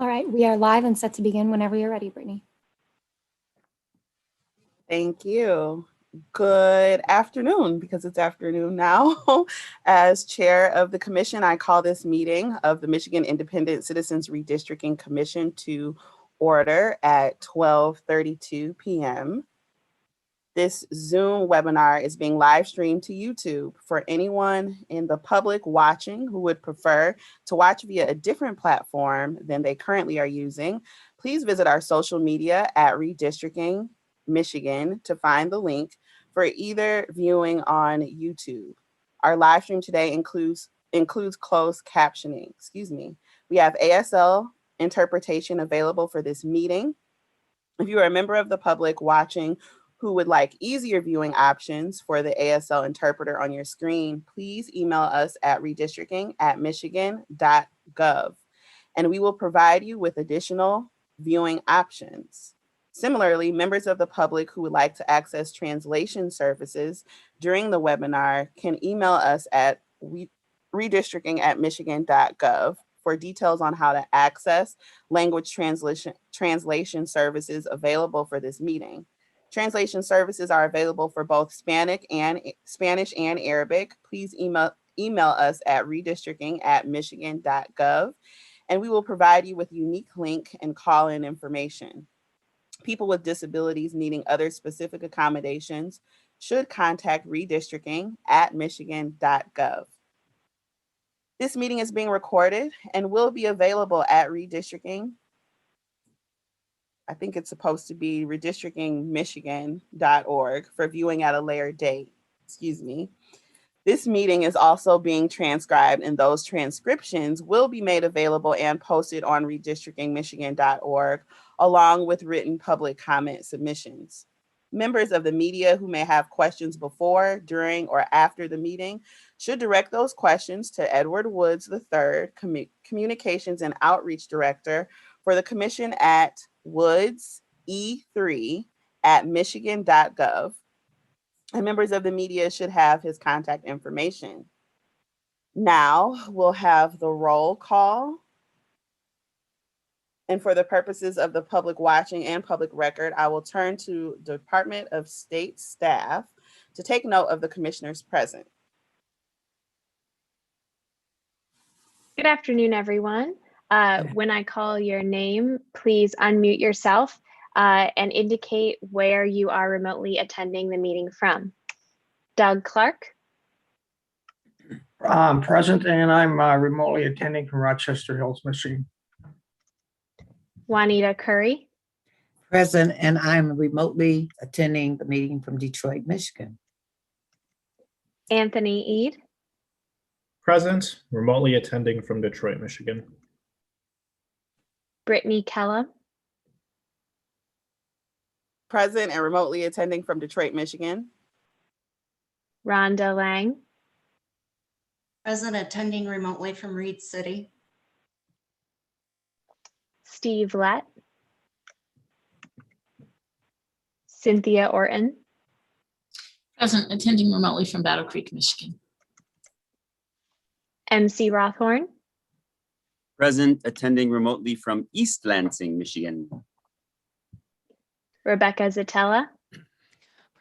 All right, we are live and set to begin whenever you're ready, Brittany. Thank you. Good afternoon, because it's afternoon now. As chair of the commission, I call this meeting of the Michigan Independent Citizens Redistricting Commission to order at 12:32 p.m. This Zoom webinar is being live streamed to YouTube. For anyone in the public watching who would prefer to watch via a different platform than they currently are using, please visit our social media at Redistricting Michigan to find the link for either viewing on YouTube. Our live stream today includes closed captioning. We have ASL interpretation available for this meeting. If you are a member of the public watching who would like easier viewing options for the ASL interpreter on your screen, please email us at redistricting@michigan.gov, and we will provide you with additional viewing options. Similarly, members of the public who would like to access translation services during the webinar can email us at redistricting@michigan.gov for details on how to access language translation services available for this meeting. Translation services are available for both Spanish and Arabic. Please email us at redistricting@michigan.gov, and we will provide you with unique link and call-in information. People with disabilities needing other specific accommodations should contact redistricting@michigan.gov. This meeting is being recorded and will be available at Redistricting. I think it's supposed to be redistrictingmichigan.org for viewing at a later date. This meeting is also being transcribed, and those transcriptions will be made available and posted on redistrictingmichigan.org, along with written public comment submissions. Members of the media who may have questions before, during, or after the meeting should direct those questions to Edward Woods III, Communications and Outreach Director for the Commission at woodse3@michigan.gov. And members of the media should have his contact information. Now we'll have the roll call. And for the purposes of the public watching and public record, I will turn to Department of State staff to take note of the commissioners present. Good afternoon, everyone. When I call your name, please unmute yourself and indicate where you are remotely attending the meeting from. Doug Clark. I'm present, and I'm remotely attending from Rochester Hills, Michigan. Juanita Curry. Present, and I'm remotely attending the meeting from Detroit, Michigan. Anthony Eade. Present, remotely attending from Detroit, Michigan. Brittany Kellum. Present and remotely attending from Detroit, Michigan. Rhonda Lang. Present, attending remotely from Reed City. Steve Lett. Cynthia Orton. Present, attending remotely from Battle Creek, Michigan. MC Rothhorn. Present, attending remotely from East Lansing, Michigan. Rebecca Zatella.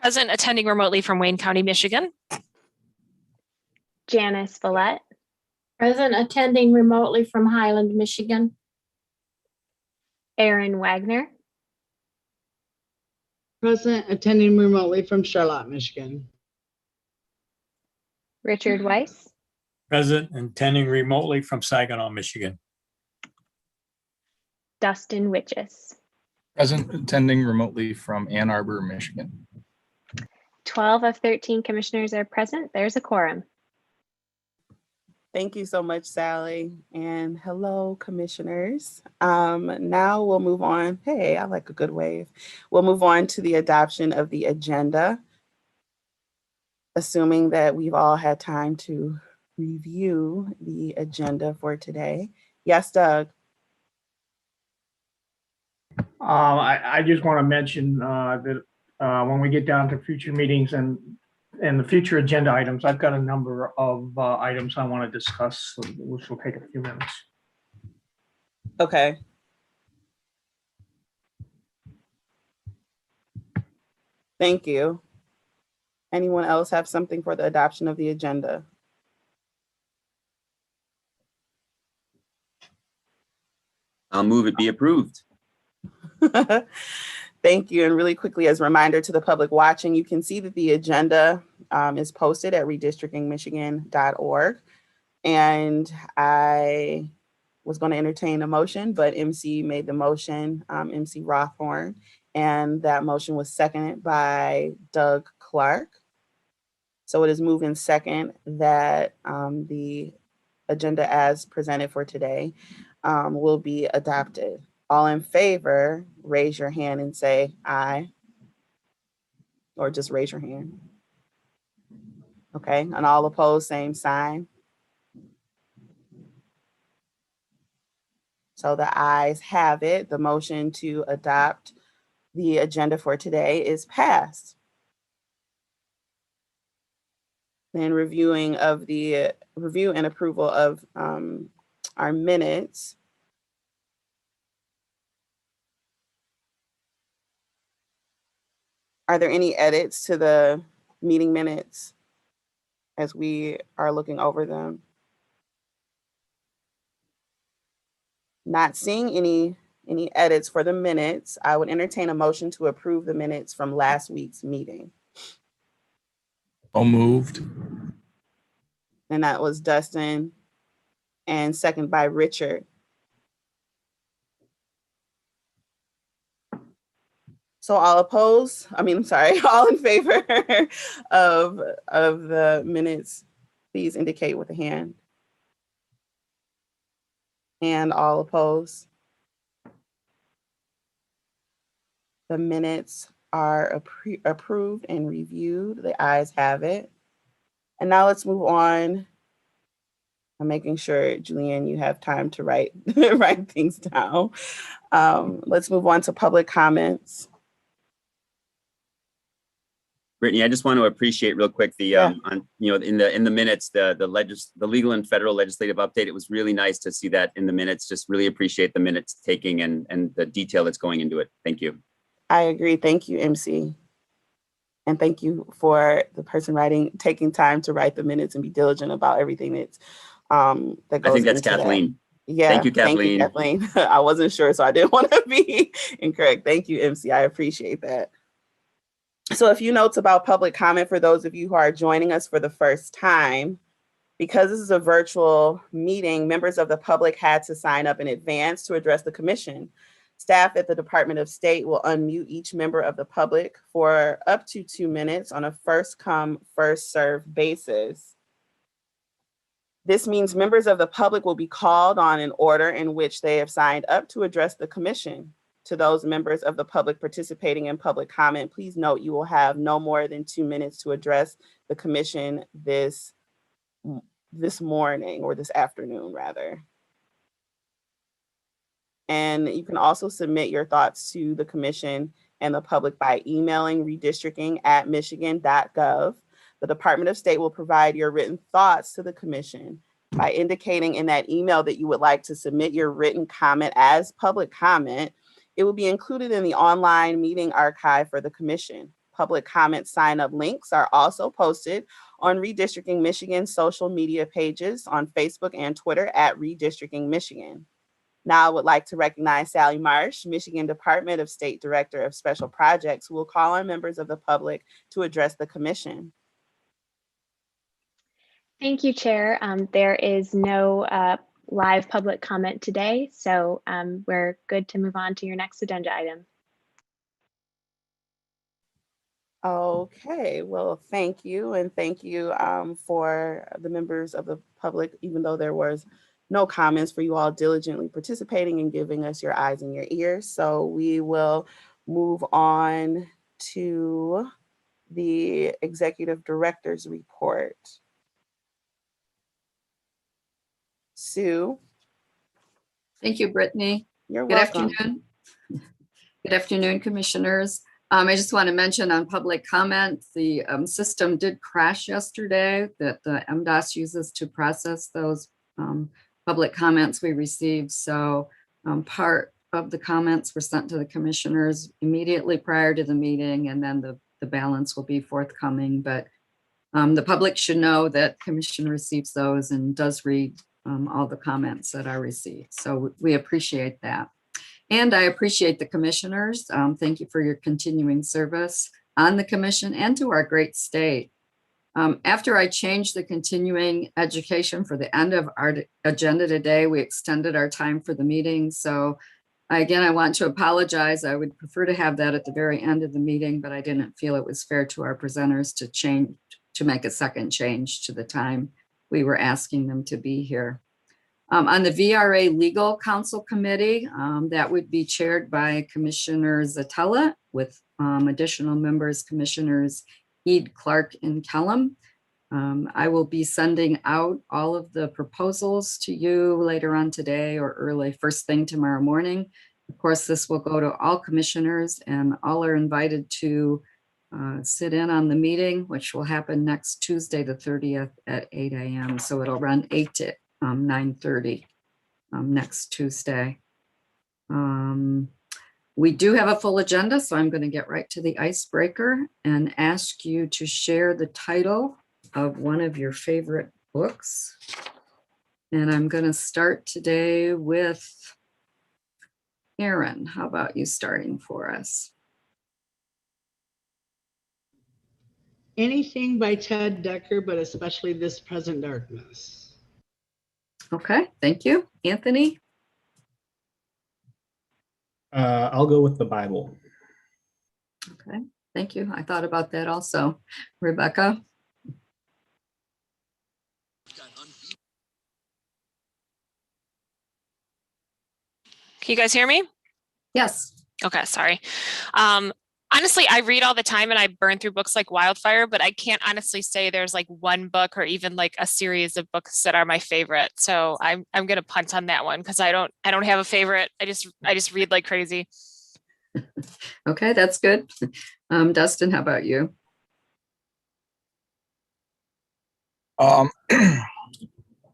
Present, attending remotely from Wayne County, Michigan. Janice Villette. Present, attending remotely from Highland, Michigan. Aaron Wagner. Present, attending remotely from Charlotte, Michigan. Richard Weiss. Present, attending remotely from Saginaw, Michigan. Dustin Witches. Present, attending remotely from Ann Arbor, Michigan. 12 of 13 commissioners are present. There's a quorum. Thank you so much, Sally. And hello, commissioners. Now we'll move on. Hey, I like a good wave. We'll move on to the adoption of the agenda, assuming that we've all had time to review the agenda for today. Yes, Doug. I just want to mention that when we get down to future meetings and the future agenda items, I've got a number of items I want to discuss, which will take a few minutes. Okay. Thank you. Anyone else have something for the adoption of the agenda? I'll move it be approved. Thank you. And really quickly, as a reminder to the public watching, you can see that the agenda is posted at redistrictingmichigan.org. And I was going to entertain a motion, but MC made the motion, MC Rothhorn, and that motion was seconded by Doug Clark. So it is moved in second that the agenda as presented for today will be adopted. All in favor, raise your hand and say aye. Or just raise your hand. Okay, and all opposed, same sign. So the ayes have it. The motion to adopt the agenda for today is passed. Then review and approval of our minutes. Are there any edits to the meeting minutes as we are looking over them? Not seeing any edits for the minutes, I would entertain a motion to approve the minutes from last week's meeting. So moved. And that was Dustin, and second by Richard. So all opposed, all in favor of the minutes, please indicate with a hand. And all opposed. The minutes are approved and reviewed. The ayes have it. And now let's move on. I'm making sure, Julianne, you have time to write things down. Let's move on to public comments. Brittany, I just want to appreciate real quick the in the minutes, the legal and federal legislative update. It was really nice to see that in the minutes. Just really appreciate the minutes taking and the detail that's going into it. Thank you. I agree. Thank you, MC. And thank you for the person taking time to write the minutes and be diligent about everything that goes. I think that's Kathleen. That. Yeah. Thank you, Kathleen. Thank you, Kathleen. I wasn't sure, so I didn't want to be incorrect. Thank you, MC. I appreciate that. So a few notes about public comment for those of you who are joining us for the first time. Because this is a virtual meeting, members of the public had to sign up in advance to address the commission. Staff at the Department of State will unmute each member of the public for up to 2 minutes on a first come, first served basis. This means members of the public will be called on in order in which they have signed up to address the commission. To those members of the public participating in public comment, please note you will have no more than 2 minutes to address the commission this morning, or this afternoon rather. And you can also submit your thoughts to the commission and the public by emailing redistricting@michigan.gov. The Department of State will provide your written thoughts to the commission by indicating in that email that you would like to submit your written comment as public comment. It will be included in the online meeting archive for the commission. Public comment sign-up links are also posted on Redistricting Michigan's social media pages on Facebook and Twitter at Redistricting Michigan. Now I would like to recognize Sally Marsh, Michigan Department of State Director of Special Projects, who will call on members of the public to address the commission. Thank you, Chair. There is no live public comment today, so we're good to move on to your next agenda item. Okay, well, thank you. And thank you for the members of the public, even though there was no comments, for you all diligently participating and giving us your eyes and your ears. So we will move on to the Executive Director's report. Sue. Thank you, Brittany. You're Good welcome. afternoon. Good afternoon, commissioners. I just want to mention on public comment, the system did crash yesterday that the MDOS uses to process those public comments we received. So part of the comments were sent to the commissioners immediately prior to the meeting, and then the the balance will be forthcoming, but the public should know that commission receives those and does read all the comments that are received. So we appreciate that. And I appreciate the commissioners. Thank you for your continuing service on the commission and to our great state. After I changed the continuing education for the end of our agenda today, we extended our time for the meeting. So again, I want to apologize. I would prefer to have that at the very end of the meeting, but I didn't feel it was fair to our presenters to make a second change to the time we were asking them to be here. On the VRA Legal Counsel Committee, that would be chaired by Commissioner Zatella with additional members, Commissioners Eid, Clark, and Kellum. I will be sending out all of the proposals to you later on today or early first thing tomorrow morning. Of course, this will go to all commissioners and all are invited to sit in on the meeting, which will happen next Tuesday, the 30th at 8 a.m. So it'll run 8 to 9:30 next Tuesday. We do have a full agenda, so I'm going to get right to the icebreaker and ask you to share the title of one of your favorite books. And I'm going to start today with Erin. How about you starting for us? Anything by Ted Decker, but especially This Present Darkness. Okay, thank you. Anthony? I'll go with the Bible. Okay, thank you. I thought about that also. Rebecca? Can you guys hear me? Yes. Okay, sorry. Honestly, I read all the time and I burn through books like wildfire, but I can't honestly say there's like one book or even like a series of books that are my favorite. So I'm gonna punt on that one because I don't have a favorite. I just read like crazy. Okay, that's good. Dustin, how about you?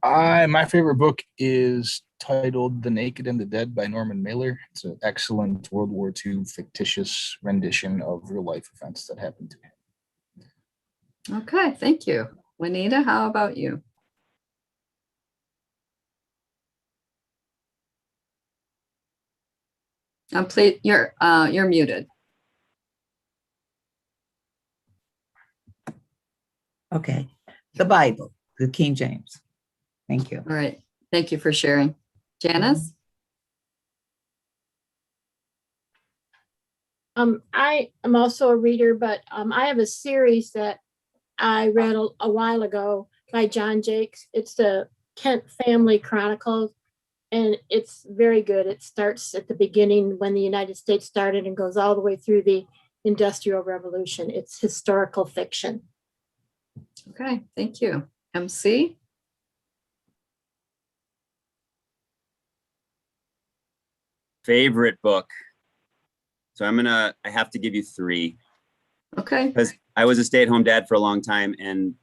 My favorite book is titled The Naked and the Dead by Norman Mailer. It's an excellent World War II fictitious rendition of real life events that happened to him. Okay, thank you. Juanita, how about you? Please, you're muted. Okay, the Bible, the King James. Thank you. All right, thank you for sharing. Janice? I am also a reader, but I have a series that I read a while ago by John Jakes. It's the Kent Family Chronicles, and it's very good. It starts at the beginning when the United States started and goes all the way through the Industrial Revolution. It's historical fiction. Okay, thank you. MC? Favorite book. So I have to give you 3. Okay. Because I was a stay-at-home dad for a long time, and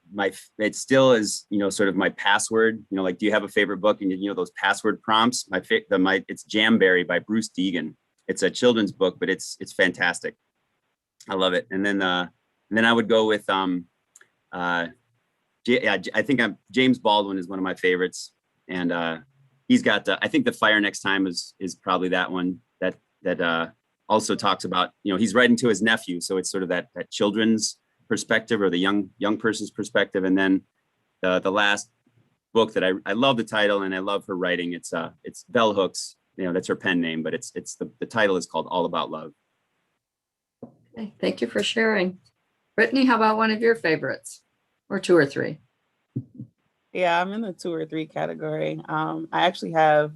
it still is, sort of my password. Like, do you have a favorite book? And those password prompts. It's Jamberry by Bruce Deegan. It's a children's book, but it's fantastic. I love it. And then I would go with I think James Baldwin is one of my favorites, and he's got I think The Fire Next Time is probably that one that also talks about, he's writing to his nephew. So it's sort of that children's perspective or the young person's perspective. And then the last book that I love the title and I love her writing. It's Bell Hooks, that's her pen name, but the title is called All About Love. Okay, thank you for sharing. Brittany, how about one of your favorites or 2 or 3? Yeah, I'm in the 2 or 3 category. I actually have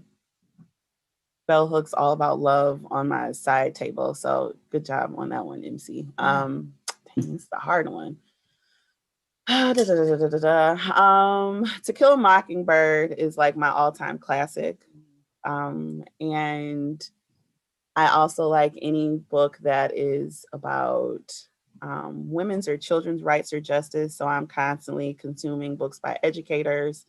Bell Hooks All About Love on my side table. So good job on that one, MC. Dang, it's the hard one. To Kill a Mockingbird is like my all-time classic. And I also like any book that is about women's or children's rights or justice. So I'm constantly consuming books by educators.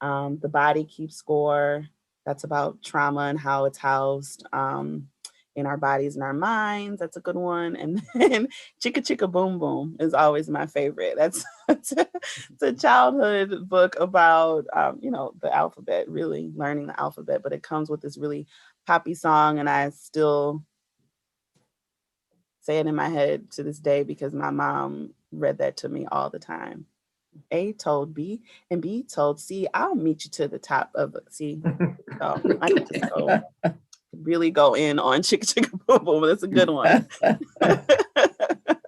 The Body Keeps Score. That's about trauma and how it's housed in our bodies and our minds. That's a good one. And then Chicka Chicka Boom Boom is always my favorite. That's it's a childhood book about, the alphabet, really learning the alphabet, but it comes with this really poppy song. And I still say it in my head to this day because my mom read that to me all the time. A told B and B told C, I'll meet you to the top of C. So I could just really go in on Chicka Chicka Boom Boom. That's a good one.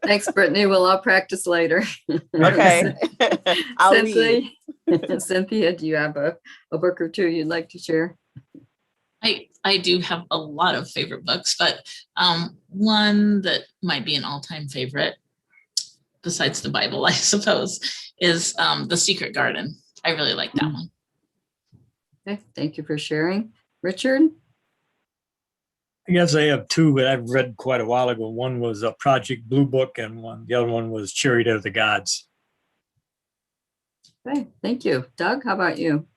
Thanks, Brittany. We'll all practice later. Okay. I'll leave. Cynthia, do you have a book or two you'd like to share? I do have a lot of favorite books, but one that might be an all-time favorite, besides the Bible, I suppose, is The Secret Garden. I really like that one. Okay, thank you for sharing. Richard? I guess I have two that I've read quite a while ago. One was Project Blue Book, and the other one was Chariot of the Gods. Okay, thank you. Doug, how about you?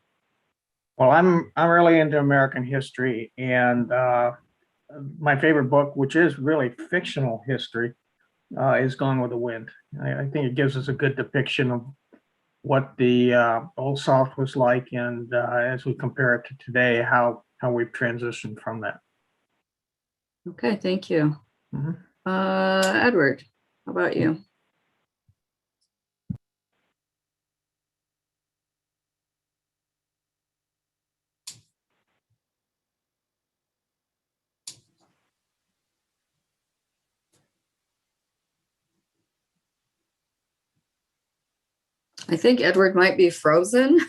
Well, I'm really into American history, and my favorite book, which is really fictional history, is Gone with the Wind. I think it gives us a good depiction of what the Old South was like, and as we compare it to today, how we've transitioned from that. Okay, thank you. Edward, how about you? I think Edward might be frozen.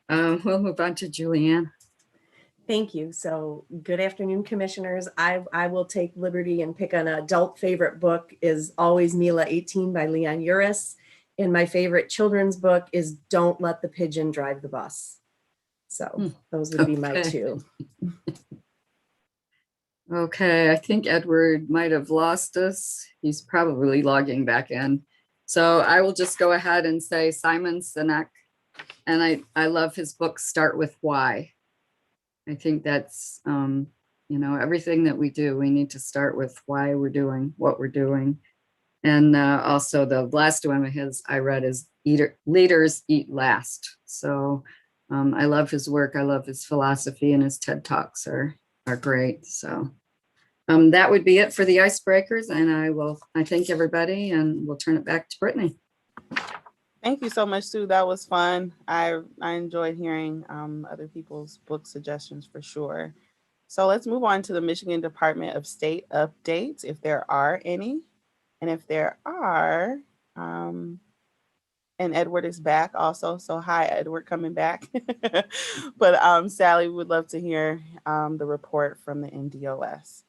We'll move on to Julianne. Thank you. So good afternoon, commissioners. I will take liberty and pick an adult favorite book is Always Mila 18 by Leon Uris. And my favorite children's book is Don't Let the Pigeon Drive the Bus. So those would be my two. Okay, I think Edward might have lost us. He's probably logging back in. So I will just go ahead and say Simon Sinek. And I love his book, Start With Why. I think that's, everything that we do, we need to start with why we're doing what we're doing. And also the last one of his I read is Leaders Eat Last. So I love his work. I love his philosophy, and his TED Talks are great. So that would be it for the icebreakers. And I thank everybody, and we'll turn it back to Brittany. Thank you so much, Sue. That was fun. I enjoyed hearing other people's book suggestions for sure. So let's move on to the Michigan Department of State updates, if there are any. And if there are, and Edward is back also. So hi, Edward, coming back. But Sally, would love to hear the report from the NDOS.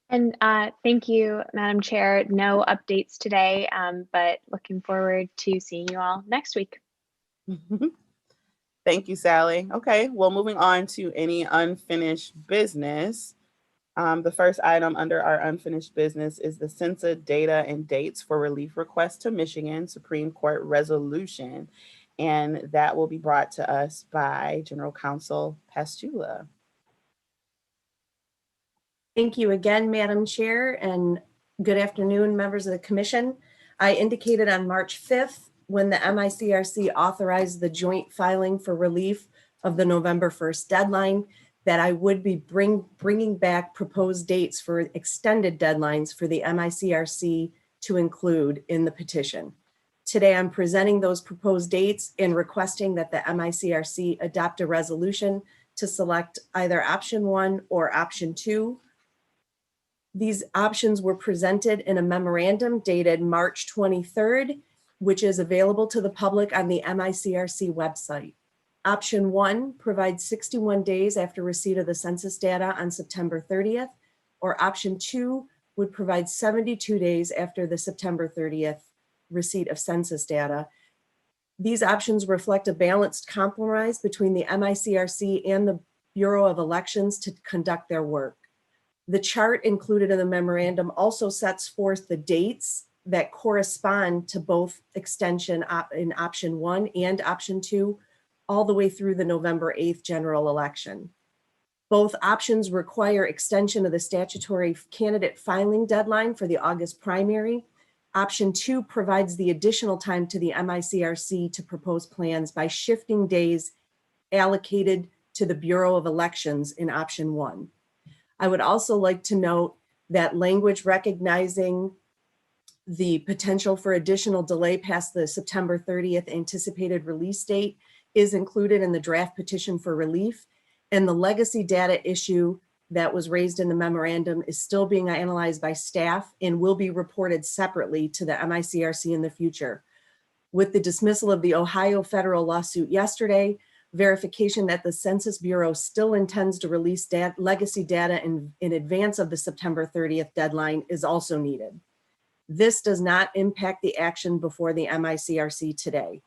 And thank you, Madam Chair. No updates today, but looking forward to seeing you all next week. Thank you, Sally. Okay, well, moving on to any unfinished business. The first item under our unfinished business is the Census data and dates for relief request to Michigan Supreme Court resolution. And that will be brought to us by General Counsel Pastula. Thank you again, Madam Chair, and good afternoon, members of the commission. I indicated on March 5th, when the MICRC authorized the joint filing for relief of the November 1st deadline, that I would be bringing back proposed dates for extended deadlines for the MICRC to include in the petition. Today, I'm presenting those proposed dates and requesting that the MICRC adopt a resolution to select either option 1 or option 2. These options were presented in a memorandum dated March 23rd, which is available to the public on the MICRC website. Option 1 provides 61 days after receipt of the census data on September 30th, or option 2 would provide 72 days after the September 30th receipt of census data. These options reflect a balanced compromise between the MICRC and the Bureau of Elections to conduct their work. The chart included in the memorandum also sets forth the dates that correspond to both extension in option 1 and option 2, all the way through the November 8th general election. Both options require extension of the statutory candidate filing deadline for the August primary. Option 2 provides the additional time to the MICRC to propose plans by shifting days allocated to the Bureau of Elections in option 1. I would also like to note that language recognizing the potential for additional delay past the September 30th anticipated release date is included in the draft petition for relief, and the legacy data issue that was raised in the memorandum is still being analyzed by staff and will be reported separately to the MICRC in the future. With the dismissal of the Ohio federal lawsuit yesterday, verification that the Census Bureau still intends to release legacy data in advance of the September 30th deadline is also needed. This does not impact the action before the MICRC today.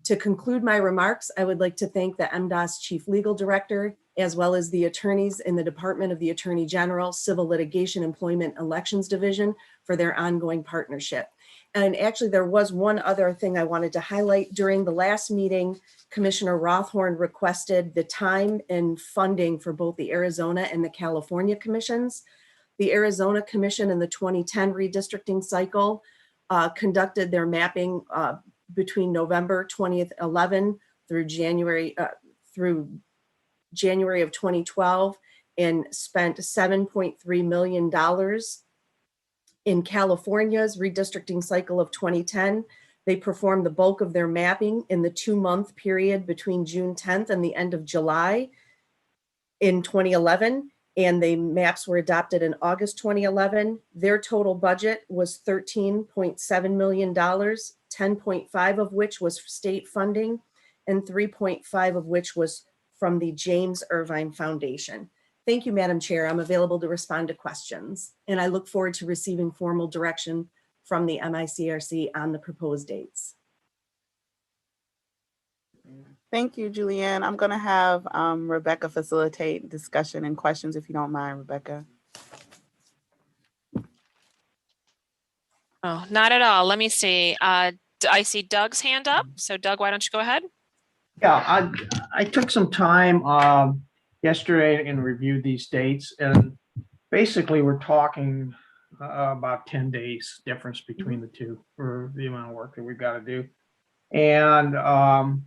To conclude my remarks, I would like to thank the MDOS Chief Legal Director, as well as the attorneys in the Department of the Attorney General, Civil Litigation, Employment, Elections Division for their ongoing partnership. And actually, there was one other thing I wanted to highlight. During the last meeting, Commissioner Rothhorn requested the time and funding for both the Arizona and the California commissions. The Arizona Commission in the 2010 redistricting cycle conducted their mapping between November 2011 through January of 2012 and spent $7.3 million. In California's redistricting cycle of 2010, they performed the bulk of their mapping in the 2-month period between June 10th and the end of July in 2011. And the maps were adopted in August 2011. Their total budget was $13.7 million, 10.5 of which was state funding and 3.5 of which was from the James Irvine Foundation. Thank you, Madam Chair. I'm available to respond to questions, and I look forward to receiving formal direction from the MICRC on the proposed dates. Thank you, Julianne. I'm going to have Rebecca facilitate discussion and questions, if you don't mind, Rebecca. Oh, not at all. Let me see. I see Doug's hand up. So Doug, why don't you go ahead? Yeah, I took some time yesterday and reviewed these dates, and basically we're talking about 10 days difference between the two for the amount of work that we've got to do. And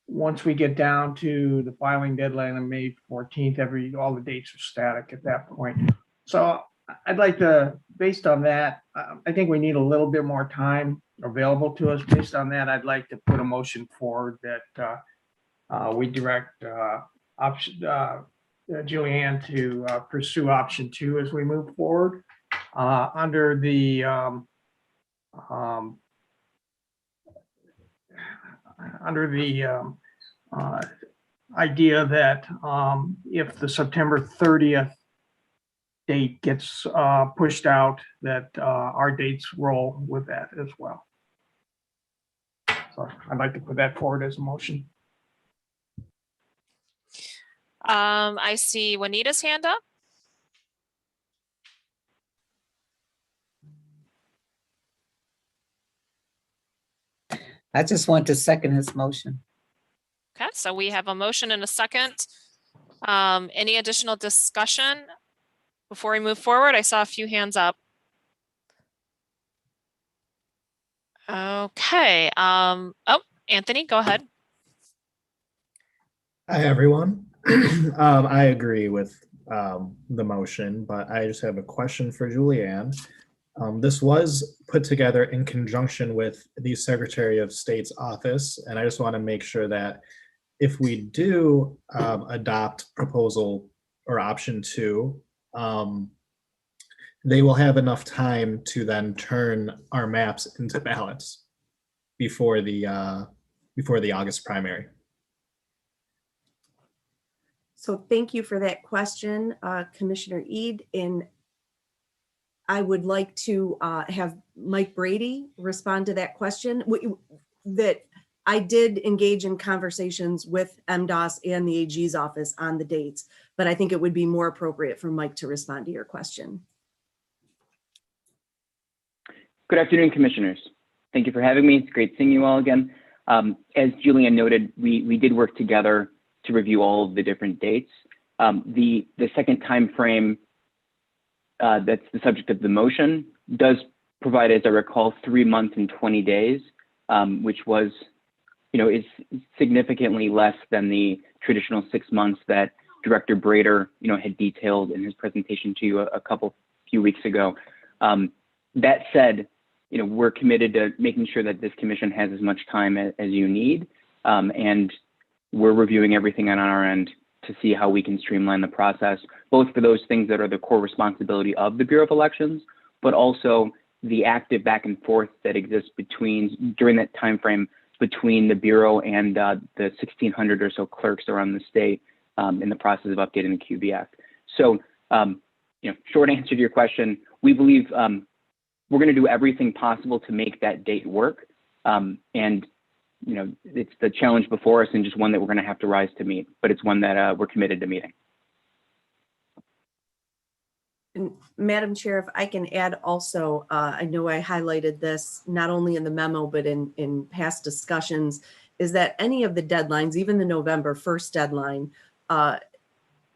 once we get down to the filing deadline on May 14th, all the dates are static at that point. So I'd like to, based on that, I think we need a little bit more time available to us. Based on that, I'd like to put a motion forward that we direct Julianne to pursue option 2 as we move forward under the idea that if the September 30th date gets pushed out, that our dates roll with that as well. So I'd like to put that forward as a motion. I see Juanita's hand up. I just want to second his motion. Okay, so we have a motion and a second. Any additional discussion before we move forward? I saw a few hands up. Okay. Oh, Anthony, go ahead. Hi, everyone. I agree with the motion, but I just have a question for Julianne. This was put together in conjunction with the Secretary of State's office, and I just want to make sure that if we do adopt proposal or option 2, they will have enough time to then turn our maps into ballots before the August primary. So thank you for that question, Commissioner Eid. And I would like to have Mike Brady respond to that question. That I did engage in conversations with MDOS and the AG's office on the dates, but I think it would be more appropriate for Mike to respond to your question. Good afternoon, commissioners. Thank you for having me. It's great seeing you all again. As Julianne noted, we did work together to review all of the different dates. The second time frame that's the subject of the motion does provide, as I recall, 3 months and 20 days, which was, is significantly less than the traditional 6 months that Director Brader, had detailed in his presentation to you a few weeks ago. That said, we're committed to making sure that this commission has as much time as you need, and we're reviewing everything on our end to see how we can streamline the process, both for those things that are the core responsibility of the Bureau of Elections, but also the active back and forth that exists during that time frame between the Bureau and the 1,600 or so clerks around the state in the process of updating the QB Act. So, short answer to your question, we believe we're going to do everything possible to make that date work. And it's the challenge before us and just one that we're going to have to rise to meet, but it's one that we're committed to meeting. And Madam Chair, if I can add also, I know I highlighted this not only in the memo, but in past discussions, is that any of the deadlines, even the November 1st deadline,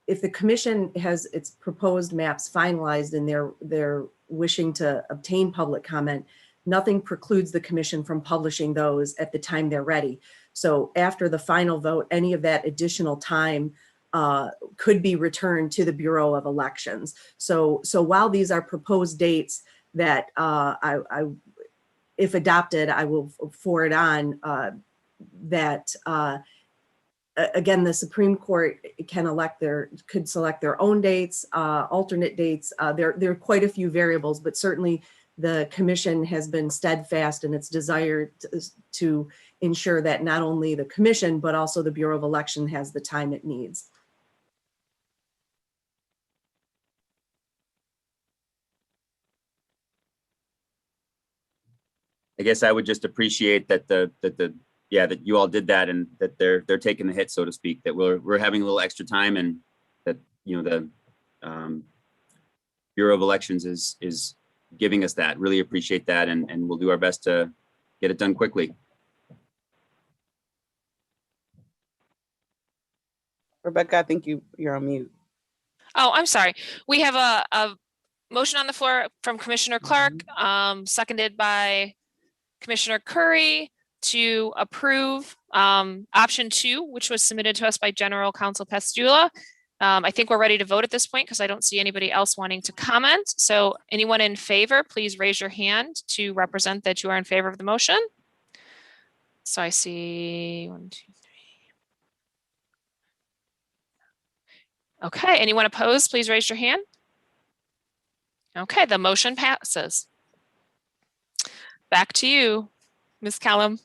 if the commission has its proposed maps finalized and they're wishing to obtain public comment, nothing precludes the commission from publishing those at the time they're ready. So after the final vote, any of that additional time could be returned to the Bureau of Elections. So while these are proposed dates that if adopted, I will forward on that again, the Supreme Court could select their own dates, alternate dates. There are quite a few variables, but certainly the commission has been steadfast in its desire to ensure that not only the commission, but also the Bureau of Election has the time it needs. I guess I would just appreciate that that you all did that and that they're taking the hit, so to speak, that we're having a little extra time and that, the Bureau of Elections is giving us that. Really appreciate that, and we'll do our best to get it done quickly. Rebecca, I think you're on mute. Oh, I'm sorry. We have a motion on the floor from Commissioner Clark, seconded by Commissioner Curry to approve option 2, which was submitted to us by General Counsel Pastula. I think we're ready to vote at this point because I don't see anybody else wanting to comment. So anyone in favor, please raise your hand to represent that you are in favor of the motion. So I see 1, 2, 3. Okay, anyone opposed, please raise your hand. Okay, the motion passes. Back to you, Ms. Callum.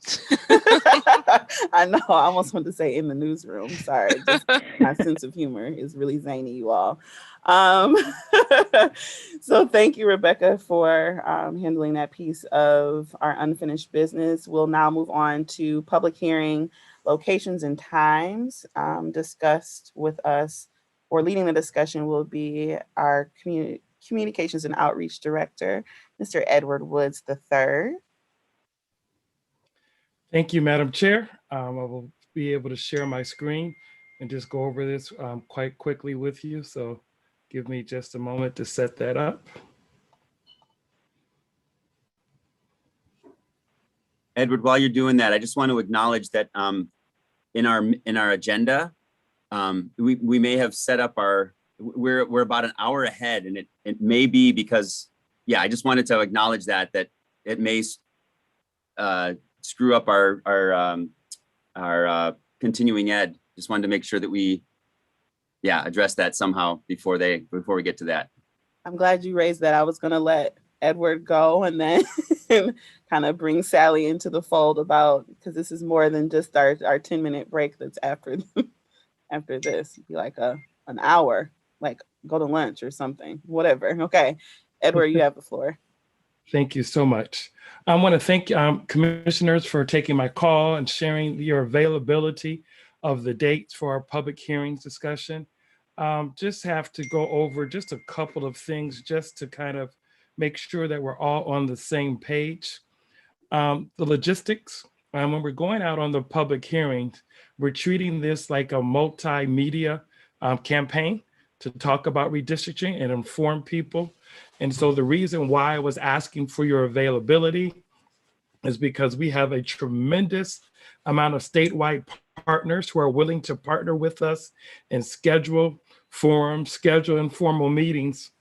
I know, I almost want to say in the newsroom. Sorry, just my sense of humor is really zany, you all. So thank you, Rebecca, for handling that piece of our unfinished business. We'll now move on to public hearing locations and times. Discussed with us, or leading the discussion, will be our Communications and Outreach Director, Mr. Edward Woods III. Thank you, Madam Chair. I will be able to share my screen and just go over this quite quickly with you. So give me just a moment to set that up. Edward, while you're doing that, I just want to acknowledge that in our agenda, we may have set up we're about an hour ahead, and it may be because, I just wanted to acknowledge that it may screw up our continuing ed. Just wanted to make sure that we address that somehow before we get to that. I'm glad you raised that. I was going to let Edward go and then kind of bring Sally into the fold because this is more than just our 10-minute break that's after this. It'd be like an hour, like go to lunch or something, whatever. Okay, Edward, you have the floor. Thank you so much. I want to thank commissioners for taking my call and sharing your availability of the dates for our public hearings discussion. Just have to go over just a couple of things just to kind of make sure that we're all on the same page. The logistics, when we're going out on the public hearings, we're treating this like a multimedia campaign to talk about redistricting and inform people. And so the reason why I was asking for your availability is because we have a tremendous amount of statewide partners who are willing to partner with us and schedule forums, schedule informal meetings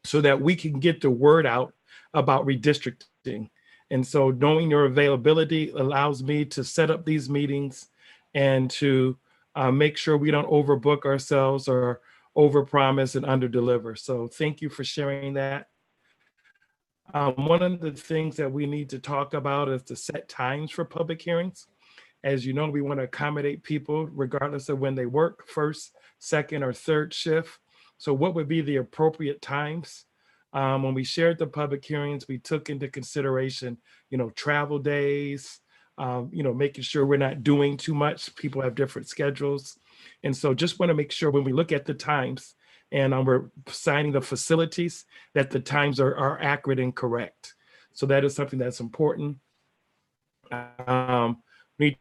so that we can get the word out about redistricting. And so knowing your availability allows me to set up these meetings and to make sure we don't overbook ourselves or overpromise and underdeliver. So thank you for sharing that. One of the things that we need to talk about is to set times for public hearings. As you know, we want to accommodate people regardless of when they work, first, second, or third shift. So what would be the appropriate times? When we shared the public hearings, we took into consideration, travel days, making sure we're not doing too much. People have different schedules. And so just want to make sure when we look at the times and we're assigning the facilities that the times are accurate and correct. So that is something that's important. We need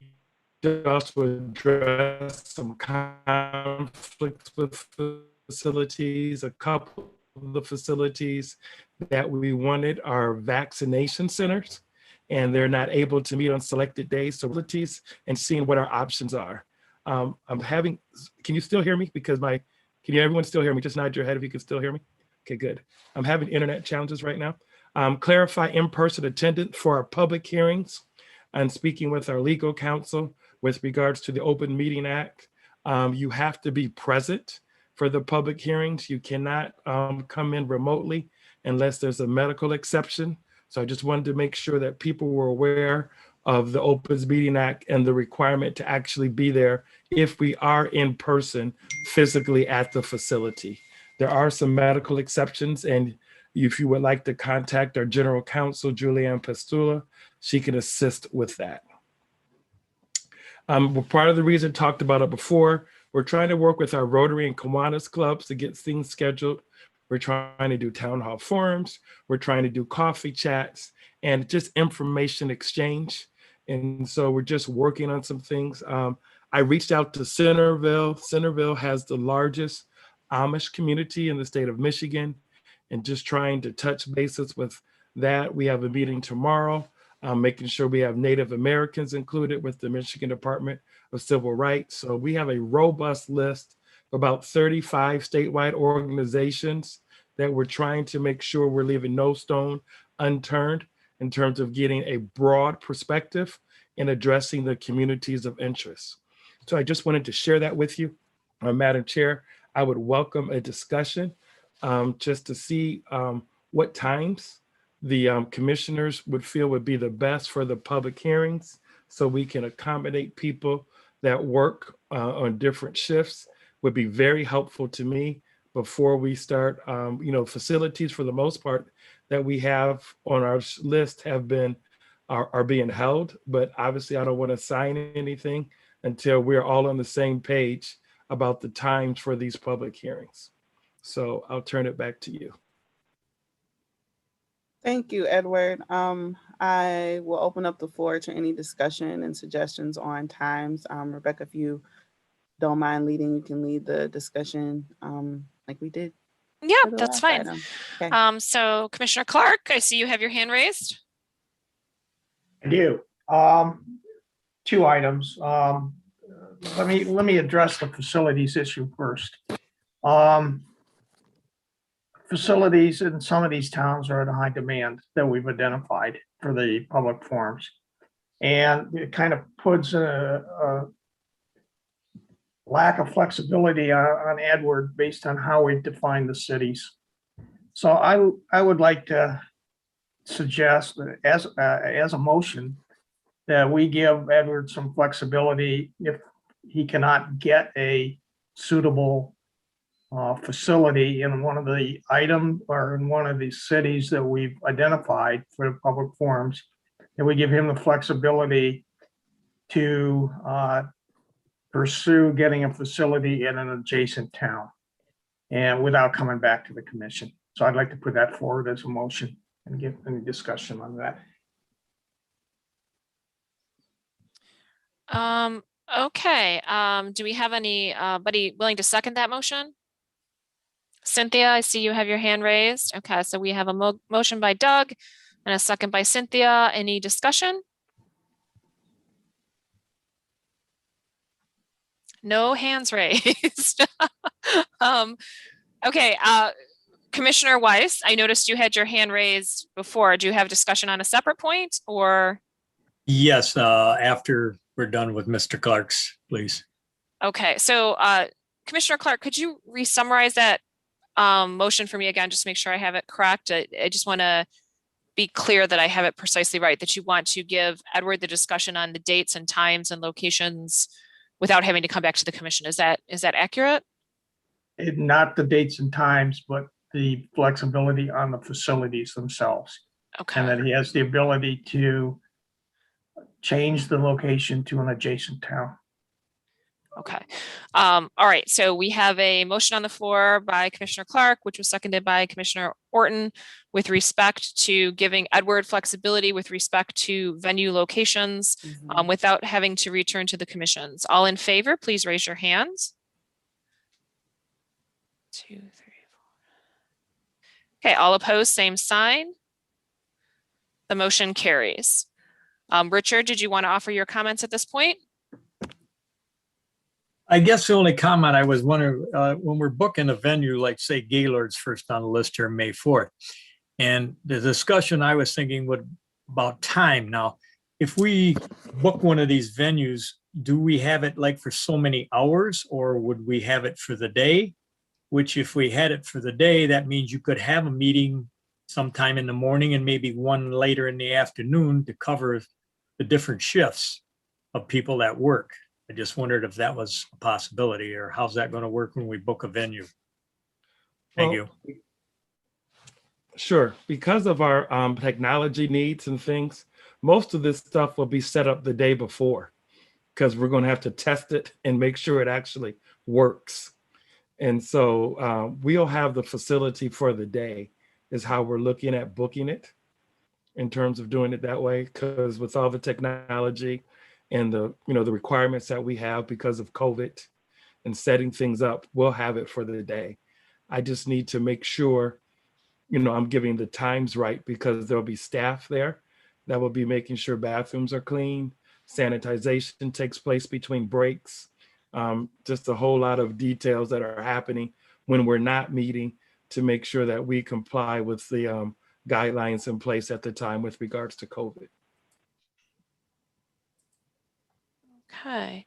to also address some conflicts with facilities. A couple of the facilities that we wanted are vaccination centers, and they're not able to meet on selected days. So facilities and seeing what our options are. Can you still hear me? Because can everyone still hear me? Just nod your head if you can still hear me. Okay, good. I'm having internet challenges right now. Clarify in-person attendance for our public hearings and speaking with our legal counsel with regards to the Open Meeting Act. You have to be present for the public hearings. You cannot come in remotely unless there's a medical exception. So I just wanted to make sure that people were aware of the Open Meeting Act and the requirement to actually be there if we are in person physically at the facility. There are some medical exceptions, and if you would like to contact our general counsel, Julianne Pastula, she can assist with that. Part of the reason, talked about it before, we're trying to work with our Rotary and Kiwanis clubs to get things scheduled. We're trying to do town hall forums. We're trying to do coffee chats and just information exchange. And so we're just working on some things. I reached out to Centerville. Centerville has the largest Amish community in the state of Michigan, and just trying to touch bases with that. We have a meeting tomorrow, making sure we have Native Americans included with the Michigan Department of Civil Rights. So we have a robust list of about 35 statewide organizations that we're trying to make sure we're leaving no stone unturned in terms of getting a broad perspective and addressing the communities of interest. So I just wanted to share that with you. Madam Chair, I would welcome a discussion just to see what times the commissioners would feel would be the best for the public hearings, so we can accommodate people that work on different shifts. Would be very helpful to me before we start. Facilities for the most part that we have on our list are being held, but obviously I don't want to sign anything until we're all on the same page about the times for these public hearings. So I'll turn it back to you. Thank you, Edward. I will open up the floor to any discussion and suggestions on times. Rebecca, if you don't mind leading, you can lead the discussion like we did. Yeah, for the that's last fine. item. Okay. So Commissioner Clark, I see you have your hand raised. I do. Two items. Let me address the facilities issue first. Facilities in some of these towns are in high demand that we've identified for the public forums. And it kind of puts a lack of flexibility on Edward based on how we define the cities. So I would like to suggest that as a motion that we give Edward some flexibility if he cannot get a suitable facility in one of the items or in one of these cities that we've identified for the public forums, and we give him the flexibility to pursue getting a facility in an adjacent town and without coming back to the commission. So I'd like to put that forward as a motion and get any discussion on that. Okay, do we have anybody willing to second that motion? Cynthia, I see you have your hand raised. Okay, so we have a motion by Doug and a second by Cynthia. Any discussion? No hands raised. Okay, Commissioner Weiss, I noticed you had your hand raised before. Do you have discussion on a separate point or? Yes, after we're done with Mr. Clark's, please. Okay, so Commissioner Clark, could you re-summarize that motion for me again, just make sure I have it correct? I just want to be clear that I have it precisely right, that you want to give Edward the discussion on the dates and times and locations without having to come back to the commission. Is that accurate? Not the dates and times, but the flexibility on the facilities themselves. Okay. And that he has the ability to change the location to an adjacent town. Okay. All right. So we have a motion on the floor by Commissioner Clark, which was seconded by Commissioner Orton with respect to giving Edward flexibility with respect to venue locations without having to return to the commissions. All in favor, please raise your hands. 2, 3, 4. Okay. All opposed, same sign. The motion carries. Richard, did you want to offer your comments at this point? I guess the only comment I was wondering, when we're booking a venue, like say Gaylord's first on the list here, May 4th, and the discussion I was thinking about time. Now, if we book one of these venues, do we have it like for so many hours, or would we have it for the day? Which if we had it for the day, that means you could have a meeting sometime in the morning and maybe one later in the afternoon to cover the different shifts of people that work. I just wondered if that was a possibility, or how's that going to work when we book a venue? Thank you. Sure. Because of our technology needs and things, most of this stuff will be set up the day before because we're going to have to test it and make sure it actually works. And so we'll have the facility for the day is how we're looking at booking it in terms of doing it that way, because with all the technology and the requirements that we have because of COVID and setting things up, we'll have it for the day. I just need to make sure, I'm giving the times right, because there'll be staff there that will be making sure bathrooms are clean, sanitization takes place between breaks, just a whole lot of details that are happening when we're not meeting to make sure that we comply with the guidelines in place at the time with regards to COVID. Okay.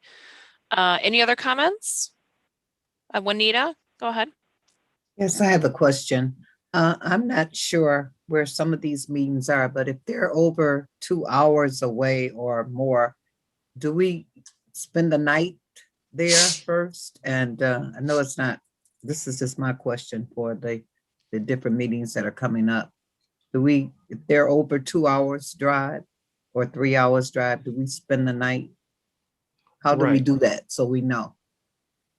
Any other comments? Juanita, go ahead. Yes, I have a question. I'm not sure where some of these meetings are, but if they're over 2 hours away or more, do we spend the night there first? And I know it's not, this is just my question for the different meetings that are coming up. If they're over 2 hours drive or 3 hours drive, do we spend the night? How do we do that so we know?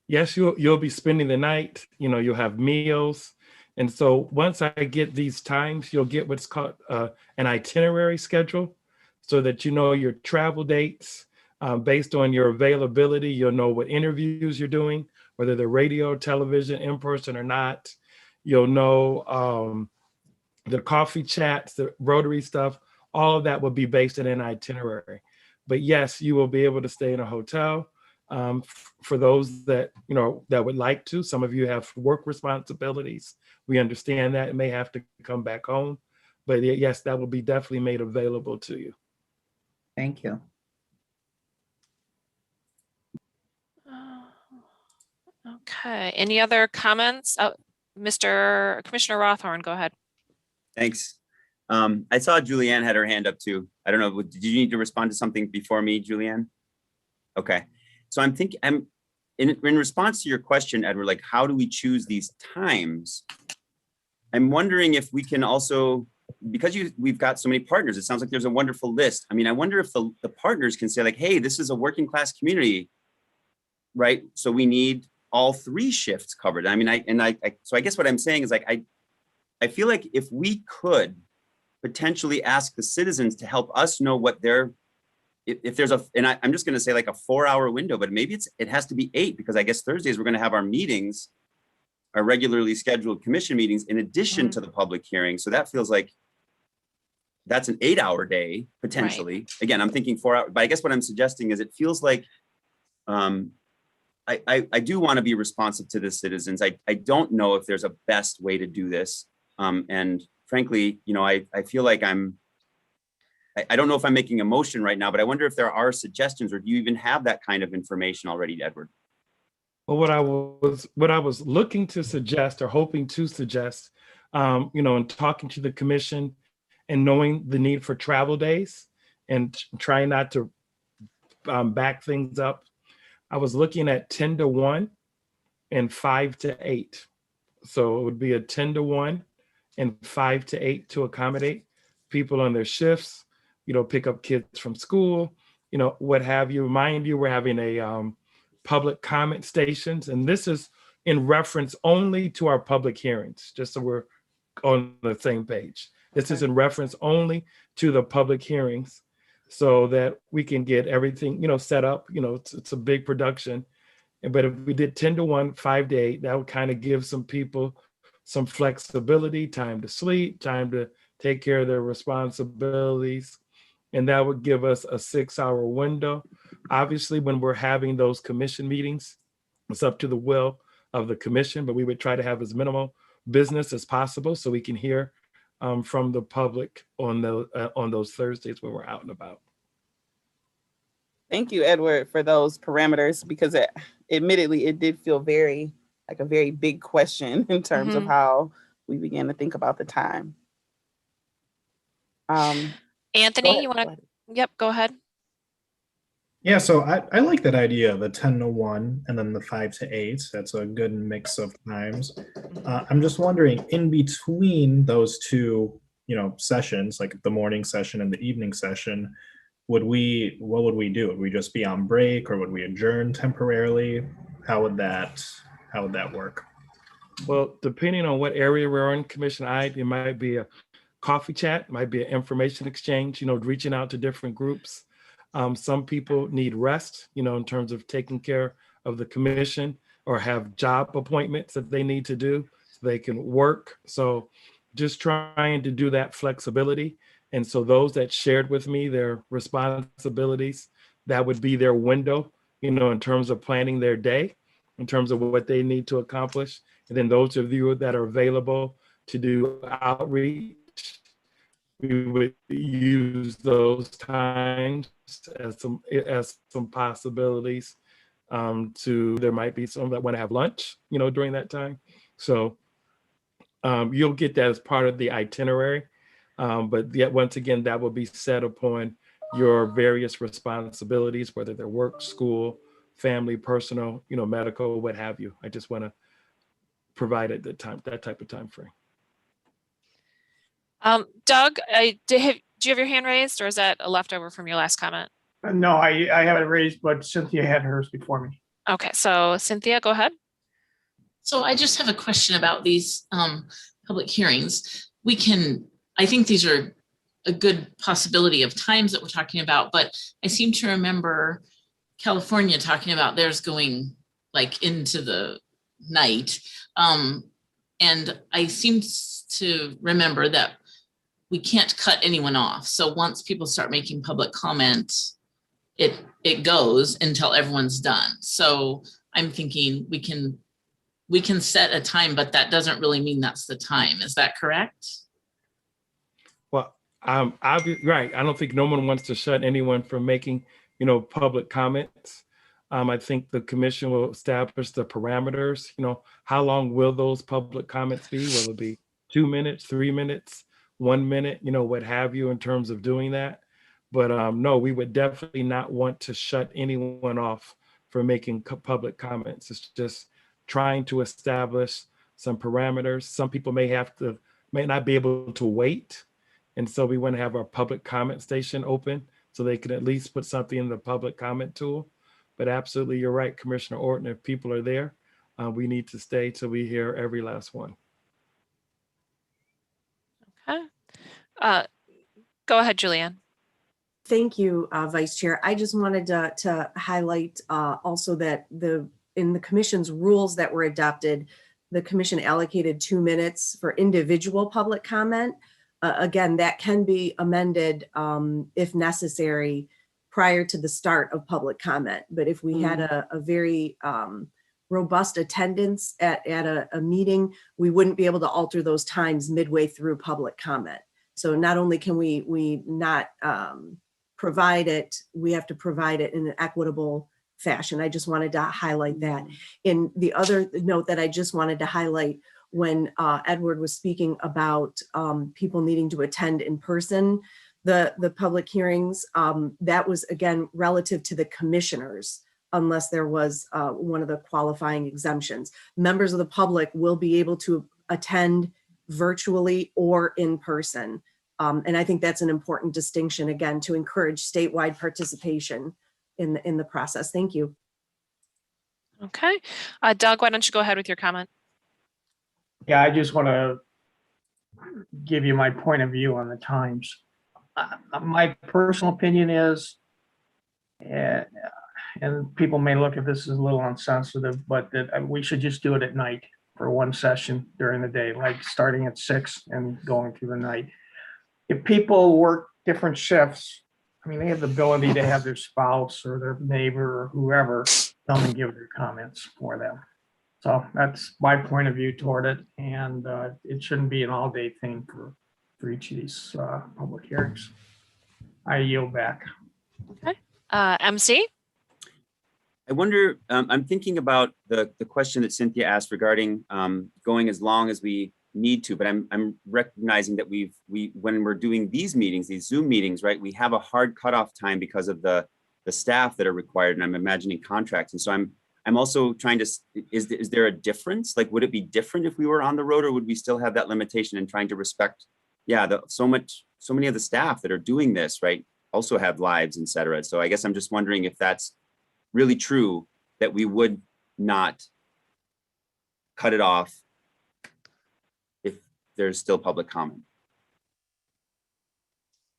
Yes, you'll be spending the night, you'll have meals. And so once I get these times, you'll get what's called an itinerary schedule so that you know your travel dates based on your availability. You'll know what interviews you're doing, whether they're radio, television, in person or not. You'll know the coffee chats, the Rotary stuff, all of that will be based in an itinerary. But yes, you will be able to stay in a hotel for those that, that would like to. Some of you have work responsibilities. We understand that and may have to come back home. But yes, that will be definitely made available to you. Thank you. Okay. Any other comments? Commissioner Rothorn, go ahead. Thanks. I saw Julianne had her hand up too. I don't know, did you need to respond to something before me, Julianne? Okay. So I'm in response to your question, Edward, like how do we choose these times? I'm wondering if we can also, because we've got so many partners, it sounds like there's a wonderful list. I mean, I wonder if the partners can say like, hey, this is a working class community, right? So we need all 3 shifts covered. I mean, so I guess what I'm saying is like, I feel like if we could potentially ask the citizens to help us know what their if there's I'm just going to say like a 4-hour window, but maybe it has to be 8, because I guess Thursdays we're going to have our meetings, our regularly scheduled commission meetings in addition to the public hearing. So that feels like that's an 8-hour day potentially. Right. Again, I'm thinking 4 hours, but I guess what I'm suggesting is it feels like I do want to be responsive to the citizens. I don't know if there's a best way to do this. And frankly, I feel like I don't know if I'm making a motion right now, but I wonder if there are suggestions, or do you even have that kind of information already, Edward? Well, what I was looking to suggest, or hoping to suggest, in talking to the commission and knowing the need for travel days and trying not to back things up, I was looking at 10 to 1 and 5 to 8. So it would be a 10 to 1 and 5 to 8 to accommodate people on their shifts, pick up kids from school, what have you. Mind you, we're having a public comment stations, and this is in reference only to our public hearings, just so we're on the same page. This is in reference only to the public hearings, so that we can get everything, set up. It's a big production. But if we did 10 to 1, 5 to 8, that would kind of give some people some flexibility, time to sleep, time to take care of their responsibilities. And that would give us a 6-hour window. Obviously, when we're having those commission meetings, it's up to the will of the commission, but we would try to have as minimal business as possible so we can hear from the public on those Thursdays when we're out and about. Thank you, Edward, for those parameters, because admittedly, it did feel like a very big question in terms of how we began to think about the time. Anthony, you want to? Yep, go ahead. Yeah, so I like that idea, the 10 to 1 and then the 5 to 8. That's a good mix of times. I'm just wondering, in between those two, sessions, like the morning session and the evening session, what would we do? Would we just be on break, or would we adjourn temporarily? How would that work? Well, depending on what area we're in, Commission, it might be a coffee chat, might be an information exchange, reaching out to different groups. Some people need rest, in terms of taking care of the commission, or have job appointments that they need to do so they can work. So just trying to do that flexibility. And so those that shared with me their responsibilities, that would be their window, in terms of planning their day, in terms of what they need to accomplish. And then those of you that are available to do outreach, we would use those times as some possibilities. There might be some that want to have lunch, during that time. So you'll get that as part of the itinerary. But yet, once again, that will be set upon your various responsibilities, whether they're work, school, family, personal, medical, what have you. I just want to provide that type of time frame. Doug, do you have your hand raised, or is that a leftover from your last comment? No, I have it raised, but Cynthia had hers before me. Okay, so Cynthia, go ahead. So I just have a question about these public hearings. I think these are a good possibility of times that we're talking about, but I seem to remember California talking about theirs going like into the night. And I seem to remember that we can't cut anyone off. So once people start making public comment, it goes until everyone's done. So I'm thinking we can set a time, but that doesn't really mean that's the time. Is that correct? Well, right. I don't think no one wants to shut anyone from making, public comments. I think the commission will establish the parameters. How long will those public comments be? Will it be 2 minutes, 3 minutes, 1 minute, what have you, in terms of doing that? But no, we would definitely not want to shut anyone off from making public comments. It's just trying to establish some parameters. Some people may not be able to wait. And so we want to have our public comment station open so they can at least put something in the public comment tool. But absolutely, you're right, Commissioner Orton, if people are there, we need to stay till we hear every last one. Okay. Go ahead, Julianne. Thank you, Vice Chair. I just wanted to highlight also that in the commission's rules that were adopted, the commission allocated 2 minutes for individual public comment. Again, that can be amended if necessary prior to the start of public comment. But if we had a very robust attendance at a meeting, we wouldn't be able to alter those times midway through public comment. So not only can we not provide it, we have to provide it in an equitable fashion. I just wanted to highlight that. In the other note that I just wanted to highlight, when Edward was speaking about people needing to attend in person, the public hearings, that was again relative to the commissioners, unless there was one of the qualifying exemptions. Members of the public will be able to attend virtually or in person. And I think that's an important distinction, again, to encourage statewide participation in the process. Thank you. Okay. Doug, why don't you go ahead with your comment? Yeah, I just want to give you my point of view on the times. My personal opinion is, and people may look at this as a little insensitive, but that we should just do it at night for one session during the day, like starting at 6 and going through the night. If people work different shifts, I mean, they have the ability to have their spouse or their neighbor or whoever come and give their comments for them. So that's my point of view toward it. And it shouldn't be an all-day thing for each of these public hearings. I yield back. Okay. MC? I wonder, I'm thinking about the question that Cynthia asked regarding going as long as we need to, but I'm recognizing that when we're doing these meetings, these Zoom meetings, right, we have a hard cutoff time because of the staff that are required, and I'm imagining contracts. And so I'm also trying to, is there a difference? Like, would it be different if we were on the road, or would we still have that limitation and trying to respect, so many of the staff that are doing this, right, also have lives, et cetera. So I guess I'm just wondering if that's really true, that we would not cut it off if there's still public comment.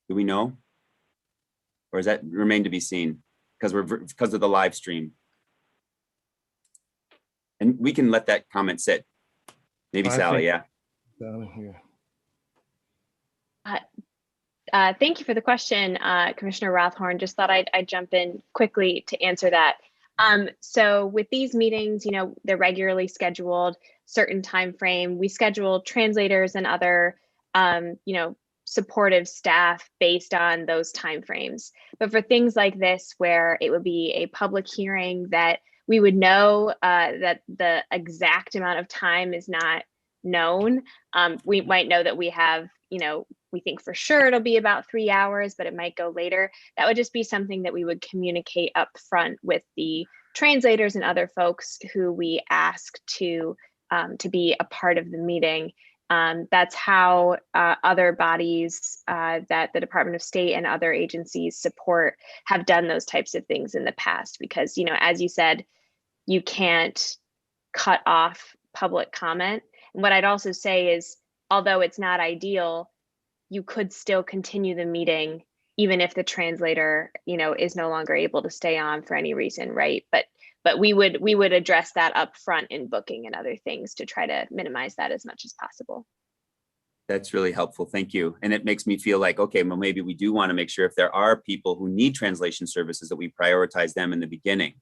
Do we know? Or does that remain to be seen because of the live stream? And we can let that comment sit. Maybe Sally, yeah. Down here. Thank you for the question, Commissioner Rothhorn. Just thought I'd jump in quickly to answer that. So with these meetings, they're regularly scheduled, certain time frame. We schedule translators and other, supportive staff based on those time frames. But for things like this, where it would be a public hearing that we would know that the exact amount of time is not known, we might know that we have, we think for sure it'll be about 3 hours, but it might go later. That would just be something that we would communicate up front with the translators and other folks who we ask to be a part of the meeting. That's how other bodies that the Department of State and other agencies support have done those types of things in the past, because, as you said, you can't cut off public comment. And what I'd also say is, although it's not ideal, you could still continue the meeting even if the translator, is no longer able to stay on for any reason, right? But we would address that up front in booking and other things to try to minimize that as much as possible. That's really helpful. Thank you. And it makes me feel like, okay, well, maybe we do want to make sure if there are people who need translation services that we prioritize them in the beginning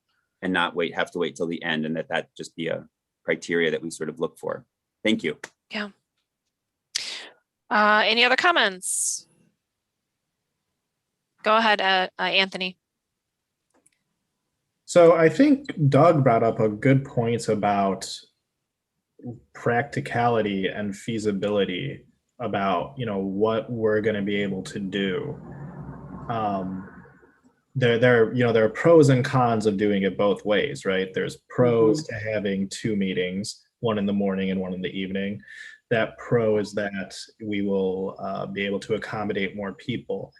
and not have to wait till the end, and that just be a criteria that we sort of look for. Thank you. Yeah. Any other comments? Go ahead, Anthony. So I think Doug brought up a good point about practicality and feasibility about, what we're going to be able to do. There are pros and cons of doing it both ways, right? There's pros to having 2 meetings, one in the morning and one in the evening. That pro is that we will be able to accommodate more people.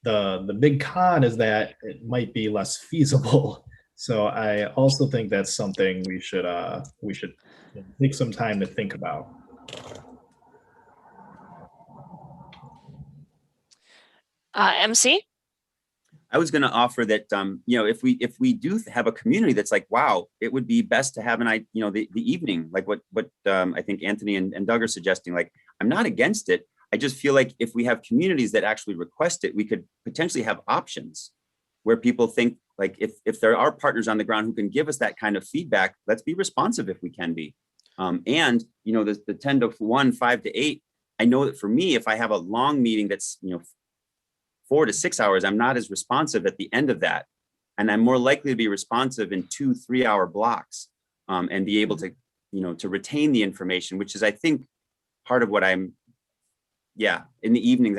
The big con is that it might be less feasible. So I also think that's something we should take some time to think about. MC? I was going to offer that, if we do have a community that's like, wow, it would be best to have the evening, like what I think Anthony and Doug are suggesting. Like, I'm not against it. I just feel like if we have communities that actually request it, we could potentially have options where people think, like, if there are partners on the ground who can give us that kind of feedback, let's be responsive if we can be. And the 10 to 1, 5 to 8, I know that for me, if I have a long meeting that's 4 to 6 hours, I'm not as responsive at the end of that. And I'm more likely to be responsive in 2-3 hour blocks, and be able to, to retain the information, which is, I think, part of what in the evenings,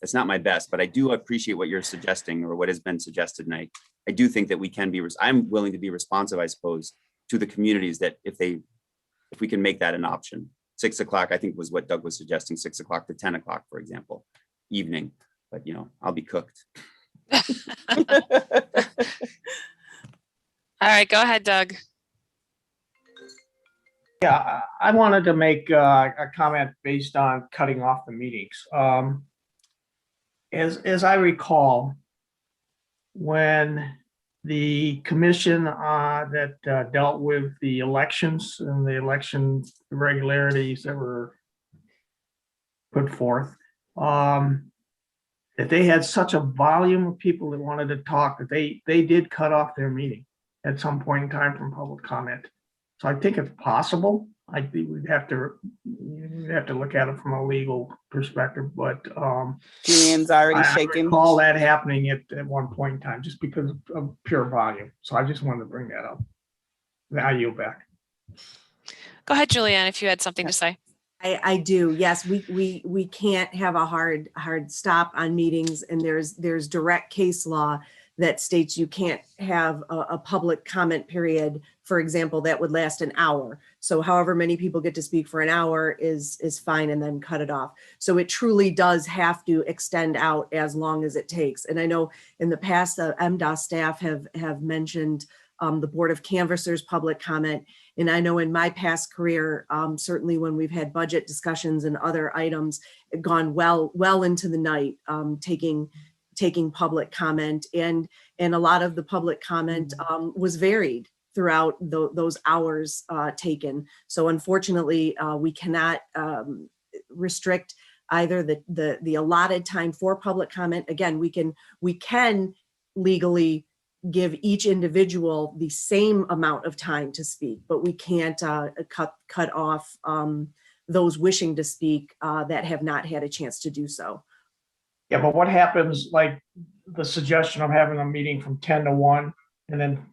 it's not my best, but I do appreciate what you're suggesting or what has been suggested. And I do think that we can I'm willing to be responsive, I suppose, to the communities that if we can make that an option. 6 o'clock, I think was what Doug was suggesting, 6 o'clock to 10 o'clock, for example, evening. But I'll be cooked. All right, go ahead, Doug. Yeah, I wanted to make a comment based on cutting off the meetings. As I recall, when the commission that dealt with the elections and the election irregularities that were put forth, that they had such a volume of people that wanted to talk that they did cut off their meeting at some point in time from public comment. So I think it's possible. I think we'd have to look at it from a legal perspective, but Julian's already shaking. I recall that happening at one point in time just because of pure volume. So I just wanted to bring that up. I yield back. Go ahead, Julianne, if you had something to say. I do. Yes, we can't have a hard stop on meetings, and there's direct case law that states you can't have a public comment period, for example, that would last an hour. So however many people get to speak for an hour is fine, and then cut it off. So it truly does have to extend out as long as it takes. And I know in the past, the MDOS staff have mentioned the Board of Canvassers public comment. And I know in my past career, certainly when we've had budget discussions and other items, gone well into the night, taking public comment, and a lot of the public comment was varied throughout those hours taken. So unfortunately, we cannot restrict either the allotted time for public comment. Again, we can legally give each individual the same amount of time to speak, but we can't cut off those wishing to speak that have not had a chance to do so. Yeah, but what happens, like the suggestion of having a meeting from 10 to 1 and then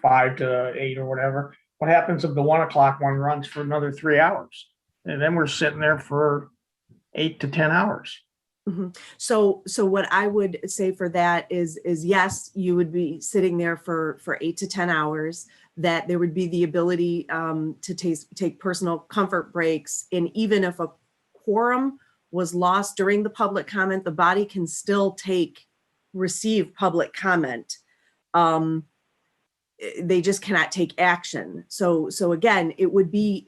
5 to 8 or whatever? What happens if the 1 o'clock one runs for another 3 hours? And then we're sitting there for 8 to 10 hours. Mm-hmm. So what I would say for that is yes, you would be sitting there for 8 to 10 hours, that there would be the ability to take personal comfort breaks. And even if a quorum was lost during the public comment, the body can still receive public comment. They just cannot take action. So again, it would be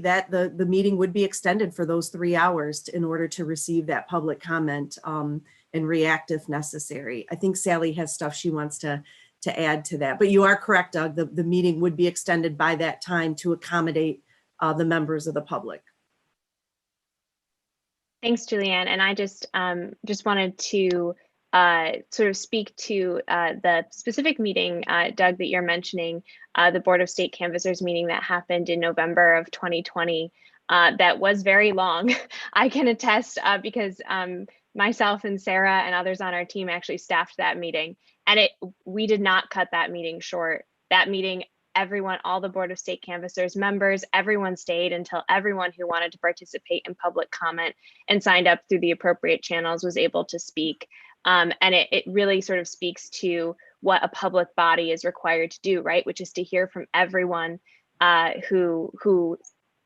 that the meeting would be extended for those 3 hours in order to receive that public comment and react if necessary. I think Sally has stuff she wants to add to that, but you are correct, Doug. The meeting would be extended by that time to accommodate the members of the public. Thanks, Julianne. And I just wanted to sort of speak to the specific meeting, Doug, that you're mentioning, the Board of State Canvassers meeting that happened in November of 2020. That was very long. I can attest because myself and Sarah and others on our team actually staffed that meeting, and we did not cut that meeting short. That meeting, everyone, all the Board of State Canvassers members, everyone stayed until everyone who wanted to participate in public comment and signed up through the appropriate channels was able to speak. And it really sort of speaks to what a public body is required to do, right? Which is to hear from everyone who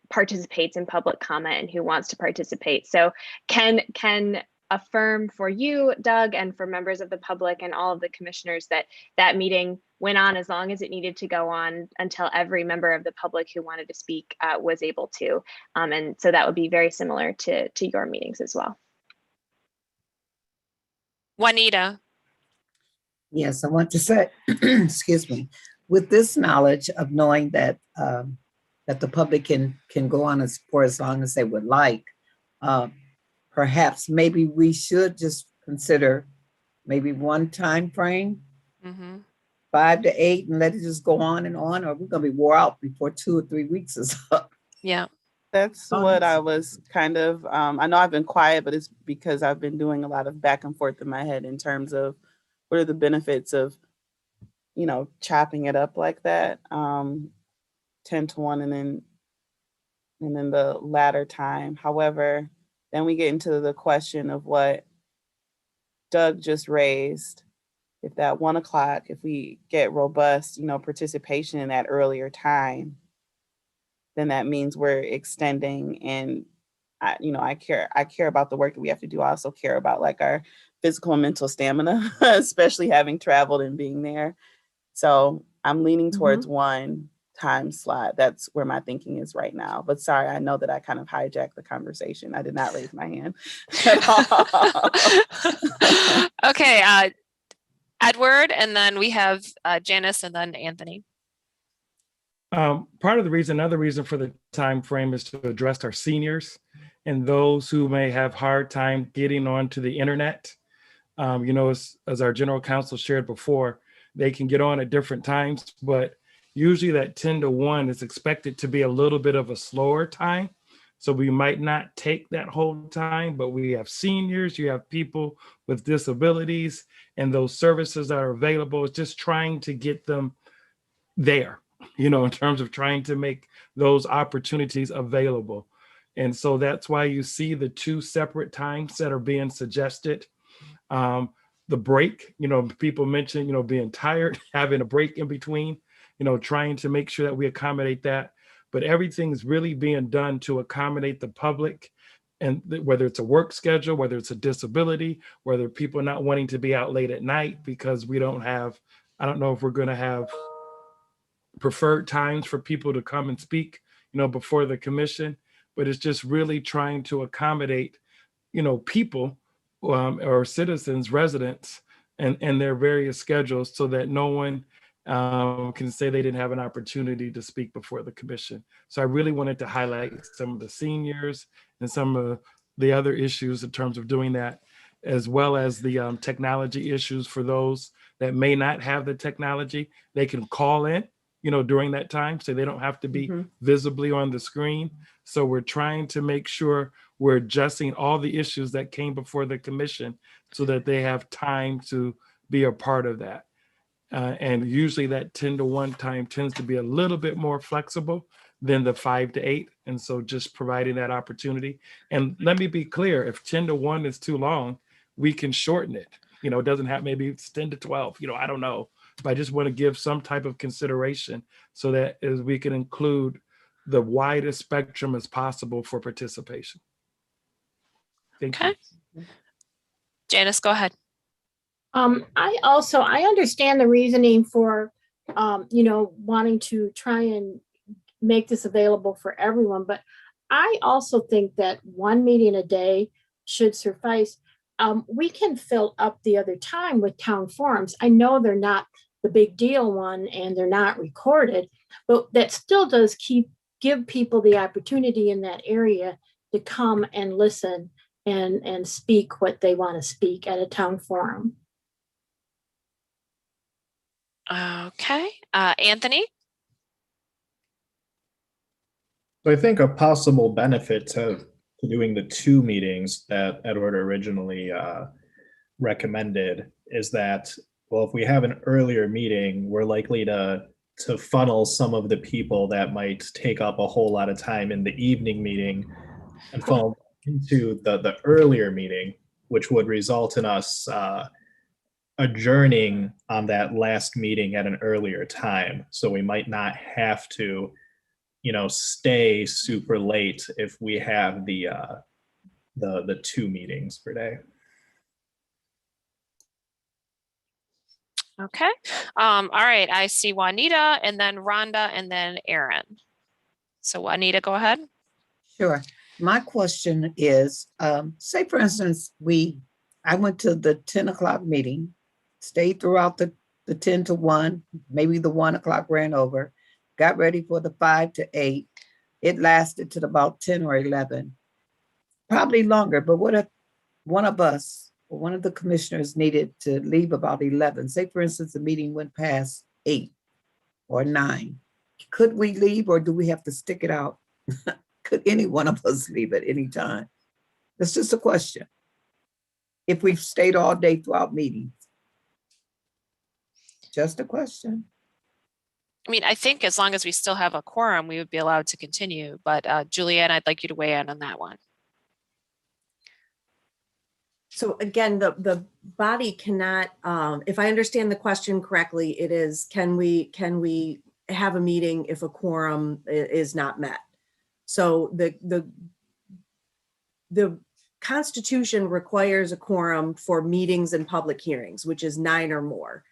participates in public comment and who wants to participate. So can affirm for you, Doug, and for members of the public and all of the commissioners that meeting went on as long as it needed to go on until every member of the public who wanted to speak was able to. And so that would be very similar to your meetings as well. Juanita. Yes, I want to say, excuse me, with this knowledge of knowing that that the public can go on for as long as they would like, perhaps maybe we should just consider maybe one time frame, 5 to 8, and let it just go on, or we're gonna be wore out before 2 or 3 weeks is up. Yeah. That's what I was kind of, I know I've been quiet, but it's because I've been doing a lot of back and forth in my head in terms of what are the benefits of, chopping it up like that, 10 to 1 and then the latter time. However, then we get into the question of what Doug just raised. If that 1 o'clock, if we get robust, participation in that earlier time, then that means we're extending. And I care about the work that we have to do. I also care about like our physical and mental stamina, especially having traveled and being there. So I'm leaning towards one time slot. That's where my thinking is right now. But sorry, I know that I kind of hijacked the conversation. I did not raise my hand at all. Okay, Edward, and then we have Janice, and then Anthony. Part of the reason, another reason for the time frame is to address our seniors and those who may have hard time getting onto the internet. As our general counsel shared before, they can get on at different times, but usually that 10 to 1 is expected to be a little bit of a slower time. So we might not take that whole time, but we have seniors, you have people with disabilities, and those services that are available. It's just trying to get them there, in terms of trying to make those opportunities available. And so that's why you see the 2 separate times that are being suggested. The break, people mention, being tired, having a break in between, trying to make sure that we accommodate that. But everything's really being done to accommodate the public, and whether it's a work schedule, whether it's a disability, whether people not wanting to be out late at night because I don't know if we're going to have preferred times for people to come and speak, before the commission, but it's just really trying to accommodate, people or citizens, residents, and their various schedules so that no one can say they didn't have an opportunity to speak before the commission. So I really wanted to highlight some of the seniors and some of the other issues in terms of doing that, as well as the technology issues for those that may not have the technology. They can call in, during that time, so they don't have to be visibly on the screen. So we're trying to make sure we're adjusting all the issues that came before the commission so that they have time to be a part of that. And usually that 10 to 1 time tends to be a little bit more flexible than the 5 to 8. And so just providing that opportunity. And let me be clear, if 10 to 1 is too long, we can shorten it. It doesn't have, maybe it's 10 to 12, I don't know. But I just want to give some type of consideration so that as we can include the widest spectrum as possible for participation. Thank you. Janice, go ahead. I understand the reasoning for, wanting to try and make this available for everyone, but I also think that 1 meeting a day should suffice. We can fill up the other time with town forums. I know they're not the big deal one and they're not recorded, but that still does give people the opportunity in that area to come and listen and speak what they want to speak at a town forum. Okay, Anthony? So I think a possible benefit to doing the 2 meetings that Edward originally recommended is that, well, if we have an earlier meeting, we're likely to funnel some of the people that might take up a whole lot of time in the evening meeting and funnel into the earlier meeting, which would result in us adjourning on that last meeting at an earlier time. So we might not have to, stay super late if we have the 2 meetings per day. Okay. All right. I see Juanita, and then Rhonda, and then Aaron. So Juanita, go ahead. Sure. My question is, say for instance, we I went to the 10 o'clock meeting, stayed throughout the 10 to 1, maybe the 1 o'clock ran over, got ready for the 5 to 8. It lasted till about 10 or 11, probably longer, but what if one of us or one of the commissioners needed to leave about 11? Say, for instance, the meeting went past 8 or 9. Could we leave or do we have to stick it out? Could any one of us leave at any time? That's just a question. If we've stayed all day throughout meetings. Just a question. I mean, I think as long as we still have a quorum, we would be allowed to continue, but Julianne, I'd like you to weigh in on that one. So again, the body cannot, if I understand the question correctly, it is, can we have a meeting if a quorum is not met? So the Constitution requires a quorum for meetings and public hearings, which is 9 or more.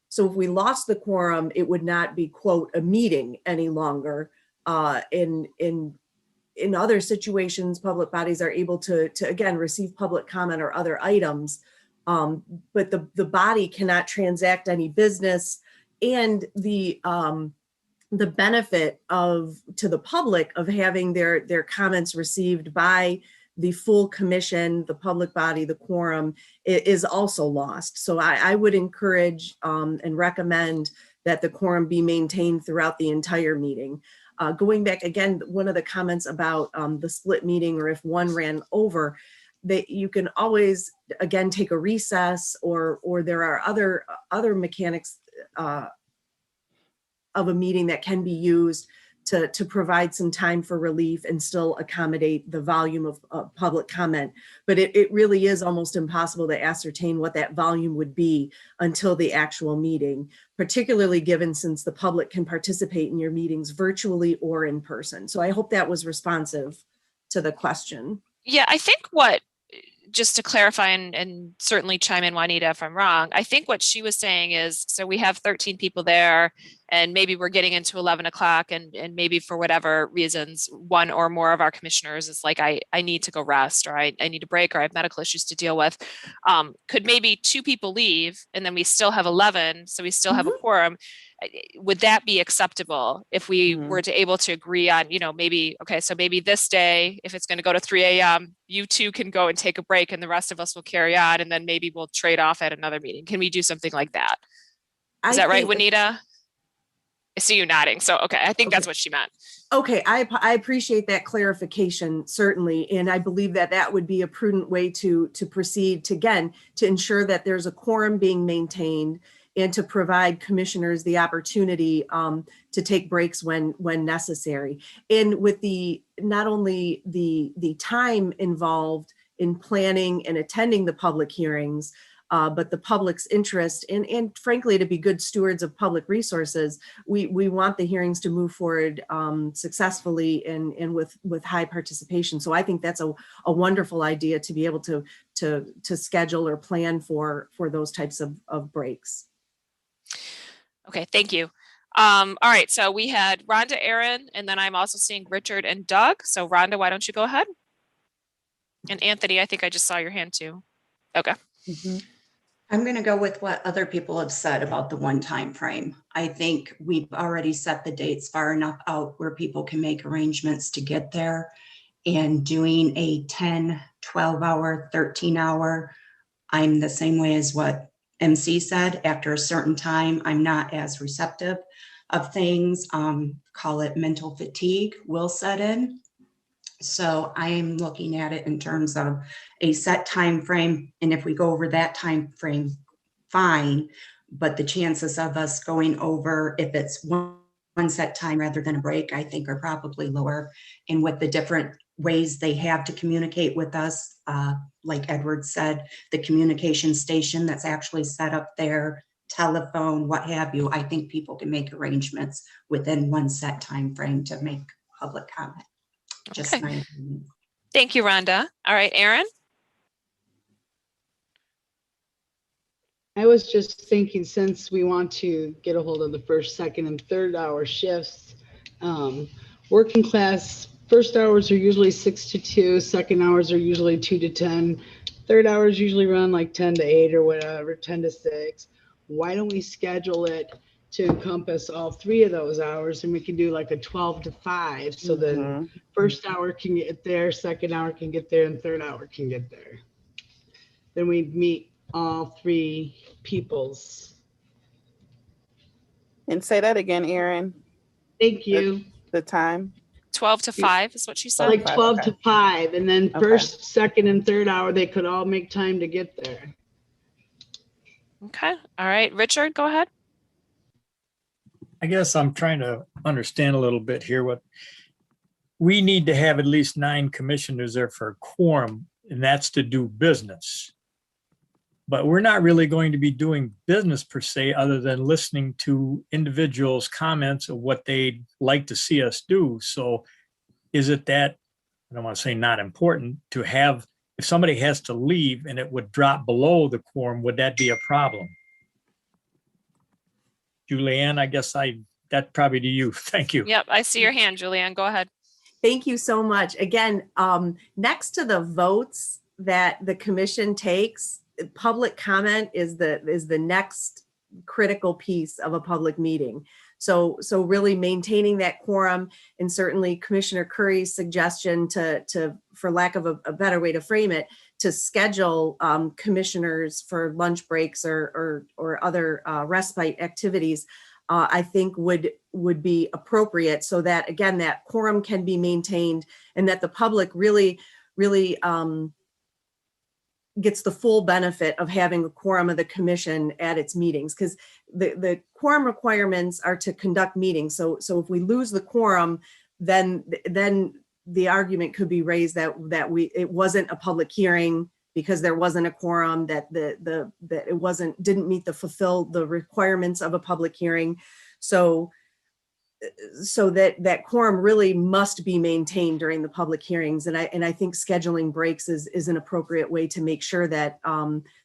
So if we lost the quorum, it would not be, quote, a meeting any longer. In other situations, public bodies are able to again, receive public comment or other items, but the body cannot transact any business. And the benefit to the public of having their comments received by the full commission, the public body, the quorum is also lost. So I would encourage and recommend that the quorum be maintained throughout the entire meeting. Going back again, one of the comments about the split meeting, or if one ran over, that you can always again take a recess, or there are other mechanics of a meeting that can be used to provide some time for relief and still accommodate the volume of public comment. But it really is almost impossible to ascertain what that volume would be until the actual meeting, particularly given since the public can participate in your meetings virtually or in person. So I hope that was responsive to the question. Yeah, I think just to clarify and certainly chime in, Juanita, if I'm wrong, I think what she was saying is, so we have 13 people there and maybe we're getting into 11 o'clock and maybe for whatever reasons, one or more of our commissioners is like, I need to go rest, or I need a break, or I have medical issues to deal with. Could maybe 2 people leave and then we still have 11, so we still have a quorum. Would that be acceptable if we were to able to agree on, maybe, okay, so maybe this day, if it's going to go to 3 a.m., you 2 can go and take a break and the rest of us will carry on, and then maybe we'll trade off at another meeting. Can we do something like that? Is that right, Juanita? I see you nodding. So, okay, I think that's what she meant. Okay, I appreciate that clarification, certainly. And I believe that would be a prudent way to proceed to ensure that there's a quorum being maintained and to provide commissioners the opportunity to take breaks when necessary. And with not only the time involved in planning and attending the public hearings, but the public's interest and frankly, to be good stewards of public resources, we want the hearings to move forward successfully and with high participation. So I think that's a wonderful idea to be able to schedule or plan for those types of breaks. Okay, thank you. All right, so we had Rhonda, Aaron, and then I'm also seeing Richard and Doug. So Rhonda, why don't you go ahead? And Anthony, I think I just saw your hand too. Okay. I'm going to go with what other people have said about the one time frame. I think we've already set the dates far enough out where people can make arrangements to get there, and doing a 10, 12 hour, 13 hour, I'm the same way as what MC said. After a certain time, I'm not as receptive of things. Call it mental fatigue will set in. So I am looking at it in terms of a set time frame. And if we go over that time frame, fine. But the chances of us going over, if it's one set time rather than a break, I think are probably lower. And with the different ways they have to communicate with us, like Edward said, the communication station that's actually set up there, telephone, what have you, I think people can make arrangements within one set time frame to make public comment. Just my opinion. Thank you, Rhonda. All right, Aaron. I was just thinking, since we want to get a hold of the first, second, and third hour shifts, working class first hours are usually 6 to 2, second hours are usually 2 to 10, Third hours usually run like 10 to 8 or whatever, 10 to 6. Why don't we schedule it to encompass all 3 of those hours, and we can do like a 12 to 5, so then first hour can get there, second hour can get there, and third hour can get there. Then we meet all 3 peoples. And say that again, Erin. Thank you. The time. 12 to 5 is what she said. Like 12 okay. to 5, and then Okay. first, second, and third hour, they could all make time to get there. Okay. All right. Richard, go ahead. I guess I'm trying to understand a little bit here. What we need to have at least 9 commissioners there for a quorum, and that's to do business. But we're not really going to be doing business per se, other than listening to individuals' comments of what they'd like to see us do. So is it that, I don't want to say not important, to have, if somebody has to leave and it would drop below the quorum, would that be a problem? Julianne, I guess that probably to you. Thank you. Yep. I see your hand, Julianne. Go ahead. Thank you so much. Again, next to the votes that the commission takes, public comment is the next critical piece of a public meeting. So really maintaining that quorum, and certainly Commissioner Curry's suggestion to for lack of a better way to frame it, to schedule commissioners for lunch breaks or other respite activities, I think would be appropriate, so that again, that quorum can be maintained and that the public really gets the full benefit of having a quorum of the commission at its meetings, because the quorum requirements are to conduct meetings. So if we lose the quorum, then the argument could be raised that it wasn't a public hearing because there wasn't a quorum, that it didn't fulfill the requirements of a public hearing. So that quorum really must be maintained during the public hearings. And I think scheduling breaks is an appropriate way to make sure that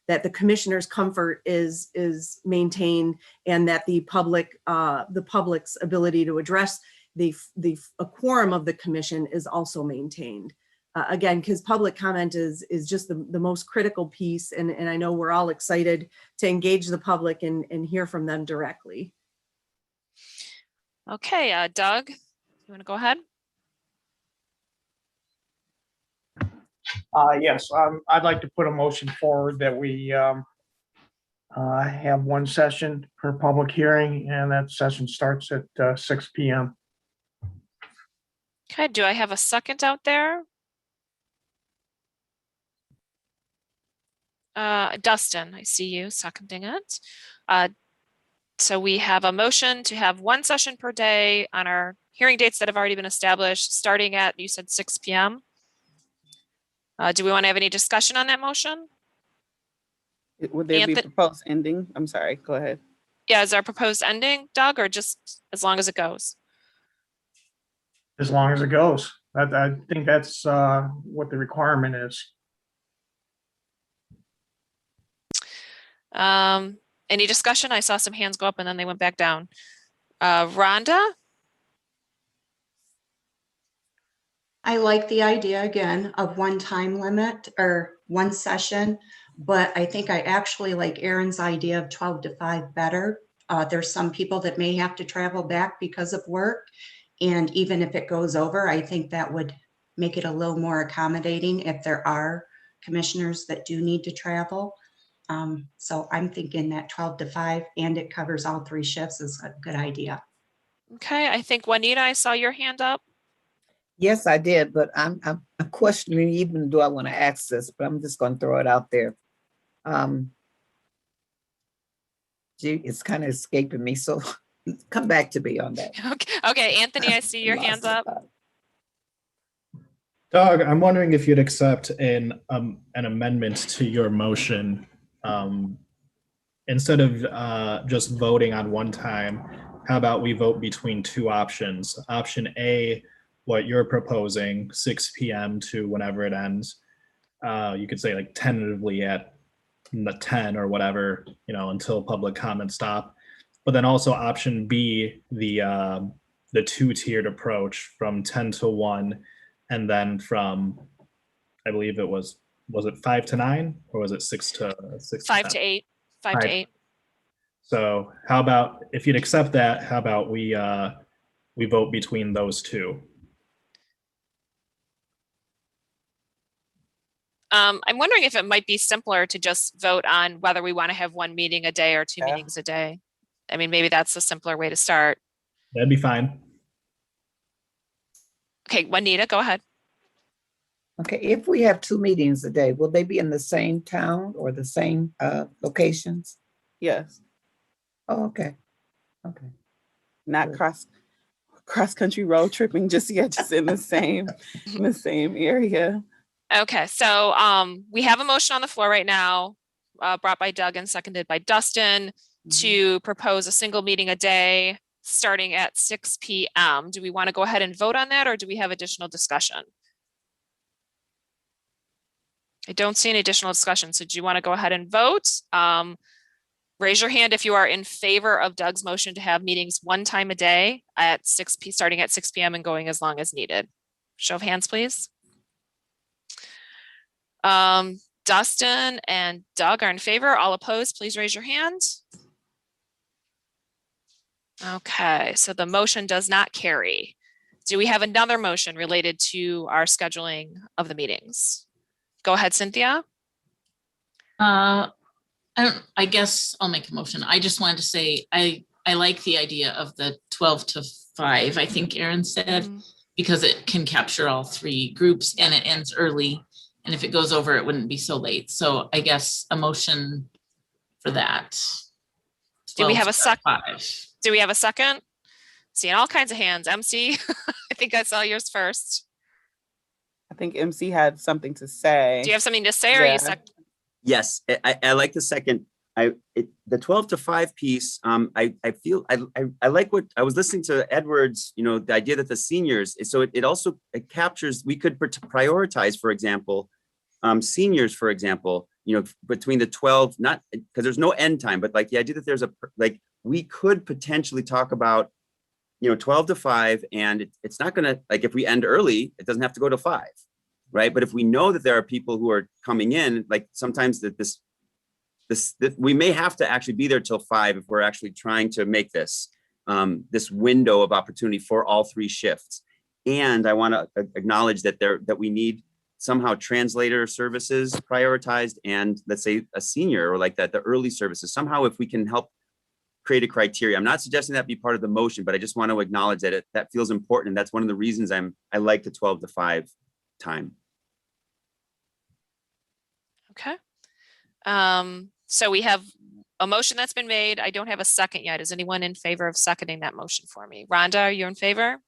that the commissioner's comfort is maintained, and that the public's ability to address a quorum of the commission is also maintained. Again, because public comment is just the most critical piece. And I know we're all excited to engage the public and hear from them directly. Okay, Doug, you want to go ahead? Yes, I'd like to put a motion forward that we have one session per public hearing, and that session starts at 6 p.m. Okay, do I have a second out there? Dustin, I see you seconding it. So we have a motion to have one session per day on our hearing dates that have already been established, starting at, you said 6 p.m. Do we want to have any discussion on that motion? Would there be proposed ending? I'm sorry, go ahead. Yeah, is our proposed ending, Doug, or just as long as it goes? As long as it goes. I think that's what the requirement is. Any discussion? I saw some hands go up and then they went back down. Rhonda? I like the idea again of one time limit or one session, but I think I actually like Erin's idea of 12 to 5 better. There's some people that may have to travel back because of work. And even if it goes over, I think that would make it a little more accommodating if there are commissioners that do need to travel. So I'm thinking that 12 to 5 and it covers all 3 shifts is a good idea. Okay, I think Juanita, I saw your hand up. Yes, I did, but I'm questioning even do I want to ask this, but I'm just going to throw it out there. Gee, it's kind of escaping me, so come back to me on that. Okay, Anthony, I see your hands up. Doug, I'm wondering if you'd accept an amendment to your motion. Instead of just voting on one time, how about we vote between 2 options? Option A, what you're proposing, 6 p.m. to whenever it ends. You could say like tentatively at 10 or whatever, until public comments stop. But then also option B, the 2-tiered approach from 10 to 1, and then from, I believe it was was it 5 to 9 or was it 6 to 6? 5 to 8, 5 to 8. So how about, if you'd accept that, how about we vote between those two? I'm wondering if it might be simpler to just vote on whether we want to have one meeting a day or two meetings a day. I mean, maybe that's a simpler way to start. That'd be fine. Okay, Juanita, go ahead. Okay, if we have 2 meetings a day, will they be in the same town or the same locations? Yes. Oh, okay. Okay. Not cross country road tripping just yet, just in the same area. Okay, so we have a motion on the floor right now, brought by Doug and seconded by Dustin, to propose a single meeting a day starting at 6 p.m. Do we want to go ahead and vote on that, or do we have additional discussion? I don't see any additional discussion, so do you want to go ahead and vote? Raise your hand if you are in favor of Doug's motion to have meetings one time a day at starting at 6 p.m. and going as long as needed. Show of hands, please. Dustin and Doug are in favor. All opposed, please raise your hand. Okay, so the motion does not carry. Do we have another motion related to our scheduling of the meetings? Go ahead, Cynthia. I guess I'll make a motion. I just wanted to say I like the idea of the 12 to 5, I think Erin said, because it can capture all 3 groups and it ends early. And if it goes over, it wouldn't be so late. So I guess a motion for that. Do we have a second? Do we have a second? Seeing all kinds of hands. MC, I think I saw yours first. I think MC had something to say. Do you have something to say, or are you second? Yes, I like the second. The 12 to 5 piece. I feel I like what I was listening to Edward's. You know, the idea that the seniors. So it also captures. We could prioritize, for example, seniors, for example. You know, between the 12, not because there's no end time, but like the idea that there's we could potentially talk about, 12 to 5, and it's not going to, like, if we end early, it doesn't have to go to 5, right? But if we know that there are people who are coming in, like sometimes that we may have to actually be there till 5 if we're actually trying to make this window of opportunity for all 3 shifts. And I want to acknowledge that we need somehow translator services prioritized, and let's say a senior or like that, the early services. Somehow, if we can help create a criteria. I'm not suggesting that be part of the motion, but I just want to acknowledge that that feels important. And that's one of the reasons I like the 12 to 5 time. Okay. So we have a motion that's been made. I don't have a second yet. Is anyone in favor of seconding that motion for me? Rhonda, are you in favor?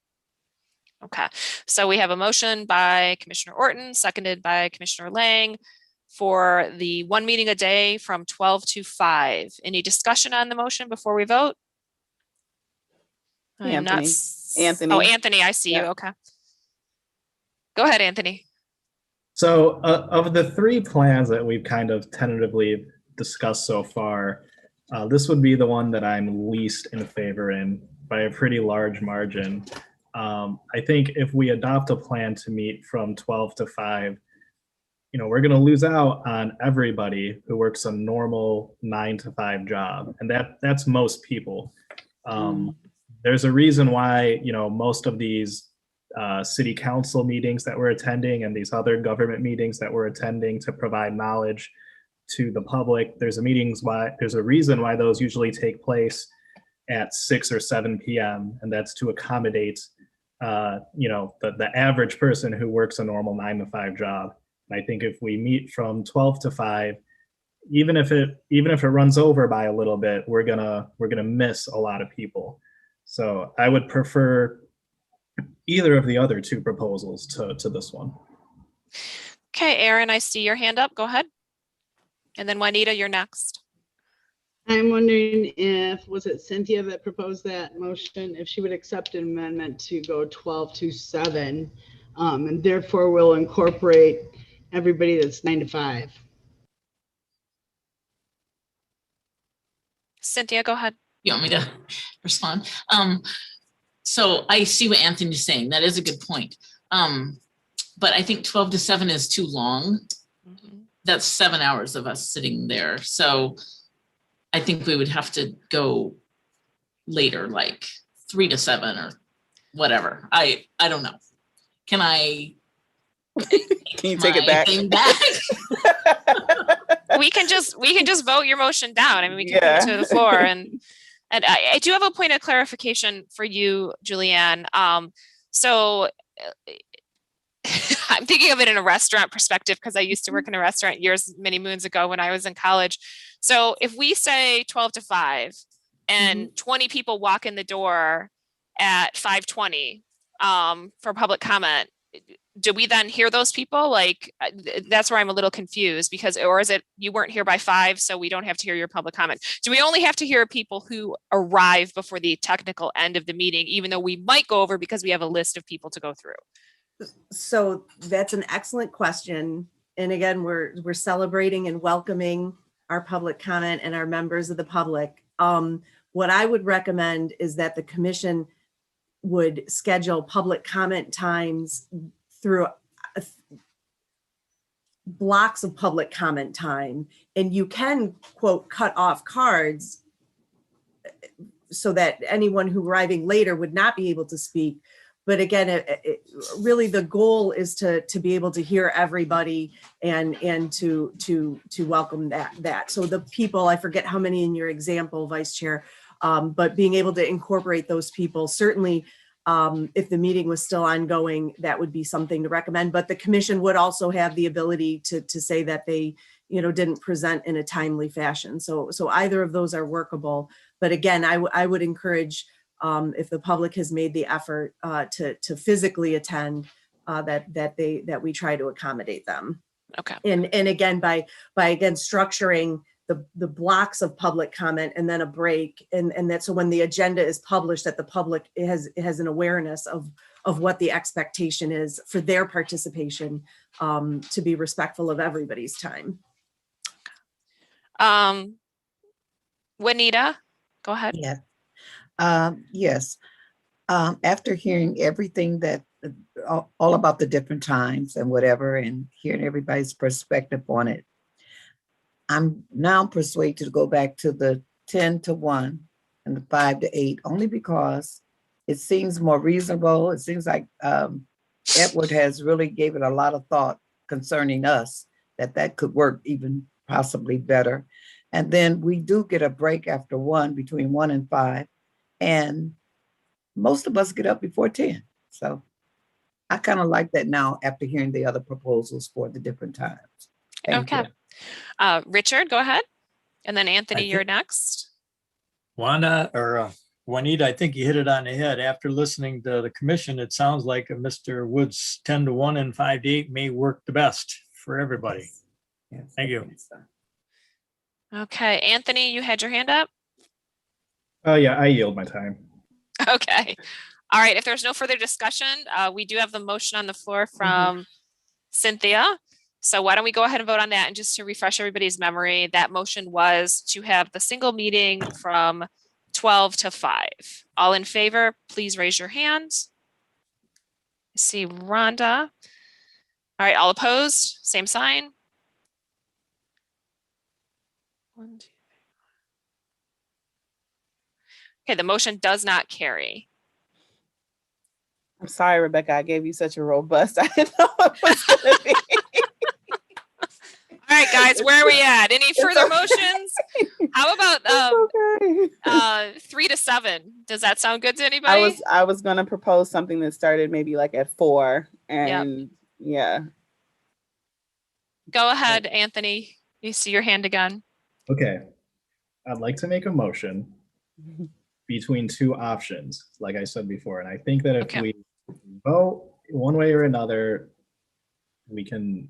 Okay. So we have a motion by Commissioner Orton, seconded by Commissioner Lang, for the 1 meeting a day from 12 to 5. Any discussion on the motion before we vote? Anthony. Oh, Anthony, I see you. Okay. Go ahead, Anthony. So of the 3 plans that we've kind of tentatively discussed so far, this would be the one that I'm least in favor in by a pretty large margin. I think if we adopt a plan to meet from 12 to 5, we're going to lose out on everybody who works a normal 9 to 5 job. And that's most people. There's a reason why, most of these city council meetings that we're attending and these other government meetings that we're attending to provide knowledge to the public, there's a reason why those usually take place at 6 or 7 p.m. And that's to accommodate, the average person who works a normal 9 to 5 job. And I think if we meet from 12 to 5, even if it runs over by a little bit, we're gonna miss a lot of people. So I would prefer either of the other 2 proposals to this one. Okay, Erin, I see your hand up. Go ahead. And then Juanita, you're next. I'm wondering was it Cynthia that proposed that motion, if she would accept an amendment to go 12 to 7, and therefore will incorporate everybody that's 9 to 5. Cynthia, go ahead. You want me to respond? So I see what Anthony's saying. That is a good point. But I think 12 to 7 is too long. That's 7 hours of us sitting there. So I think we would have to go later, like 3 to 7 or whatever. I don't know. Can I? Can you take it back? We can just vote your motion down. I mean, we can put it to the floor. And I do have a point of clarification for you, Julianne. So I'm thinking of it in a restaurant perspective because I used to work in a restaurant many moons ago when I was in college. So if we say 12 to 5 and 20 people walk in the door at 5:20 for public comment, do we then hear those people? Like, that's where I'm a little confused because, or is it you weren't here by 5, so we don't have to hear your public comment? Do we only have to hear people who arrive before the technical end of the meeting, even though we might go over because we have a list of people to go through? So that's an excellent question. And again, we're celebrating and welcoming our public comment and our members of the public. What I would recommend is that the commission would schedule public comment times through blocks of public comment time. And you can, quote, cut off cards so that anyone who arriving later would not be able to speak. But again, really the goal is to be able to hear everybody and to welcome that. So the people, I forget how many in your example, Vice Chair, but being able to incorporate those people, certainly if the meeting was still ongoing, that would be something to recommend. But the commission would also have the ability to say that they, didn't present in a timely fashion. So either of those are workable. But again, I would encourage, if the public has made the effort to physically attend, that we try to accommodate them. Okay. And again, by again structuring the blocks of public comment and then a break, and that so when the agenda is published, that the public has an awareness of what the expectation is for their participation, to be respectful of everybody's time. Juanita, go ahead. Yeah. Yes. After hearing everything that all about the different times and whatever, and hearing everybody's perspective on it, I'm now persuaded to go back to the 10 to 1 and the 5 to 8, only because it seems more reasonable. It seems like Edward has really gave it a lot of thought concerning us, that could work even possibly better. And then we do get a break after 1, between 1 and 5. And most of us get up before 10. So I kind of like that now after hearing the other proposals for the different times. Thank you. Richard, go ahead. And then Anthony, you're next. Juanita, I think you hit it on the head. After listening to the commission, it sounds like Mr. Wood's 10 to 1 and 5 to 8 may work the best for everybody. Yes, Thank you. Okay, Anthony, you had your hand up. Yeah, I yield my time. Okay. All right. If there's no further discussion, we do have the motion on the floor from Cynthia. So why don't we go ahead and vote on that? And just to refresh everybody's memory, that motion was to have the single meeting from 12 to 5. All in favor, please raise your hand. I see Rhonda. All right. All opposed, same sign. 1, 2. Okay, the motion does not carry. I'm sorry, Rebecca, I gave you such a robust, I didn't know it was gonna be. All right, guys, where are we at? Any further motions? How about 3 to 7? Does that sound good to anybody? I was gonna propose something that started maybe like at 4, and yeah. Go ahead, Anthony. You see your hand again. Okay. I'd like to make a motion between 2 options, like I said before. And I think that if we vote one way or another, we can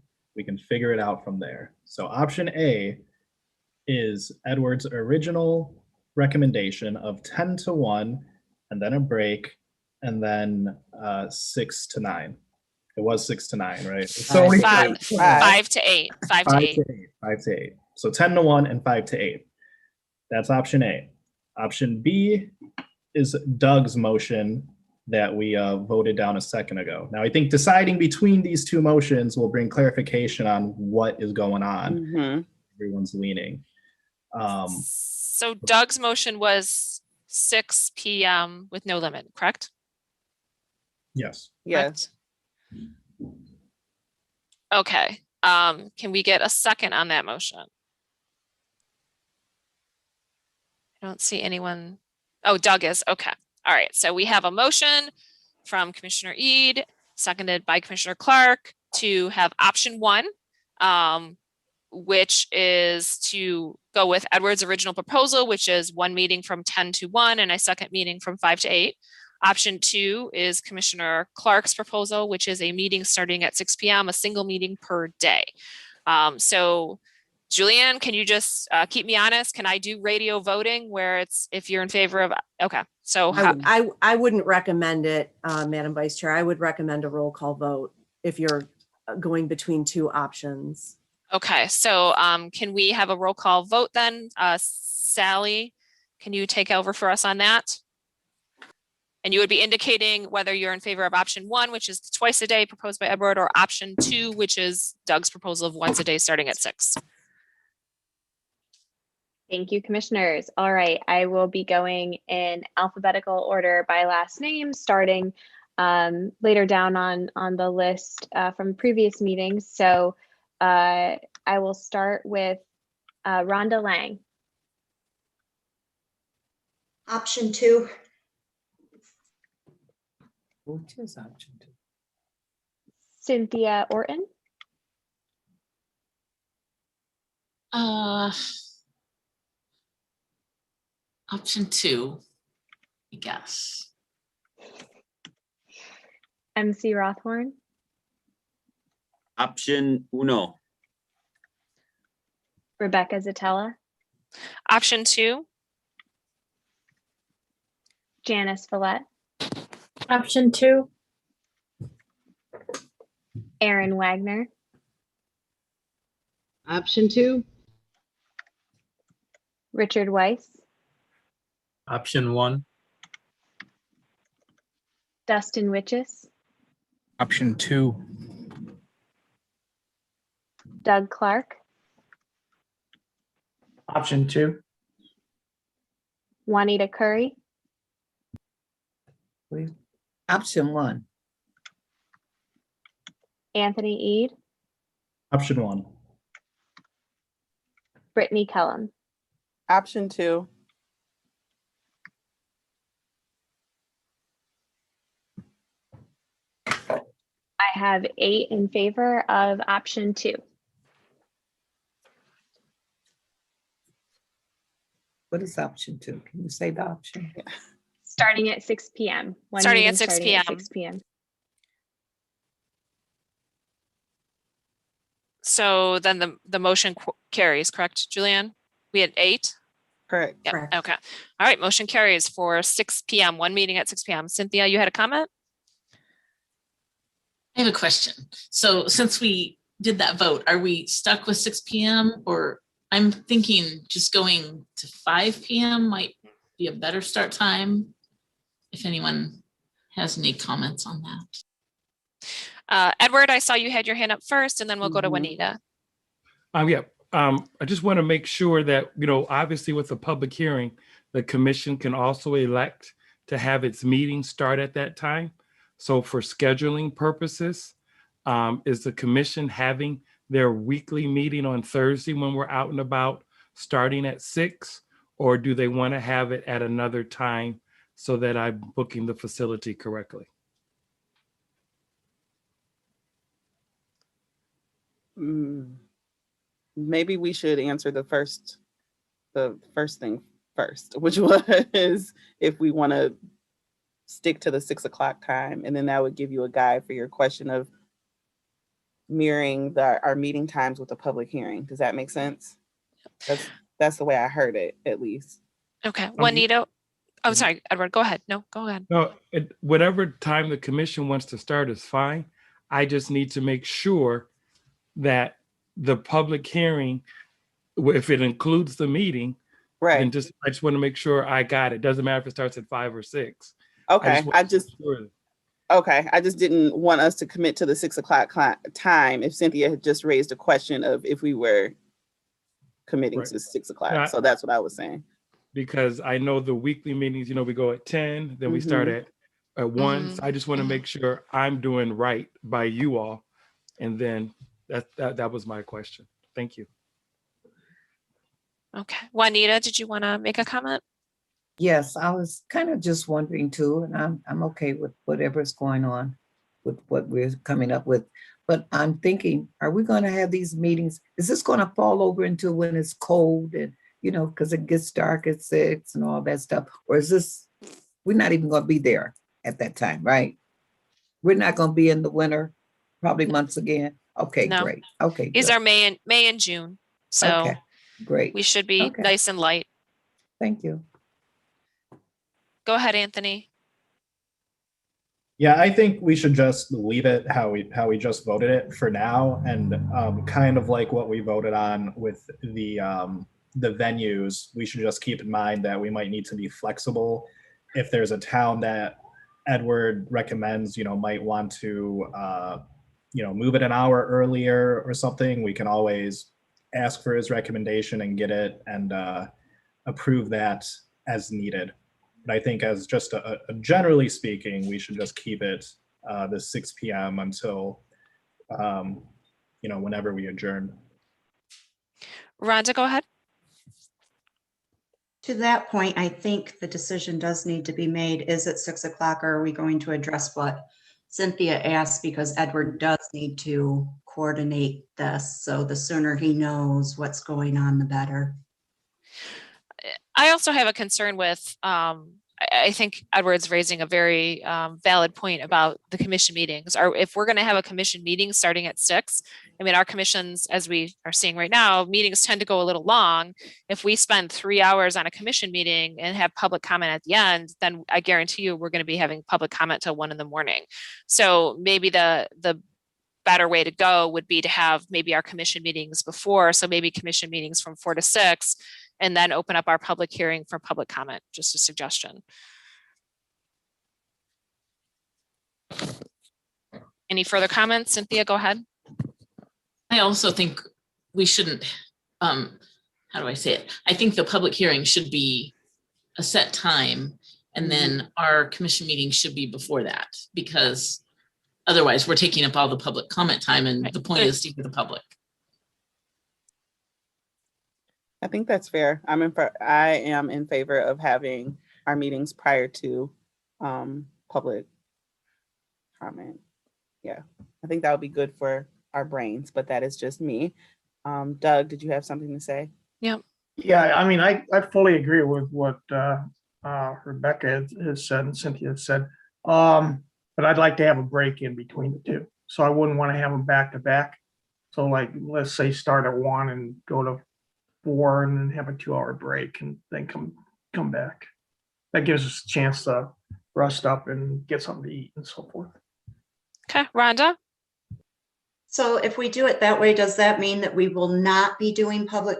figure it out from there. So option A is Edward's original recommendation of 10 to 1 and then a break, and then 6 to 9. It was 6 to 9, right? So 5 to 8. 5 to 8. 5 to 8. So 10 to 1 and 5 to 8. That's option A. Option B is Doug's motion that we voted down a second ago. Now, I think deciding between these two motions will bring clarification on what is going on. Everyone's leaning. So Doug's motion was 6 p.m. with no limit, correct? Yes. Yes. Okay. Can we get a second on that motion? I don't see anyone. Oh, Doug is. Okay. All right. So we have a motion from Commissioner Eid, seconded by Commissioner Clark, to have option 1, which is to go with Edward's original proposal, which is 1 meeting from 10 to 1 and a second meeting from 5 to 8. Option 2 is Commissioner Clark's proposal, which is a meeting starting at 6 p.m., a single meeting per day. So Julianne, can you just keep me honest? Can I do radio voting where it's if you're in favor of? Okay, so I wouldn't recommend it, Madam Vice Chair. I would recommend a roll call vote if you're going between two options. Okay, so can we have a roll call vote then? Sally, can you take over for us on that? And you would be indicating whether you're in favor of option 1, which is twice a day proposed by Edward, or option 2, which is Doug's proposal of once a day starting at 6. Thank you, commissioners. All right, I will be going in alphabetical order by last name, starting later down on the list from previous meetings. So I will start with Rhonda Lang. Option 2. Which is option 2? Cynthia Orton. Option 2, I guess. MC Rothhorn. Option 1. Rebecca Zatella. Option 2. Janice Follett. Option 2. Aaron Wagner. Option 2. Richard Weiss. Option 1. Dustin Witches. Option 2. Doug Clark. Option 2. Juanita Curry. Option 1. Anthony Eid. Option 1. Brittany Kellum. Option 2. I have 8 in favor of option 2. What is option 2? Can you say the option? Starting at 6 p.m. Starting at 6 p.m. 6 p.m. So then the motion carries, correct, Julianne? We had 8? Correct. Yep. Correct. Okay. All right, motion carries for 6 p.m., 1 meeting at 6 p.m. Cynthia, you had a comment? I have a question. So since we did that vote, are we stuck with 6 p.m. or I'm thinking just going to 5 p.m. might be a better start time? If anyone has any comments on that. Edward, I saw you had your hand up first, and then we'll go to Juanita. I just want to make sure that, obviously with a public hearing, the commission can also elect to have its meeting start at that time. So for scheduling purposes, is the commission having their weekly meeting on Thursday when we're out and about starting at 6, or do they want to have it at another time so that I'm booking the facility correctly? Maybe we should answer the first thing first, which was if we want to stick to the 6 o'clock time, and then that would give you a guide for your question of mirroring our meeting times with the public hearing. Does that make sense? That's the way I heard it, at least. Okay, Juanita. I'm sorry, Edward, go ahead. No, go ahead. No, whatever time the commission wants to start is fine. I just need to make sure that the public hearing, if it includes the meeting, right? And I just want to make sure I got it. Doesn't matter if it starts at 5 or 6. Okay, I just sure. okay. I just didn't want us to commit to the 6 o'clock time if Cynthia had just raised a question of if we were committing Right. to 6 o'clock. Yeah. So that's what I was saying. Because I know the weekly meetings, we go at 10, then we start at 1. So I just want to make sure I'm doing right by you all. And then that was my question. Thank you. Okay. Juanita, did you want to make a comment? Yes, I was kind of just wondering too, and I'm okay with whatever's going on with what we're coming up with. But I'm thinking, are we going to have these meetings? Is this going to fall over into when it's cold and, because it gets dark at 6 and all that stuff? Or is this, we're not even going to be there at that time, right? We're not going to be in the winter, probably months again. Okay, No. great. Okay, These good. are May and June. So Okay, great. we should be Okay. nice and light. Thank you. Go ahead, Anthony. Yeah, I think we should just leave it how we just voted it for now, and kind of like what we voted on with the venues. We should just keep in mind that we might need to be flexible if there's a town that Edward recommends, might want to move it an hour earlier or something. We can always ask for his recommendation and get it and approve that as needed. But I think as just a generally speaking, we should just keep it the 6 p.m. until, whenever we adjourn. Rhonda, go ahead. To that point, I think the decision does need to be made. Is it 6 o'clock, or are we going to address what Cynthia asked? Because Edward does need to coordinate this. So the sooner he knows what's going on, the better. I also have a concern with, I think Edward's raising a very valid point about the commission meetings. Or if we're going to have a commission meeting starting at 6, I mean, our commissions, as we are seeing right now, meetings tend to go a little long. If we spend 3 hours on a commission meeting and have public comment at the end, then I guarantee you we're going to be having public comment till 1 a.m. So maybe the better way to go would be to have maybe our commission meetings before. So maybe commission meetings from 4 to 6, and then open up our public hearing for public comment. Just a suggestion. Any further comments? Cynthia, go ahead. I also think we shouldn't, how do I say it? I think the public hearing should be a set time, and then our commission meeting should be before that, because otherwise we're taking up all the public comment time, and the point is to hear the public. I think that's fair. I am in favor of having our meetings prior to public comment. Yeah, I think that would be good for our brains, but that is just me. Doug, did you have something to say? Yeah. Yeah, I mean, I fully agree with what Rebecca has said and Cynthia has said. But I'd like to have a break in between the two. So I wouldn't want to have them back to back. So like, let's say start at 1 and go to 4 and then have a 2-hour break and then come back. That gives us a chance to rest up and get something to eat and so forth. Okay, Rhonda? So if we do it that way, does that mean that we will not be doing public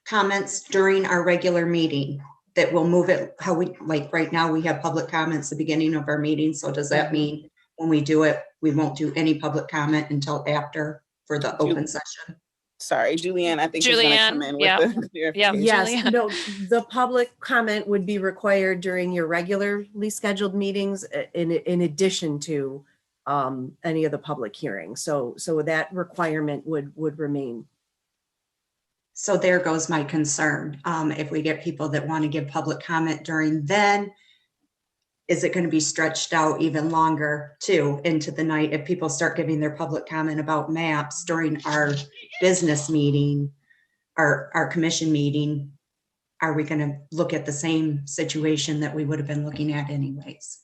comments during our regular meeting? That we'll move it how we, like right now, we have public comments at the beginning of our meeting. So does that mean when we do it, we won't do any public comment until after for the open session? Sorry, Julianne, I think is going to come in with the clarification. Yes, no, the public comment would be required during your regularly scheduled meetings in addition to any of the public hearings. So that requirement would remain. So there goes my concern. If we get people that want to give public comment during then, is it going to be stretched out even longer too into the night? If people start giving their public comment about maps during our business meeting, our commission meeting, are we going to look at the same situation that we would have been looking at anyways?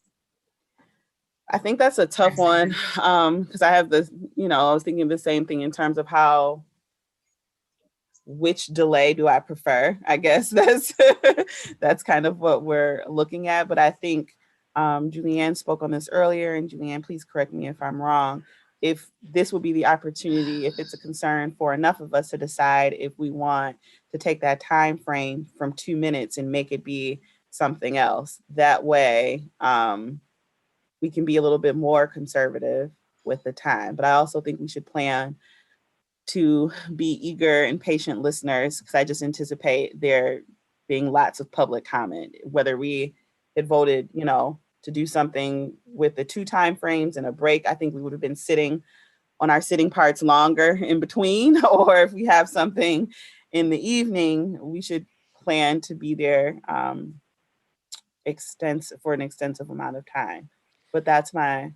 I think that's a tough one because I have this, I was thinking the same thing in terms of which delay do I prefer? I guess that's kind of what we're looking at. But I think Julianne spoke on this earlier, and Julianne, please correct me if I'm wrong. If this will be the opportunity, if it's a concern for enough of us to decide if we want to take that time frame from 2 minutes and make it be something else. That way, we can be a little bit more conservative with the time. But I also think we should plan to be eager and patient listeners, because I just anticipate there being lots of public comment. Whether we had voted, to do something with the 2 time frames and a break, I think we would have been sitting on our sitting parts longer in between. Or if we have something in the evening, we should plan to be there for an extensive amount of time. But that's my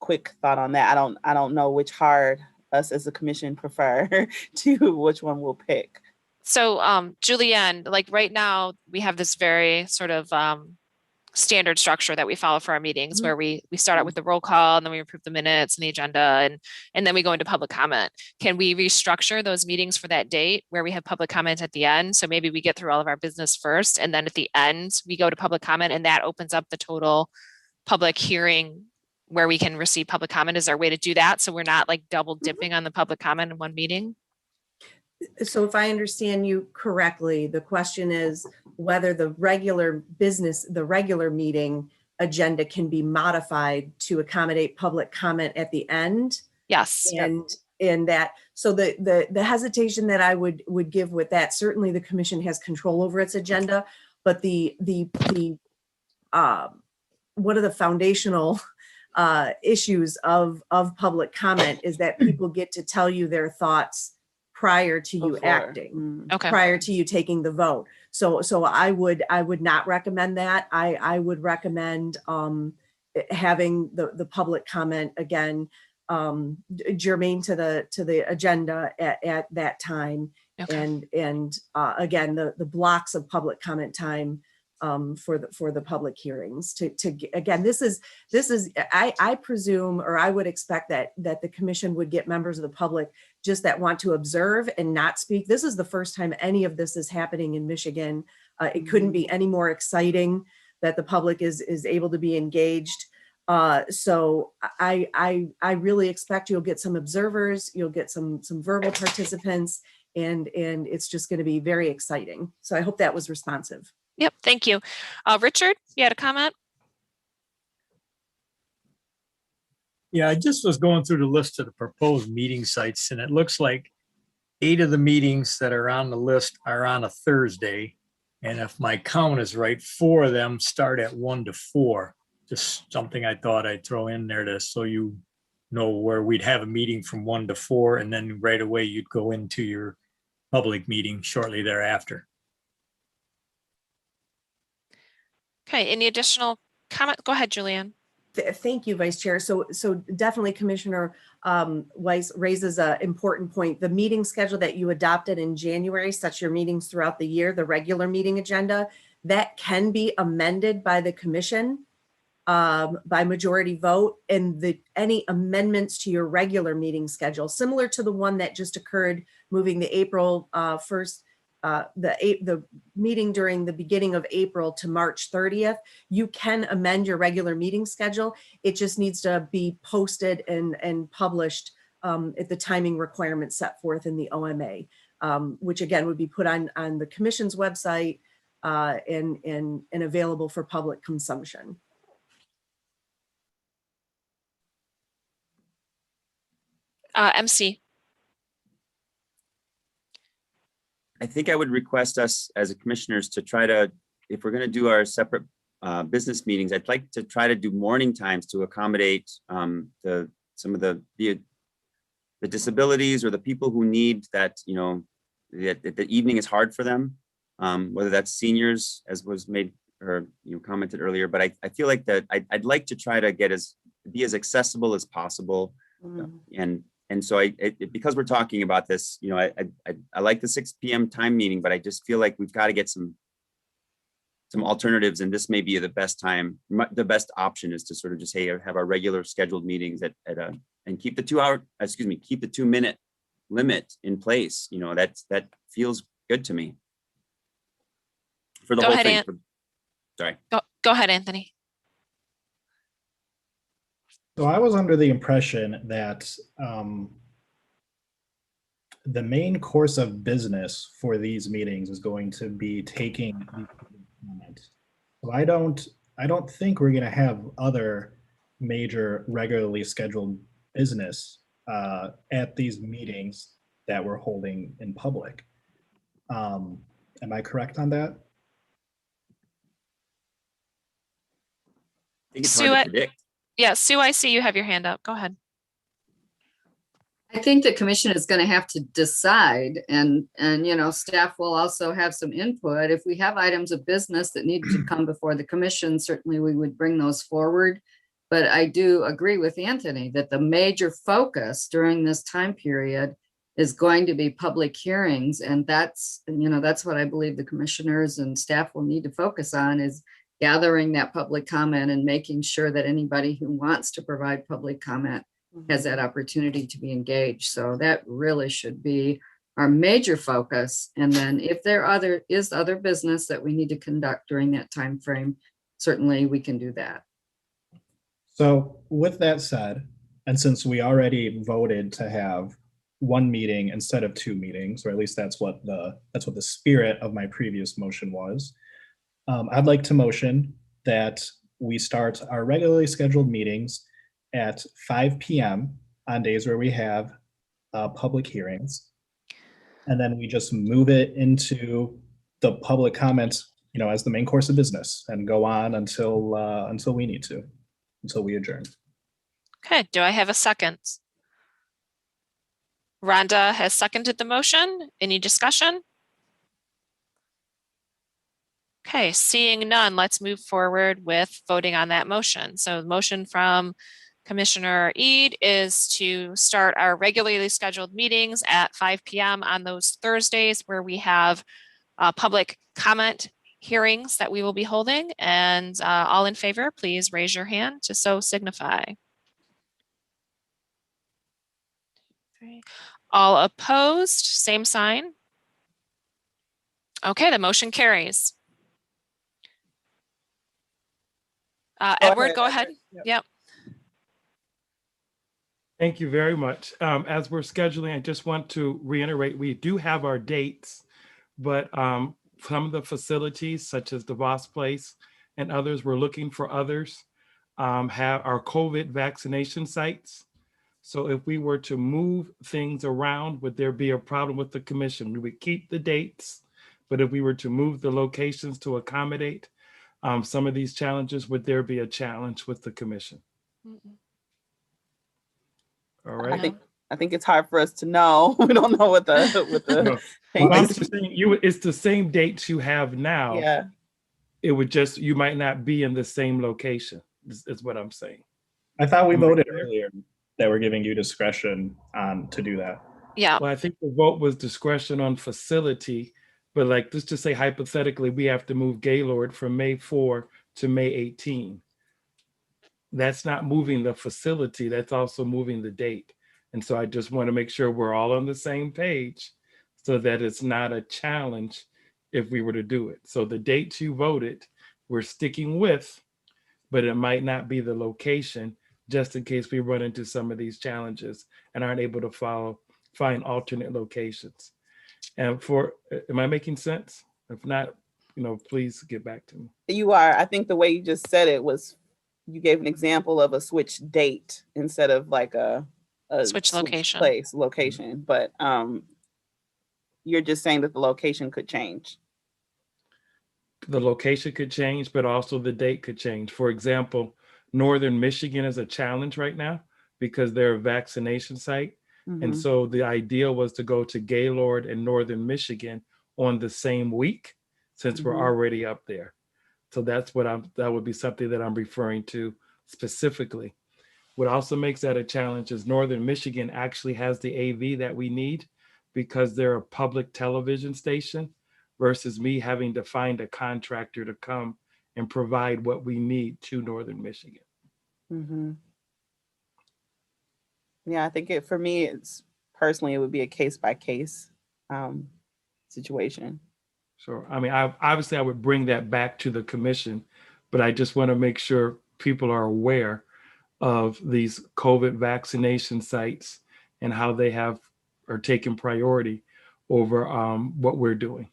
quick thought on that. I don't know which hard us as a commission prefer to which one we'll pick. So Julianne, like right now we have this very sort of standard structure that we follow for our meetings, where we start out with the roll call, and then we approve the minutes and the agenda, and then we go into public comment. Can we restructure those meetings for that date where we have public comment at the end? So maybe we get through all of our business first, and then at the end we go to public comment, and that opens up the total public hearing where we can receive public comment. Is there a way to do that so we're not like double dipping on the public comment in one meeting? So if I understand you correctly, the question is whether the regular meeting agenda can be modified to accommodate public comment at the end. Yes. And that, so the hesitation that I would give with that, certainly the commission has control over its agenda, but the one of the foundational issues of public comment is that people get to tell you their thoughts prior to you acting, prior to you taking the vote. So I would not recommend that. I would recommend having the public comment again, germane to the agenda at that time. And again, the blocks of public comment time for the public hearings again, this is I presume, or I would expect that the commission would get members of the public just that want to observe and not speak. This is the first time any of this is happening in Michigan. It couldn't be any more exciting that the public is able to be engaged. So I really expect you'll get some observers, you'll get some verbal participants, and it's just going to be very exciting. So I hope that was responsive. Yep, thank you. Richard, you had a comment? Yeah, I just was going through the list of the proposed meeting sites, and it looks like 8 of the meetings that are on the list are on a Thursday. And if my count is right, 4 of them start at 1 to 4. Just something I thought I'd throw in there so you know where we'd have a meeting from 1 to 4, and then right away you'd go into your public meeting shortly thereafter. Okay, any additional comment? Go ahead, Julianne. Thank you, Vice Chair. So definitely Commissioner Weiss raises an important point. The meeting schedule that you adopted in January sets your meetings throughout the year, the regular meeting agenda, that can be amended by the commission by majority vote, and any amendments to your regular meeting schedule, similar to the one that just occurred, moving the April 1st, the meeting during the beginning of April to March 30th, you can amend your regular meeting schedule. It just needs to be posted and published at the timing requirements set forth in the OMA, which again would be put on the commission's website and available for public consumption. MC. I think I would request us as a commissioners to try to, if we're going to do our separate business meetings, I'd like to try to do morning times to accommodate some of the disabilities or the people who need that, that the evening is hard for them, whether that's seniors, as was made or commented earlier. But I feel like that I'd like to try to be as accessible as possible, and so because we're talking about this, I like the 6 p.m. time meeting, but I just feel like we've got to get some alternatives, and this may be the best time. The best option is to sort of just have our regular scheduled meetings and keep the 2-minute limit in place. That feels good to me. For the whole thing. Sorry. Go ahead, Anthony. So I was under the impression that the main course of business for these meetings is going to be taking the comment. So I don't think we're gonna have other major regularly scheduled business at these meetings that we're holding in public. Am I correct on that? I think it's Sue, hard to predict. yeah, Sue, I see you have your hand up. Go ahead. I think the commission is going to have to decide, and you know, staff will also have some input. If we have items of business that need to come before the commission, certainly we would bring those forward. But I do agree with Anthony that the major focus during this time period is going to be public hearings. And that's, you know, that's what I believe the commissioners and staff will need to focus on, is gathering that public comment and making sure that anybody who wants to provide public comment has that opportunity to be engaged. So that really should be our major focus. And then if there is other business that we need to conduct during that time frame, certainly we can do that. So with that said, and since we already voted to have one meeting instead of two meetings, or at least that's what the spirit of my previous motion was, I'd like to motion that we start our regularly scheduled meetings at 5 p.m. on days where we have public hearings. And then we just move it into the public comments, you know, as the main course of business, and go on until we need to, until we adjourn. Okay, do I have a second? Rhonda has seconded the motion. Any discussion? Okay, seeing none, let's move forward with voting on that motion. So the motion from Commissioner Eid is to start our regularly scheduled meetings at 5 p.m. on those Thursdays where we have public comment hearings that we will be holding. And all in favor, please raise your hand to so signify. All opposed, same sign. Okay, the motion carries. Edward, go ahead. Yep. Thank you very much. As we're scheduling, I just want to reiterate, we do have our dates, but some of the facilities such as the Voss Place and others, we're looking for others, have our COVID vaccination sites. So if we were to move things around, would there be a problem with the commission? We would keep the dates, but if we were to move the locations to accommodate some of these challenges, would there be a challenge with the commission? All right. I think it's hard for us to know. We don't know what the No. Well, I'm just saying, it's the same dates you have now. Yeah. It would just, you might not be in the same location, is what I'm saying. I thought we voted earlier that we're giving you discretion to do that. Yeah. Well, I think the vote was discretion on facility, but like, let's just say hypothetically, we have to move Gaylord from May 4 to May 18. That's not moving the facility, that's also moving the date. And so I just want to make sure we're all on the same page so that it's not a challenge if we were to do it. So the dates you voted, we're sticking with, but it might not be the location, just in case we run into some of these challenges and aren't able to find alternate locations. And am I making sense? If not, you know, please get back to me. You are. I think the way you just said it was, you gave an example of a switch date instead of like a switch location. Location. But you're just saying that the location could change. The location could change, but also the date could change. For example, Northern Michigan is a challenge right now because they're a vaccination site. And so the idea was to go to Gaylord and Northern Michigan on the same week, since we're already up there. So that's what that would be something that I'm referring to specifically. What also makes that a challenge is Northern Michigan actually has the AV that we need because they're a public television station versus me having to find a contractor to come and provide what we need to Northern Michigan. Yeah, I think for me, it's personally, it would be a case by case situation. So, I mean, obviously I would bring that back to the commission, but I just want to make sure people are aware of these COVID vaccination sites and how they are taking priority over what we're doing.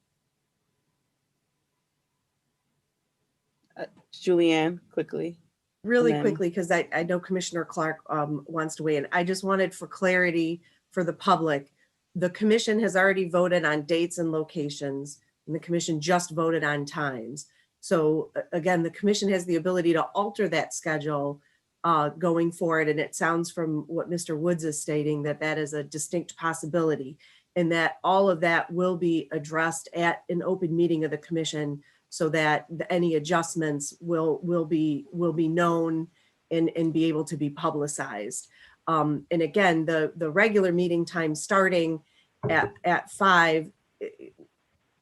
Julianne, quickly. Really And then- quickly, because I know Commissioner Clark wants to weigh in. I just wanted for clarity for the public. The commission has already voted on dates and locations, and the commission just voted on times. So again, the commission has the ability to alter that schedule going forward. And it sounds from what Mr. Woods is stating that that is a distinct possibility, and that all of that will be addressed at an open meeting of the commission, so that any adjustments will be known and be able to be publicized. And again, the regular meeting time starting at 5,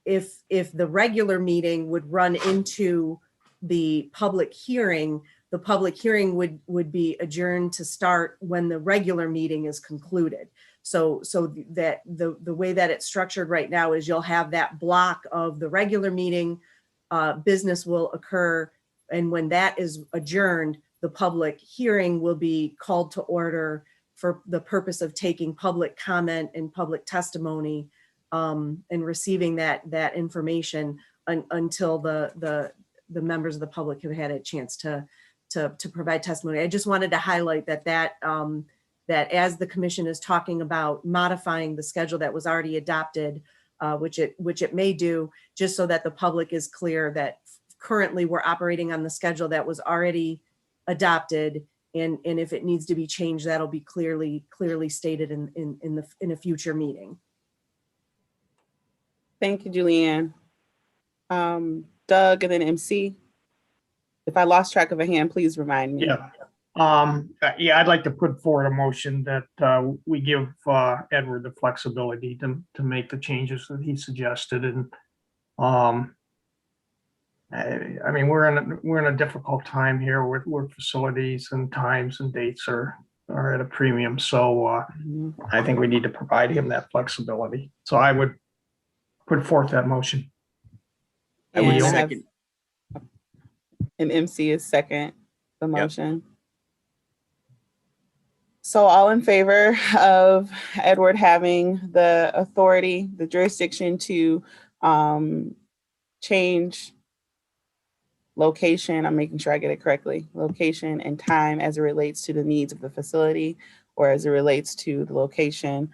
if the regular meeting would run into the public hearing, the public hearing would be adjourned to start when the regular meeting is concluded. So that the way that it's structured right now is you'll have that block of the regular meeting, business will occur, and when that is adjourned, the public hearing will be called to order for the purpose of taking public comment and public testimony, and receiving that information until the members of the public have had a chance to provide testimony. I just wanted to highlight that as the commission is talking about modifying the schedule that was already adopted, which it may do, just so that the public is clear that currently we're operating on the schedule that was already adopted, and if it needs to be changed, that'll be clearly stated in a future meeting. Thank you, Julianne. Doug and then MC. If I lost track of a hand, please remind me. Yeah. I'd like to put forward a motion that we give Edward the flexibility to make the changes that he suggested. And I mean, we're in a difficult time here where facilities and times and dates are at a premium. So I think we need to provide him that flexibility. So I would put forth that motion. I would And I have- second. And MC is second the motion. So all in favor of Edward having the authority, the jurisdiction to change location, I'm making sure I get it correctly, location and time as it relates to the needs of the facility or as it relates to the location,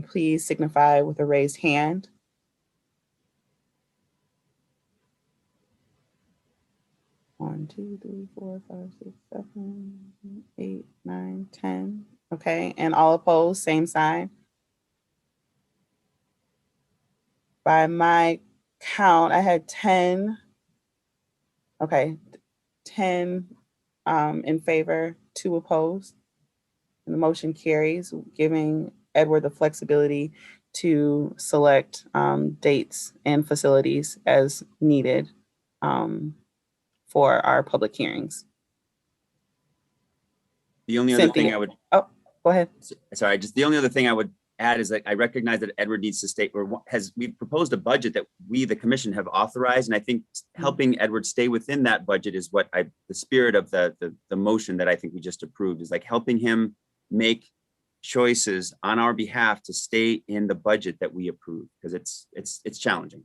please signify with a raised hand. One, 2, 3, 4, 5, 6, 7, 8, 9, 10. Okay, and all opposed, same sign. By my count, I had 10. Okay, 10 in favor, 2 opposed. And the motion carries, giving Edward the flexibility to select dates and facilities as needed for our public hearings. The only other thing I would, go ahead. Sorry, just the only other thing I would add is that I recognize that Edward needs to stay, or we've proposed a budget that we, the commission, have authorized. And I think helping Edward stay within that budget is what the spirit of the motion that I think we just approved is like helping him make choices on our behalf to stay in the budget that we approve, because it's challenging.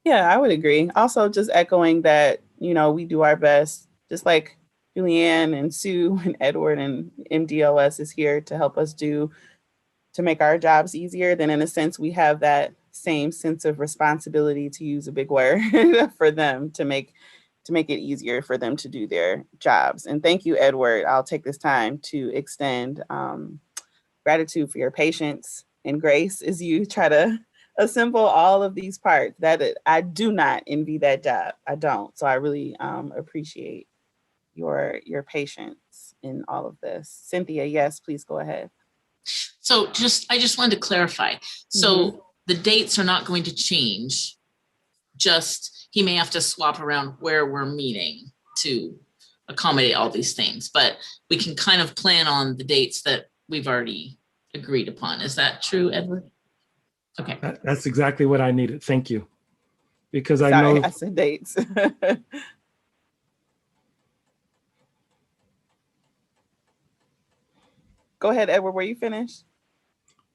Yeah, I would agree. Also, just echoing that, we do our best, just like Julianne and Sue and Edward and MDLS is here to help us to make our jobs easier. Then in a sense, we have that same sense of responsibility, to use a big word, for them to make it easier for them to do their jobs. And thank you, Edward. I'll take this time to extend gratitude for your patience and grace as you try to assemble all of these parts. That I do not envy that job. I don't. So I really appreciate your patience in all of this. Cynthia, yes, please go ahead. So I just wanted to clarify. So the dates are not going to change. Just he may have to swap around where we're meeting to accommodate all these things, but we can kind of plan on the dates that we've already agreed upon. Is that true, Edward? Okay. That's exactly what I needed. Thank you. Because I Sorry, know I said dates. Go ahead, Edward, were you finished?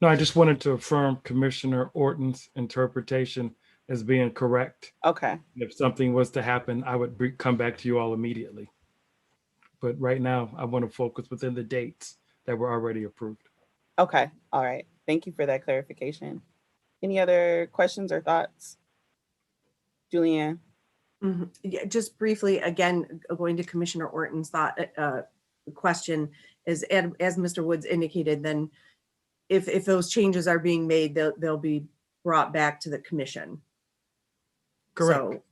No, I just wanted to affirm Commissioner Orton's interpretation as being correct. Okay. If something was to happen, I would come back to you all immediately. But right now, I want to focus within the dates that were already approved. Okay. All right. Thank you for that clarification. Any other questions or thoughts? Julianne? Yeah, just briefly, again, going to Commissioner Orton's thought, question is, as Mr. Woods indicated, then if those changes are being made, they'll be brought back to the commission. Correct.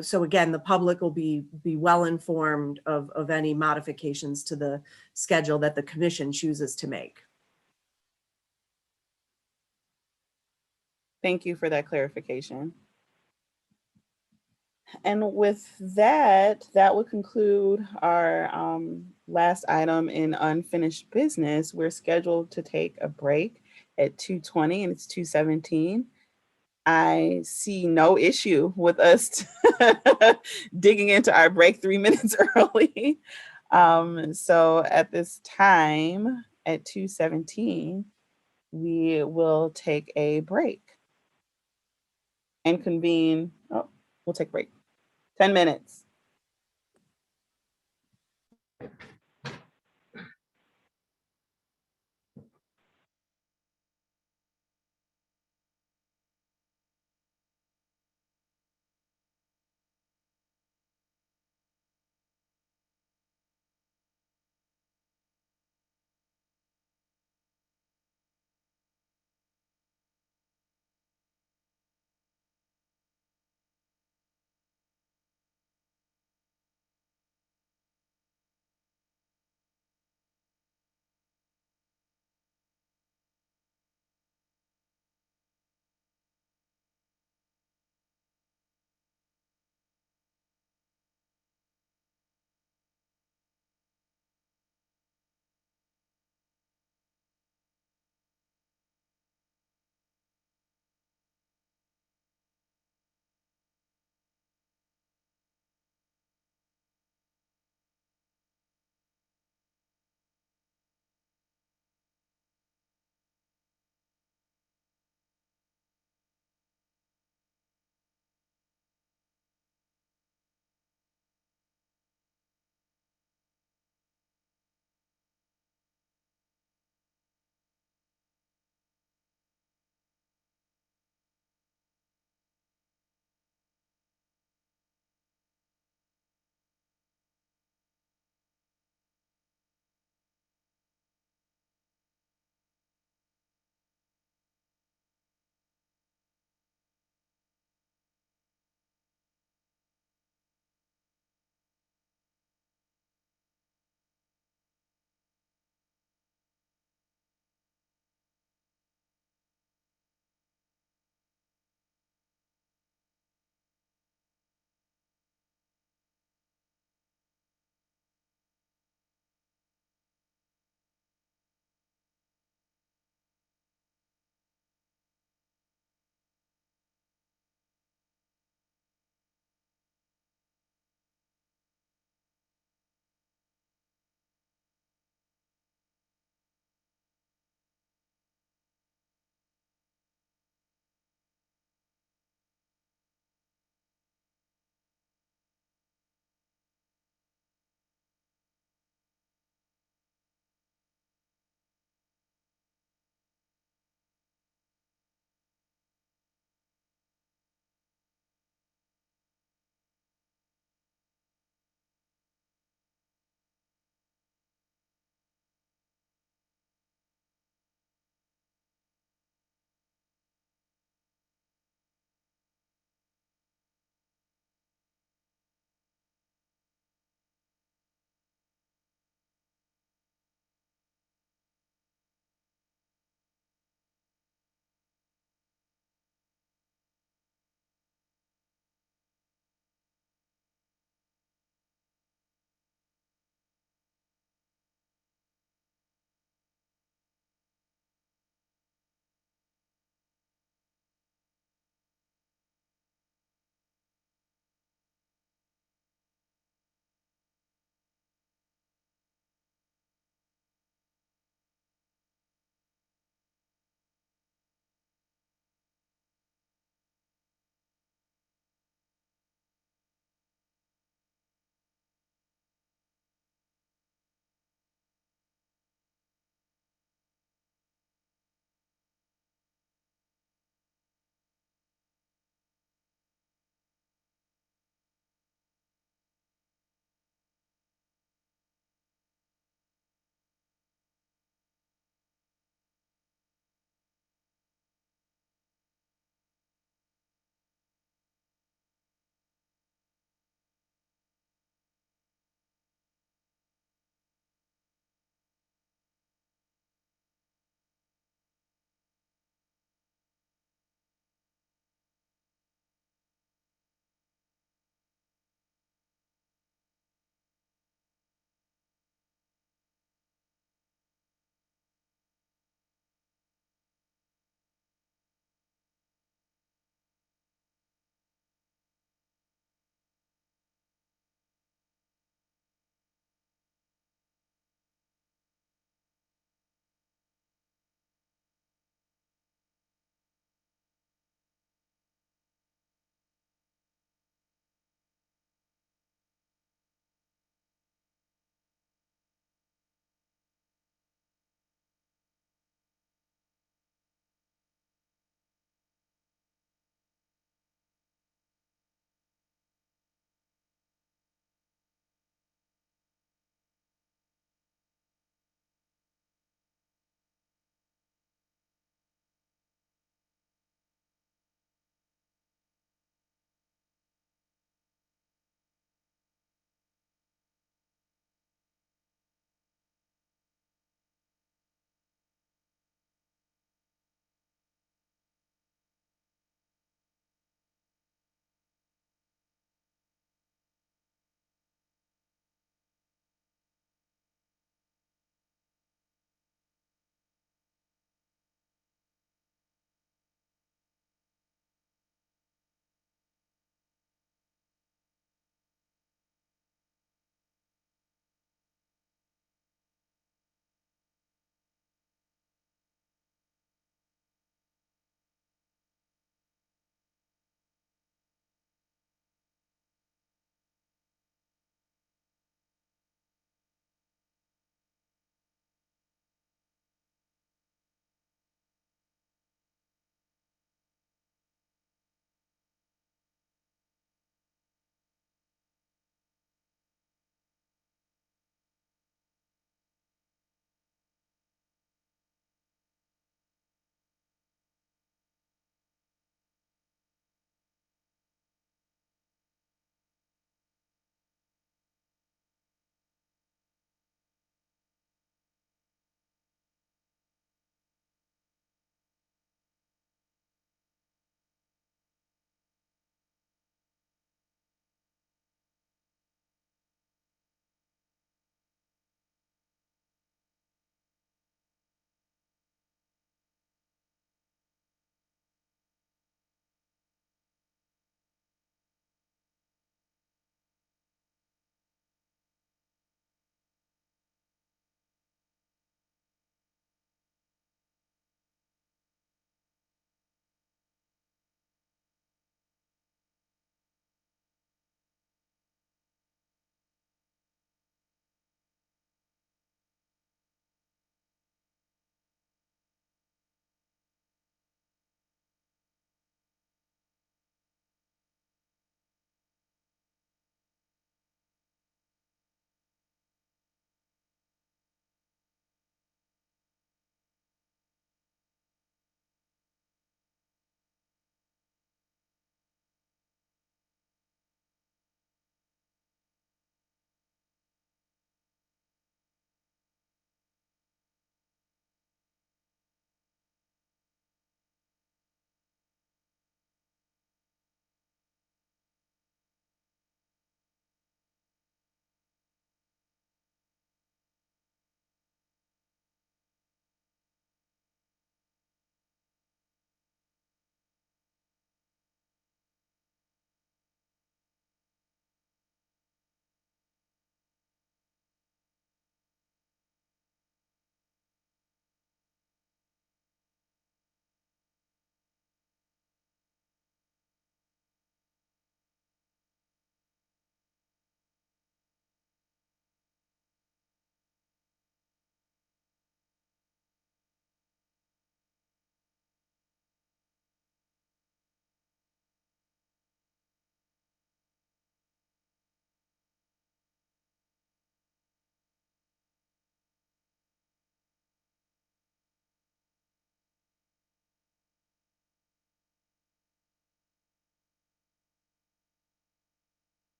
So again, the public will be well informed of any modifications to the schedule that the commission chooses to make. Thank you for that clarification. And with that, that would conclude our last item in unfinished business. We're scheduled to take a break at 2:20 and it's 2:17. I see no issue with us digging into our break 3 minutes early. So at this time, at 2:17, we will take a break and convene. Oh, we'll take a break. 10 minutes.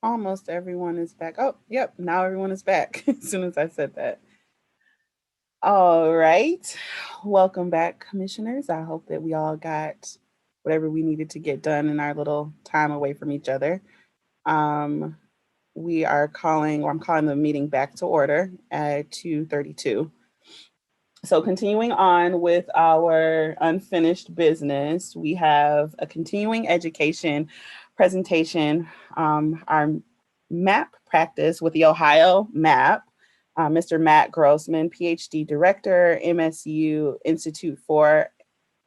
Almost everyone is back. Oh, yep. Now everyone is back as soon as I said that. All right. Welcome back, commissioners. I hope that we all got whatever we needed to get done in our little time away from each other. We are calling, or I'm calling the meeting back to order at 2:32. So continuing on with our unfinished business, we have a continuing education presentation, our map practice with the Ohio map. Mr. Matt Grossman, PhD Director, MSU Institute for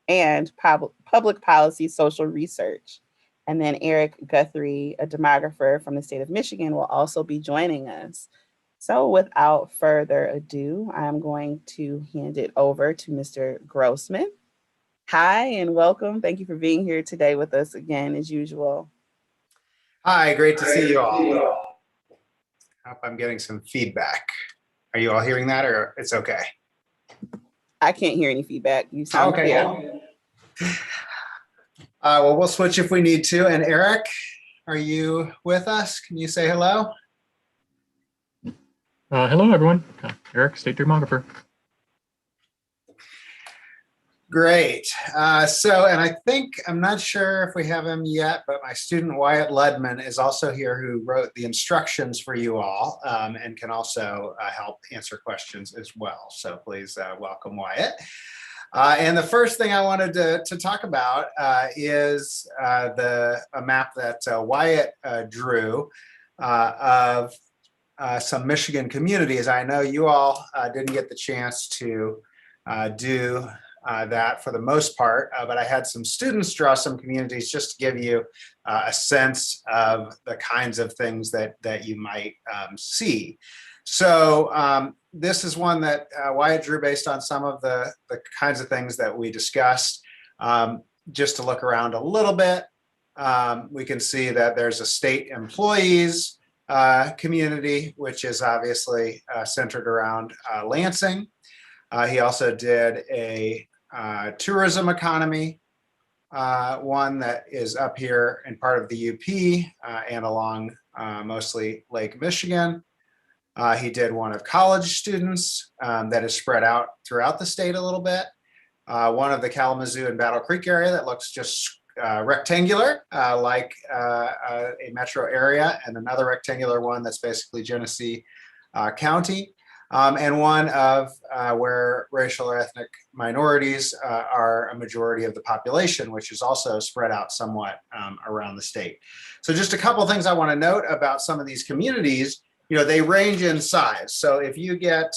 and Public Policy Social Research. And then Eric Guthrie, a demographer from the state of Michigan, will also be joining us. So without further ado, I'm going to hand it over to Mr. Grossman. Hi and welcome. Thank you for being here today with us again, as usual. Hi, great to see you all. I hope I'm getting some feedback. Are you all hearing that, or it's okay? I can't hear any feedback. You sound clear. Well, we'll switch if we need to. And Eric, are you with us? Can you say hello? Hello, everyone. Eric, State Demographer. Great. And I think, I'm not sure if we have him yet, but my student Wyatt Ledman is also here, who wrote the instructions for you all and can also help answer questions as well. So please welcome Wyatt. And the first thing I wanted to talk about is a map that Wyatt drew of some Michigan communities. I know you all didn't get the chance to do that for the most part, but I had some students draw some communities just to give you a sense of the kinds of things that you might see. So this is one that Wyatt drew based on some of the kinds of things that we discussed. Just to look around a little bit, we can see that there's a state employees community, which is obviously centered around Lansing. He also did a tourism economy, one that is up here in part of the UP and along mostly Lake Michigan. He did one of college students that is spread out throughout the state a little bit. One of the Kalamazoo and Battle Creek area that looks just rectangular, like a metro area, and another rectangular one that's basically Genesee County. And one of where racial or ethnic minorities are a majority of the population, which is also spread out somewhat around the state. So just a couple of things I want to note about some of these communities. They range in size. So if you get,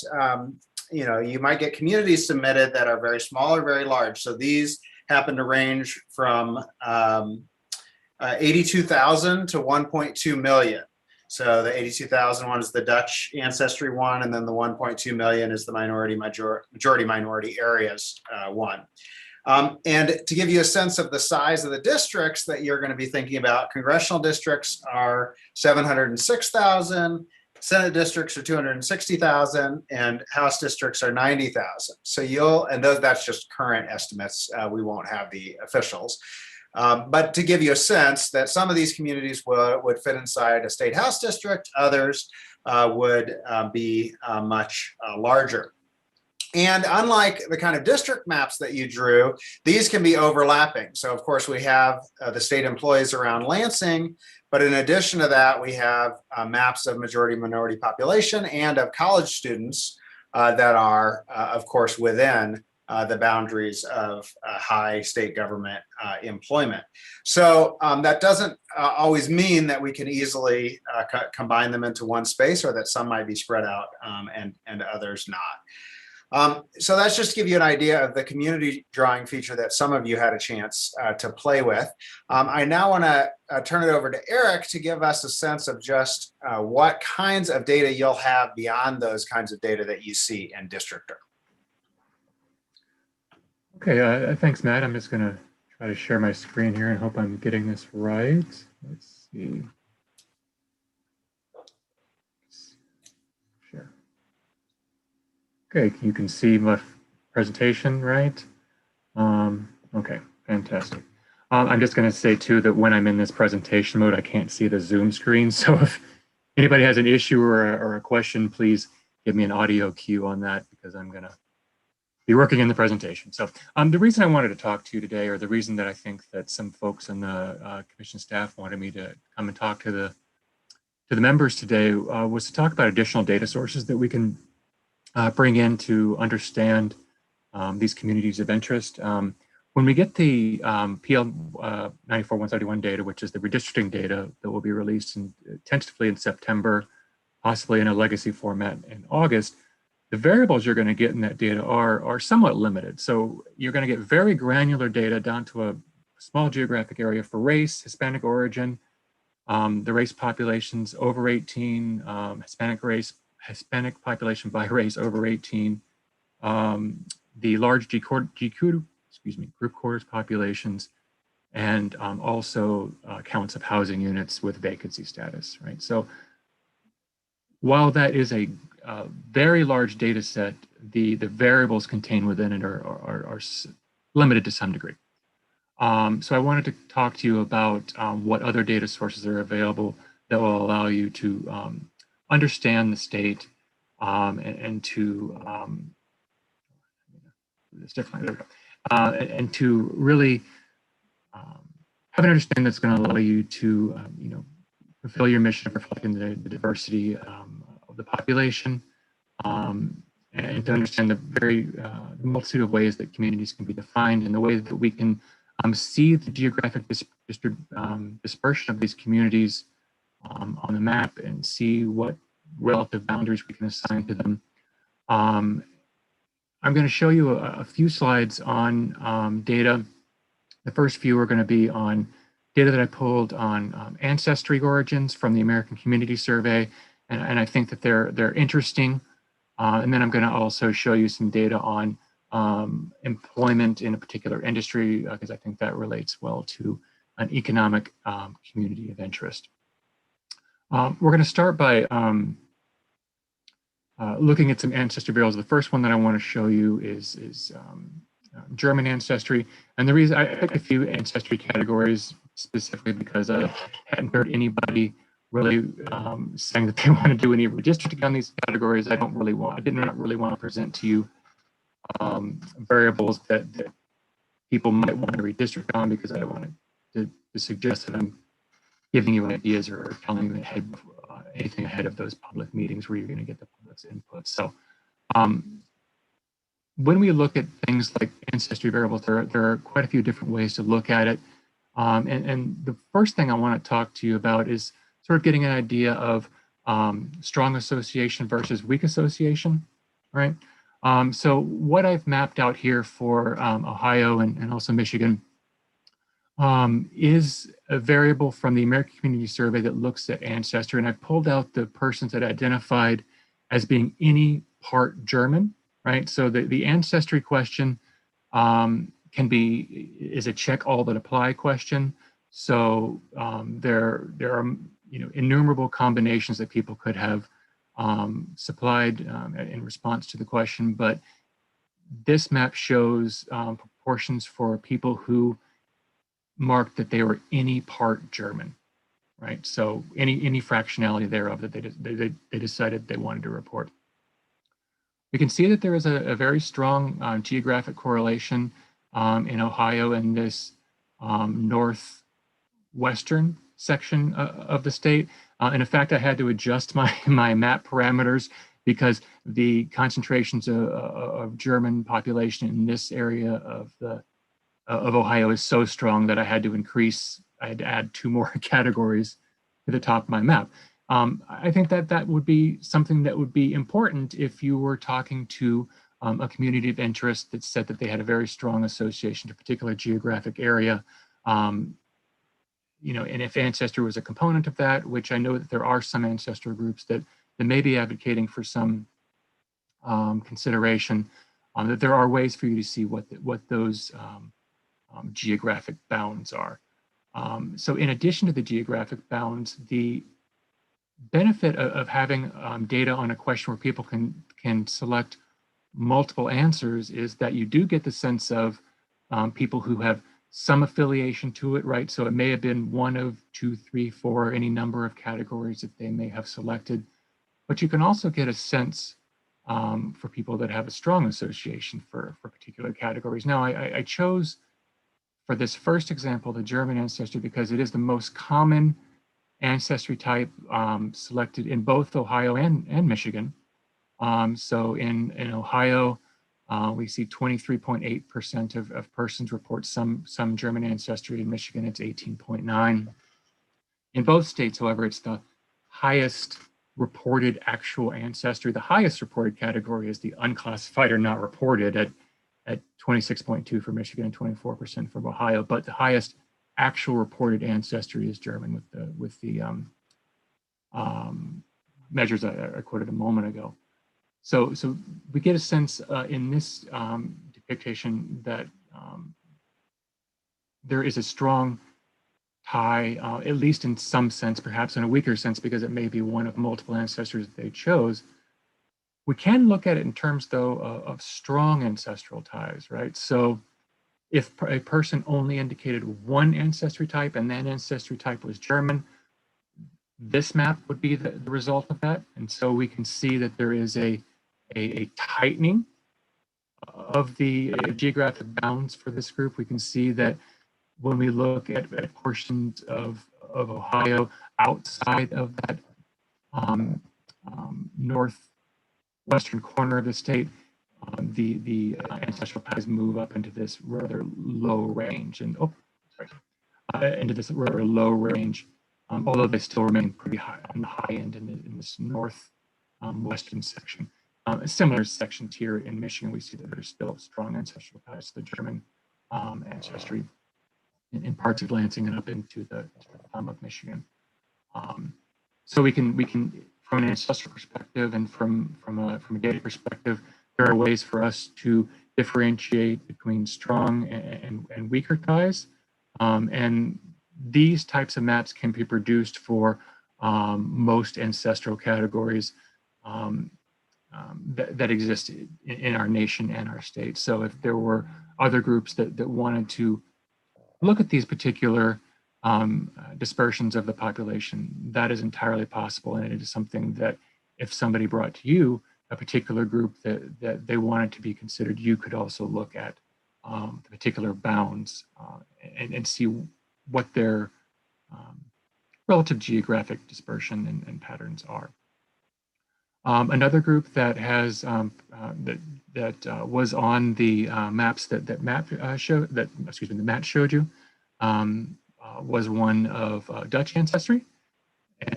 you might get communities submitted that are very small or very large. So these happen to range from 82,000 to 1.2 million. So the 82,000 one is the Dutch ancestry one, and then the 1.2 million is the majority minority areas one. And to give you a sense of the size of the districts that you're going to be thinking about, congressional districts are 706,000, Senate districts are 260,000, and House districts are 90,000. So that's just current estimates. We won't have the officials. But to give you a sense that some of these communities would fit inside a state house district, others would be much larger. And unlike the kind of district maps that you drew, these can be overlapping. So of course we have the state employees around Lansing, but in addition to that, we have maps of majority minority population and of college students that are, of course, within the boundaries of high state government employment. So that doesn't always mean that we can easily combine them into one space, or that some might be spread out and others not. So that's just to give you an idea of the community drawing feature that some of you had a chance to play with. I now want to turn it over to Eric to give us a sense of just what kinds of data you'll have beyond those kinds of data that you see in Districtor. Okay, thanks, Matt. I'm just going to try to share my screen here and hope I'm getting this right. Let's see. Share. Okay, you can see my presentation, right? Okay, fantastic. I'm just going to say too that when I'm in this presentation mode, I can't see the Zoom screen. So if anybody has an issue or a question, please give me an audio cue on that because I'm going to be working in the presentation. So the reason I wanted to talk to you today, or the reason that I think that some folks on the commission staff wanted me to come and talk to the members today was to talk about additional data sources that we can bring in to understand these communities of interest. When we get the PL 94-131 data, which is the redistricting data that will be released tentatively in September, possibly in a legacy format in August, the variables you're going to get in that data are somewhat limited. So you're going to get very granular data down to a small geographic area for race, Hispanic origin, the race populations over 18, Hispanic population by race over 18, the large group quarters populations, and also counts of housing units with vacancy status, right? So while that is a very large data set, the variables contained within it are limited to some degree. So I wanted to talk to you about what other data sources are available that will allow you to understand the state and to it's definitely and to really have an understanding that's going to allow you to fulfill your mission of reflecting the diversity of the population, and to understand the very multitude of ways that communities can be defined, and the way that we can see the geographic dispersion of these communities on the map and see what relative boundaries we can assign to them. I'm going to show you a few slides on data. The first few are going to be on data that I pulled on ancestry origins from the American Community Survey, and I think that they're interesting. And then I'm going to also show you some data on employment in a particular industry, because I think that relates well to an economic community of interest. We're going to start by looking at some ancestry variables. The first one that I want to show you is German ancestry. And the reason I picked a few ancestry categories specifically because I hadn't heard anybody really saying that they want to do any redistricting on these categories. I didn't really want to present to you variables that people might want to redistrict on, because I wanted to suggest that I'm giving you ideas or telling you anything ahead of those public meetings where you're going to get the public's input. So when we look at things like ancestry variables, there are quite a few different ways to look at it. And the first thing I want to talk to you about is sort of getting an idea of strong association versus weak association, right? So what I've mapped out here for Ohio and also Michigan is a variable from the American Community Survey that looks at ancestry. And I pulled out the persons that identified as being any part German, right? So the ancestry question is a check all that apply question. So there are innumerable combinations that people could have supplied in response to the question, but this map shows proportions for people who marked that they were any part German, right? So any fractionality thereof that they decided they wanted to report. We can see that there is a very strong geographic correlation in Ohio in this northwestern section of the state. And in fact, I had to adjust my map parameters because the concentrations of German population in this area of Ohio is so strong that I had to add 2 more categories to the top of my map. I think that would be something that would be important if you were talking to a community of interest that said that they had a very strong association to a particular geographic area. And if ancestry was a component of that, which I know that there are some ancestral groups that may be advocating for some consideration, that there are ways for you to see what those geographic bounds are. So in addition to the geographic bounds, the benefit of having data on a question where people can select multiple answers is that you do get the sense of people who have some affiliation to it, right? So it may have been 1 of 2, 3, 4, any number of categories that they may have selected. But you can also get a sense for people that have a strong association for particular categories. Now, I chose for this first example, the German ancestry, because it is the most common ancestry type selected in both Ohio and Michigan. So in Ohio, we see 23.8% of persons report some German ancestry. In Michigan, it's 18.9. In both states, however, it's the highest reported actual ancestry. The highest reported category is the unclassified or not reported at 26.2 for Michigan and 24% for Ohio. But the highest actual reported ancestry is German with the measures I quoted a moment ago. So we get a sense in this depiction that there is a strong tie, at least in some sense, perhaps in a weaker sense, because it may be one of multiple ancestors that they chose. We can look at it in terms, though, of strong ancestral ties, right? So if a person only indicated one ancestry type and that ancestry type was German, this map would be the result of that. And so we can see that there is a tightening of the geographic bounds for this group. We can see that when we look at portions of Ohio outside of that northwestern corner of the state, the ancestral ties move up into this rather low range, and into this rather low range, although they still remain pretty high on the high end in this north western section. Similar sections here in Michigan, we see that there's still strong ancestral ties to the German ancestry in parts of Lansing and up into the thumb of Michigan. So we can, from an ancestral perspective and from a data perspective, there are ways for us to differentiate between strong and weaker ties. And these types of maps can be produced for most ancestral categories that exist in our nation and our state. So if there were other groups that wanted to look at these particular dispersions of the population, that is entirely possible. And it is something that if somebody brought to you a particular group that they wanted to be considered, you could also look at the particular bounds and see what their relative geographic dispersion and patterns are. Another group that has was on the maps that Matt showed you was one of Dutch ancestry,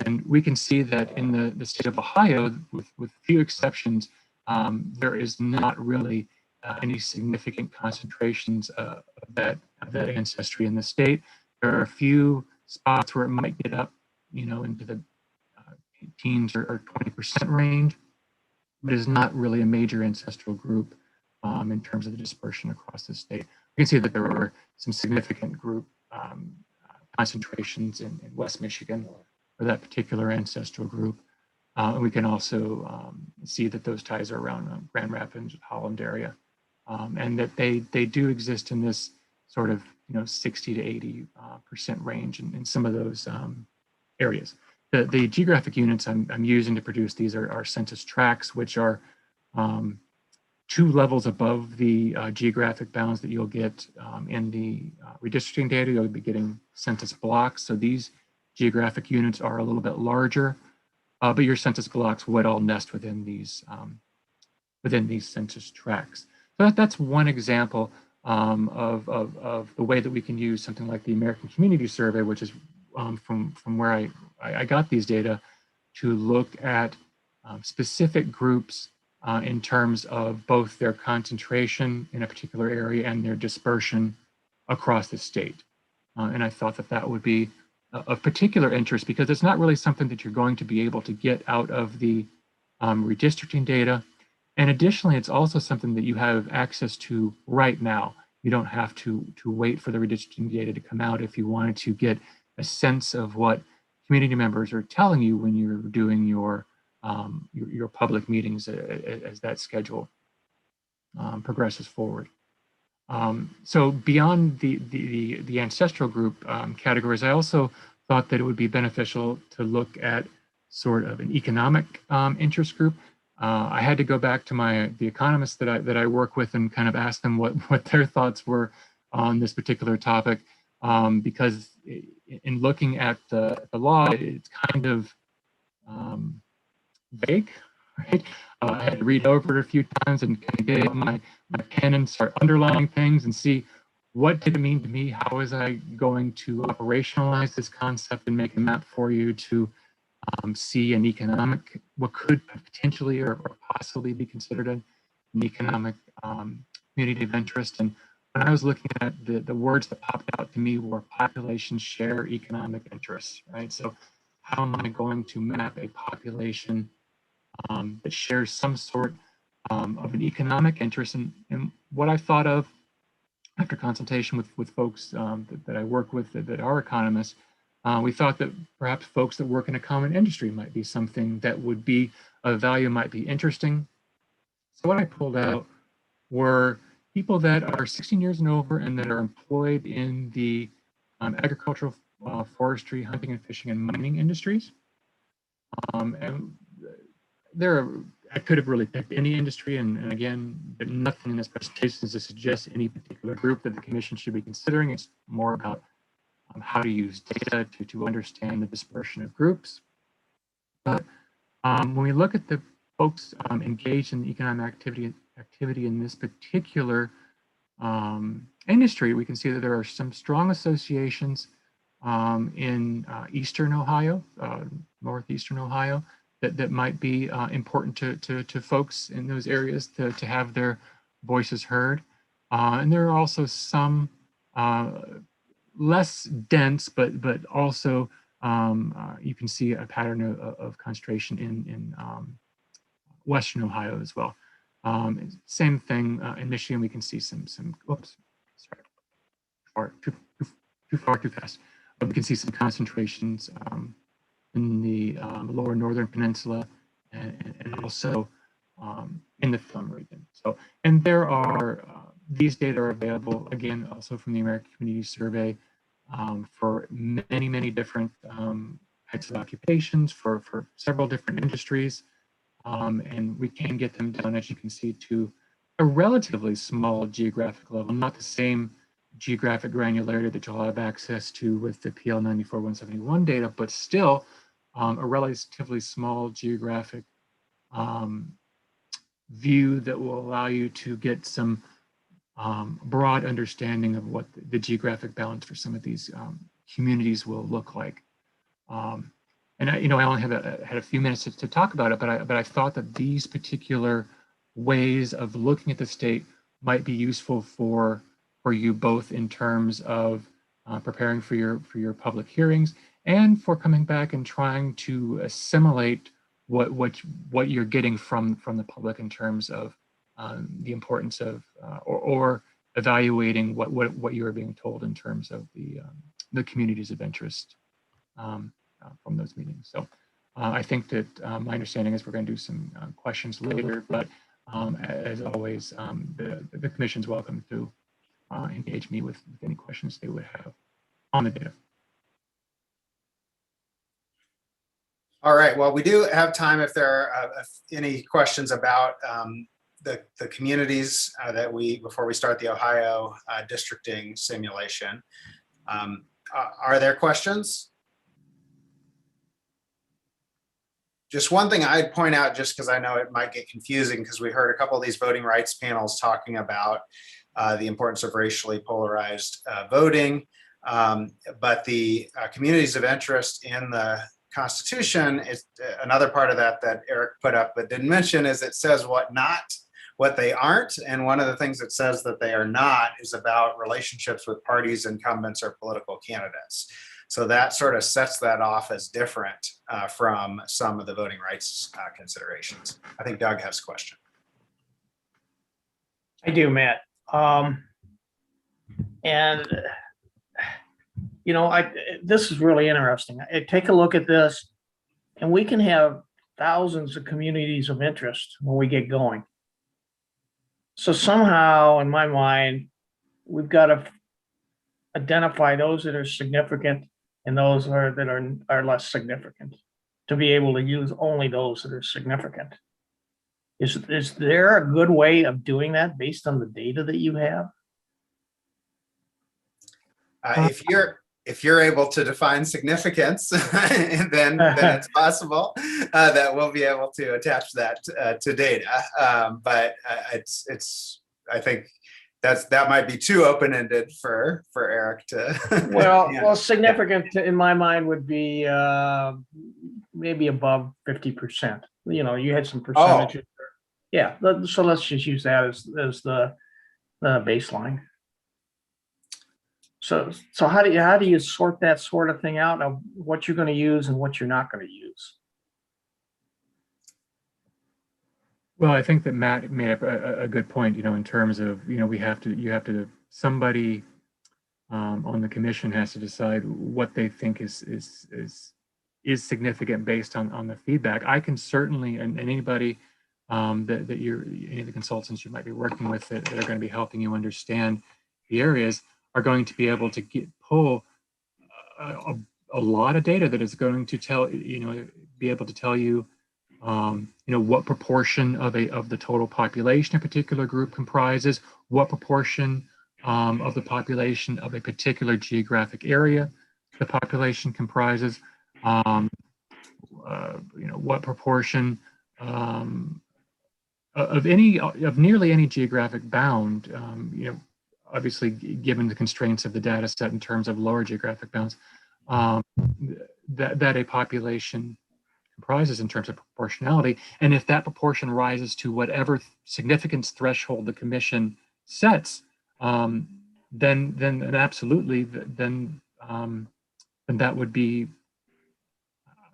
and we can see that in the state of Ohio, with few exceptions, there is not really any significant concentrations of that ancestry in the state. There are a few spots where it might get up, into the teens or 20% range, but is not really a major ancestral group in terms of the dispersion across the state. We can see that there were some significant group concentrations in West Michigan for that particular ancestral group. And we can also see that those ties are around Grand Rapids, Holland area, and that they do exist in this sort of 60 to 80% range in some of those areas. The geographic units I'm using to produce these are census tracts, which are 2 levels above the geographic bounds that you'll get in the redistricting data. You'll be getting census blocks. So these geographic units are a little bit larger, but your census blocks would all nest within these census tracts. So that's one example of the way that we can use something like the American Community Survey, which is from where I got these data, to look at specific groups in terms of both their concentration in a particular area and their dispersion across the state. And I thought that would be of particular interest because it's not really something that you're going to be able to get out of the redistricting data. And additionally, it's also something that you have access to right now. You don't have to wait for the redistricting data to come out if you wanted to get a sense of what community members are telling you when you're doing your public meetings as that schedule progresses forward. So beyond the ancestral group categories, I also thought that it would be beneficial to look at sort of an economic interest group. I had to go back to the economists that I work with and kind of ask them what their thoughts were on this particular topic, because in looking at the law, it's kind of vague, right? I had to read over it a few times and kind of get out my pen and start underlining things and see what did it mean to me? How was I going to operationalize this concept and make a map for you to see an economic, what could potentially or possibly be considered an economic community of interest. And when I was looking at the words that popped out to me were population share economic interests, right? So how am I going to map a population that shares some sort of an economic interest? And what I thought of after consultation with folks that I work with that are economists, we thought that perhaps folks that work in a common industry might be something that would be of value, might be interesting. So what I pulled out were people that are 16 years and over and that are employed in the agricultural, forestry, hunting and fishing and mining industries. And I could have really picked any industry, and again, nothing in this presentation is to suggest any particular group that the commission should be considering. It's more about how to use data to understand the dispersion of groups. But when we look at the folks engaged in economic activity in this particular industry, we can see that there are some strong associations in Eastern Ohio, Northeastern Ohio, that might be important to folks in those areas to have their voices heard. And there are also some less dense, but also you can see a pattern of concentration in Western Ohio as well. Same thing in Michigan, we can see some oops, sorry, too far, too fast. But we can see some concentrations in the lower northern peninsula and also in the Thumb region. So, and there are, these data are available, again, also from the American Community Survey for many different types of occupations for several different industries. And we can get them down, as you can see, to a relatively small geographic level, not the same geographic granularity that you'll have access to with the PL 94-171 data, but still a relatively small geographic view that will allow you to get some broad understanding of what the geographic balance for some of these communities will look like. And I only had a few minutes to talk about it, but I thought that these particular ways of looking at the state might be useful for you both in terms of preparing for your public hearings and for coming back and trying to assimilate what you're getting from the public in terms of the importance of or evaluating what you are being told in terms of the communities of interest from those meetings. So I think that my understanding is we're going to do some questions later, but as always, the commission's welcome to engage me with any questions they would have on the data. All right, well, we do have time if there are any questions about the communities before we start the Ohio districting simulation. Are there questions? Just one thing I'd point out, just because I know it might get confusing, because we heard a couple of these voting rights panels talking about the importance of racially polarized voting, but the communities of interest in the Constitution is another part of that Eric put up but didn't mention, is it says what they aren't, and one of the things it says that they are not is about relationships with parties, incumbents, or political candidates. So that sort of sets that off as different from some of the voting rights considerations. I think Doug has a question. I do, Matt. This is really interesting. Take a look at this, and we can have thousands of communities of interest when we get going. So somehow, in my mind, we've got to identify those that are significant and those that are less significant, to be able to use only those that are significant. Is there a good way of doing that based on the data that you have? If you're able to define significance, then it's possible that we'll be able to attach that to data. But I think that might be too open-ended for Eric to. Well, significant in my mind would be maybe above 50%. You had some percentages. Oh. Yeah, so let's just use that as the baseline. So how do you sort that sort of thing out of what you're going to use and what you're not going to use? Well, I think that Matt made up a good point, in terms of, somebody on the commission has to decide what they think is significant based on the feedback. I can certainly, and anybody that any of the consultants you might be working with that are going to be helping you understand the areas are going to be able to pull a lot of data that is going to tell, be able to tell you, what proportion of the total population a particular group comprises, what proportion of the population of a particular geographic area the population comprises, what proportion of nearly any geographic bound, obviously given the constraints of the data set in terms of lower geographic bounds, that a population comprises in terms of proportionality. And if that proportion rises to whatever significance threshold the commission sets, then absolutely, then that would be,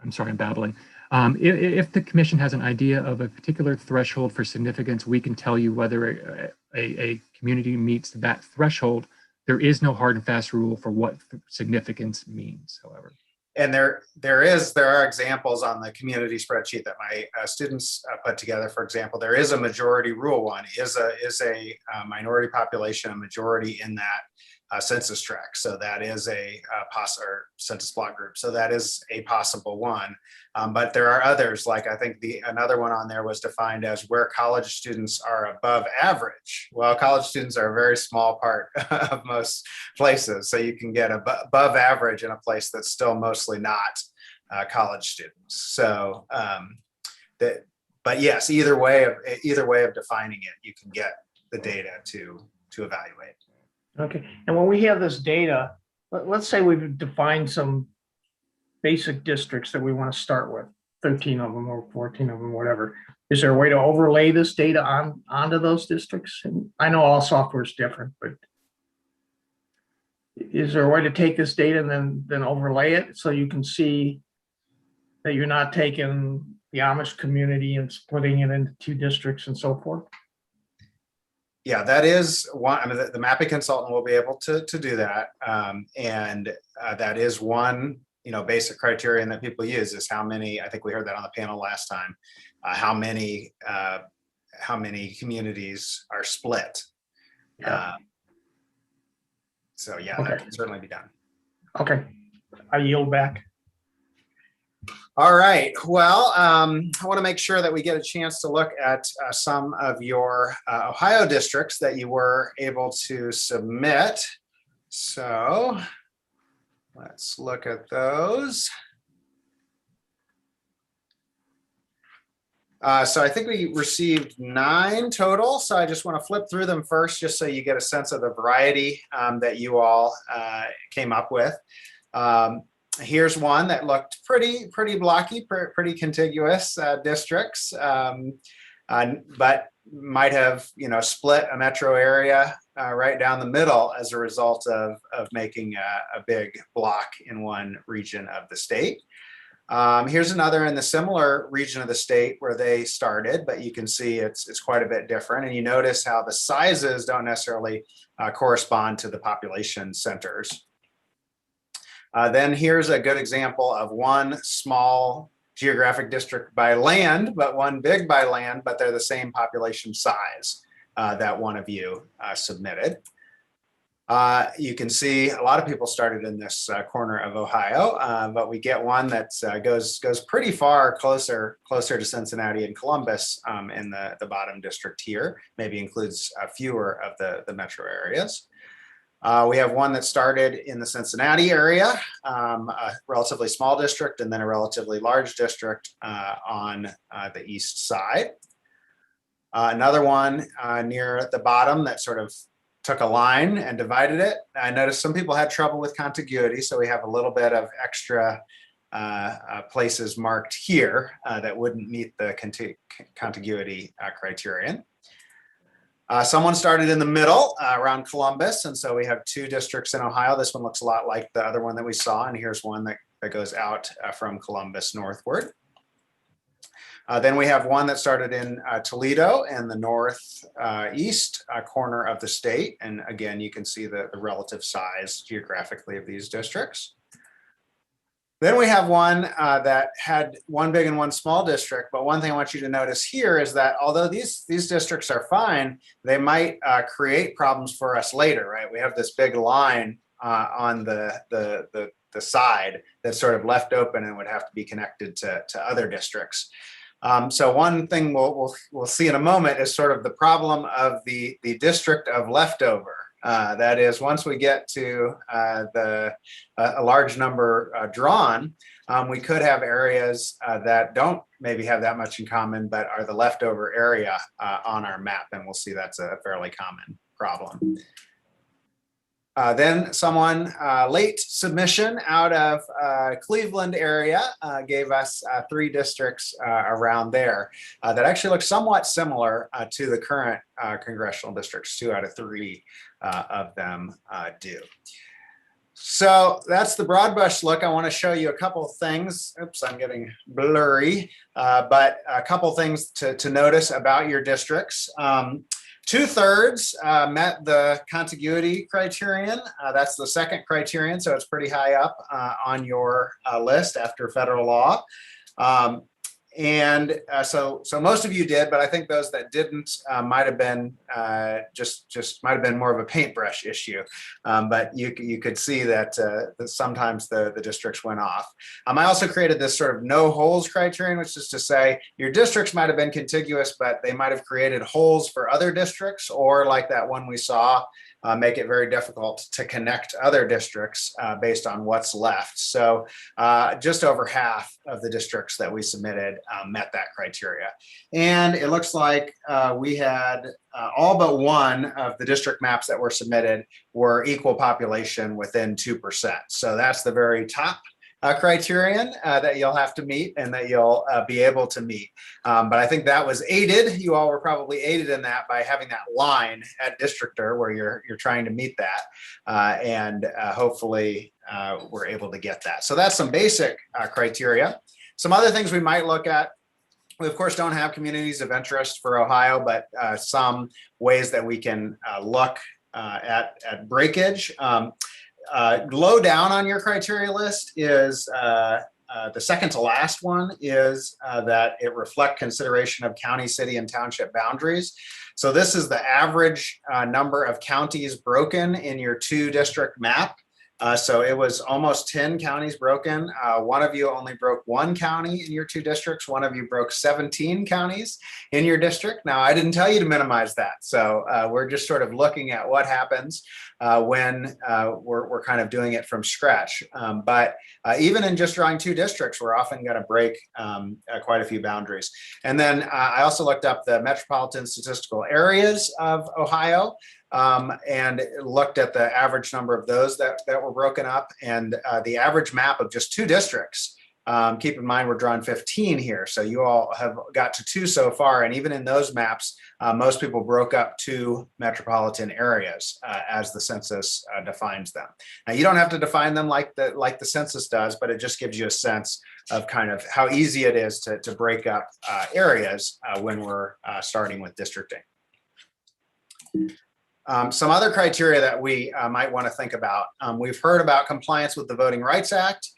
I'm sorry, I'm babbling. If the commission has an idea of a particular threshold for significance, we can tell you whether a community meets that threshold. There is no hard and fast rule for what significance means, however. And there are examples on the community spreadsheet that my students put together. For example, there is a majority rule one. Is a minority population a majority in that census tract? So that is a or census block group. So that is a possible one. But there are others, like I think another one on there was defined as where college students are above average. Well, college students are a very small part of most places. So you can get above average in a place that's still mostly not college students. So but yes, either way of defining it, you can get the data to evaluate. Okay, and when we have this data, let's say we've defined some basic districts that we want to start with, 13 of them or 14 of them, whatever. Is there a way to overlay this data onto those districts? And I know all software is different, but is there a way to take this data and then overlay it so you can see that you're not taking the Amish community and splitting it into two districts and so forth? Yeah, that is one. I mean, the mapping consultant will be able to do that, and that is one, basic criterion that people use is how many. I think we heard that on the panel last time. How many communities are split? Yeah. So yeah, okay. That can certainly be done. Okay, I yield back. All right. Well, I want to make sure that we get a chance to look at some of your Ohio districts that you were able to submit. So let's look at those. So I think we received 9 total. So I just want to flip through them first, just so you get a sense of the variety that you all came up with. Here's one that looked pretty blocky, pretty contiguous districts, but might have split a metro area right down the middle as a result of making a big block in one region of the state. Here's another in the similar region of the state where they started, but you can see it's quite a bit different. And you notice how the sizes don't necessarily correspond to the population centers. Then here's a good example of one small geographic district by land, but one big by land, but they're the same population size that one of you submitted. You can see a lot of people started in this corner of Ohio, but we get one that goes pretty far closer to Cincinnati and Columbus in the bottom district here, maybe includes fewer of the metro areas. We have one that started in the Cincinnati area, a relatively small district, and then a relatively large district on the east side. Another one near the bottom that sort of took a line and divided it. I noticed some people had trouble with contiguity, so we have a little bit of extra places marked here that wouldn't meet the contiguity criterion. Someone started in the middle around Columbus, and so we have two districts in Ohio. This one looks a lot like the other one that we saw, and here's one that goes out from Columbus northward. Then we have one that started in Toledo in the northeast corner of the state. And again, you can see the relative size geographically of these districts. Then we have one that had one big and one small district. But one thing I want you to notice here is that although these districts are fine, they might create problems for us later, right? We have this big line on the side that's sort of left open and would have to be connected to other districts. So one thing we'll see in a moment is sort of the problem of the district of leftover. That is, once we get to a large number drawn, we could have areas that don't maybe have that much in common, but are the leftover area on our map. And we'll see that's a fairly common problem. Then someone late submission out of Cleveland area gave us 3 districts around there that actually look somewhat similar to the current congressional districts. 2 out of 3 of them do. So that's the broad brush look. I want to show you a couple of things. Oops, I'm getting blurry, but a couple of things to notice about your districts. 2/3 met the contiguity criterion. That's the second criterion, so it's pretty high up on your list after federal law. So most of you did, but I think those that didn't might have been just might have been more of a paintbrush issue. But you could see that sometimes the districts went off. I also created this sort of no holes criterion, which is to say your districts might have been contiguous, but they might have created holes for other districts, or like that one we saw, make it very difficult to connect other districts based on what's left. So just over half of the districts that we submitted met that criteria. And it looks like we had all but one of the district maps that were submitted were equal population within 2%. So that's the very top criterion that you'll have to meet and that you'll be able to meet. But I think that was aided. You all were probably aided in that by having that line at districtor where you're trying to meet that. And hopefully we're able to get that. So that's some basic criteria. Some other things we might look at. We, of course, don't have communities of interest for Ohio, but some ways that we can look at breakage. Low down on your criteria list is the second to last one is that it reflect consideration of county, city, and township boundaries. So this is the average number of counties broken in your 2-district map. So it was almost 10 counties broken. One of you only broke 1 county in your 2 districts. One of you broke 17 counties in your district. Now, I didn't tell you to minimize that. So we're just sort of looking at what happens when we're kind of doing it from scratch. But even in just drawing 2 districts, we're often going to break quite a few boundaries. And then I also looked up the metropolitan statistical areas of Ohio. And looked at the average number of those that were broken up, and the average map of just 2 districts. Keep in mind, we're drawing 15 here. So you all have got to 2 so far. And even in those maps, most people broke up 2 metropolitan areas as the census defines them. Now, you don't have to define them like the census does, but it just gives you a sense of kind of how easy it is to break up areas when we're starting with districting. Some other criteria that we might want to think about. We've heard about compliance with the Voting Rights Act.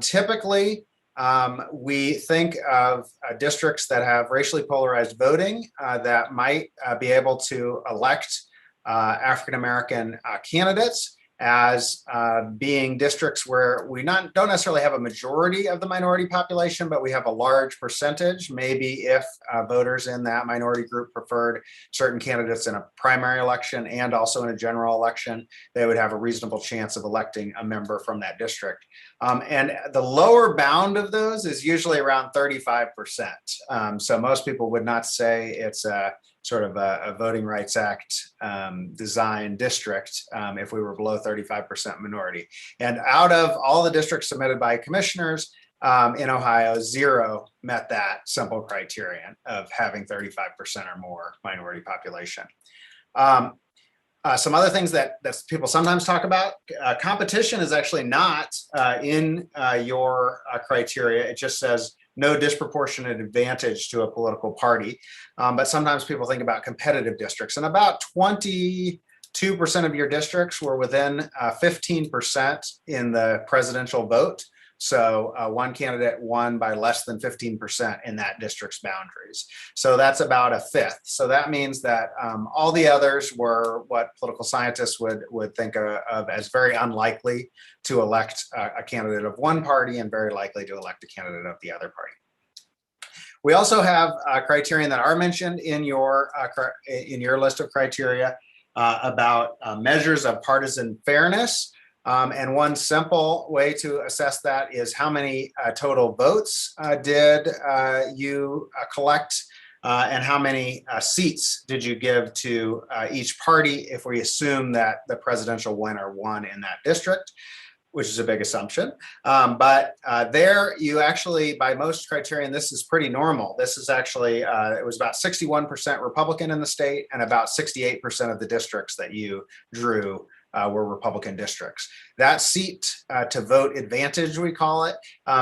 Typically, we think of districts that have racially polarized voting that might be able to elect African-American candidates as being districts where we don't necessarily have a majority of the minority population, but we have a large percentage. Maybe if voters in that minority group preferred certain candidates in a primary election and also in a general election, they would have a reasonable chance of electing a member from that district. And the lower bound of those is usually around 35%. So most people would not say it's a sort of a Voting Rights Act design district if we were below 35% minority. And out of all the districts submitted by commissioners in Ohio, 0 met that simple criterion of having 35% or more minority population. Some other things that people sometimes talk about, competition is actually not in your criteria. It just says no disproportionate advantage to a political party. But sometimes people think about competitive districts, and about 22% of your districts were within 15% in the presidential vote. So one candidate won by less than 15% in that district's boundaries. So that's about a fifth. So that means that all the others were what political scientists would think of as very unlikely to elect a candidate of one party and very likely to elect a candidate of the other party. We also have criterion that are mentioned in your list of criteria about measures of partisan fairness. And one simple way to assess that is how many total votes did you collect and how many seats did you give to each party if we assume that the presidential winner won in that district, which is a big assumption. But there you actually, by most criterion, this is pretty normal. This is actually, it was about 61% Republican in the state and about 68% of the districts that you drew were Republican districts. That seat to vote advantage, we call it,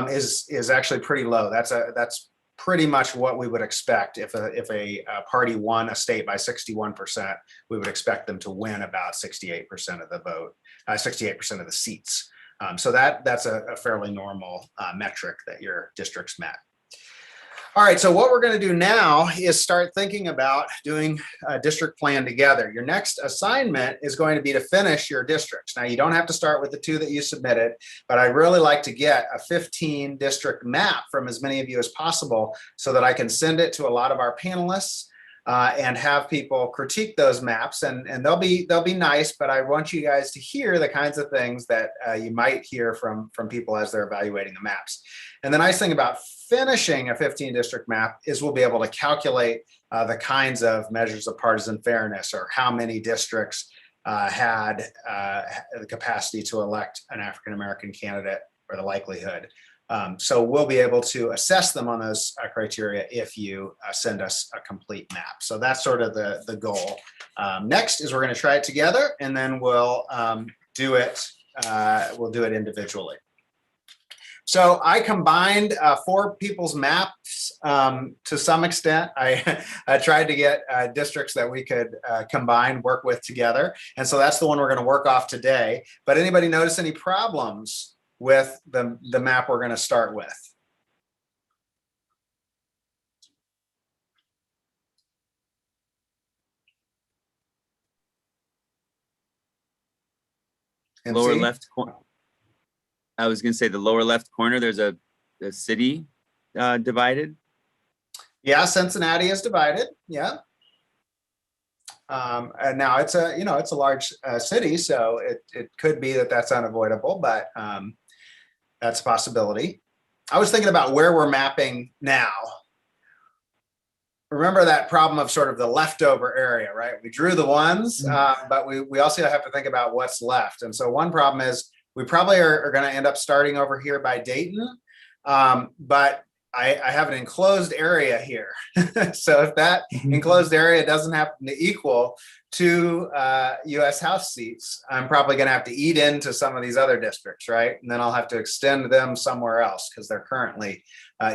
is actually pretty low. That's pretty much what we would expect if a party won a state by 61%. We would expect them to win about 68% of the vote, 68% of the seats. So that's a fairly normal metric that your districts met. All right, so what we're going to do now is start thinking about doing a district plan together. Your next assignment is going to be to finish your districts. Now, you don't have to start with the 2 that you submitted, but I'd really like to get a 15 district map from as many of you as possible so that I can send it to a lot of our panelists and have people critique those maps. And they'll be nice, but I want you guys to hear the kinds of things that you might hear from people as they're evaluating the maps. And the nice thing about finishing a 15 district map is we'll be able to calculate the kinds of measures of partisan fairness, or how many districts had the capacity to elect an African-American candidate, or the likelihood. So we'll be able to assess them on those criteria if you send us a complete map. So that's sort of the goal. Next is we're going to try it together, and then we'll do it individually. So I combined 4 people's maps to some extent. I tried to get districts that we could work with together. And so that's the one we're going to work off today. But anybody notice any problems with the map we're going to start with? Lower left corner. I was going to say the lower left corner, there's a city divided. Yeah, Cincinnati is divided. Yeah. And now it's a large city, so it could be that that's unavoidable, but that's a possibility. I was thinking about where we're mapping now. Remember that problem of sort of the leftover area, right? We drew the ones, but we also have to think about what's left. And so one problem is we probably are going to end up starting over here by Dayton, but I have an enclosed area here. So if that enclosed area doesn't happen to equal 2 US House seats, I'm probably going to have to eat into some of these other districts, right? And then I'll have to extend them somewhere else because they're currently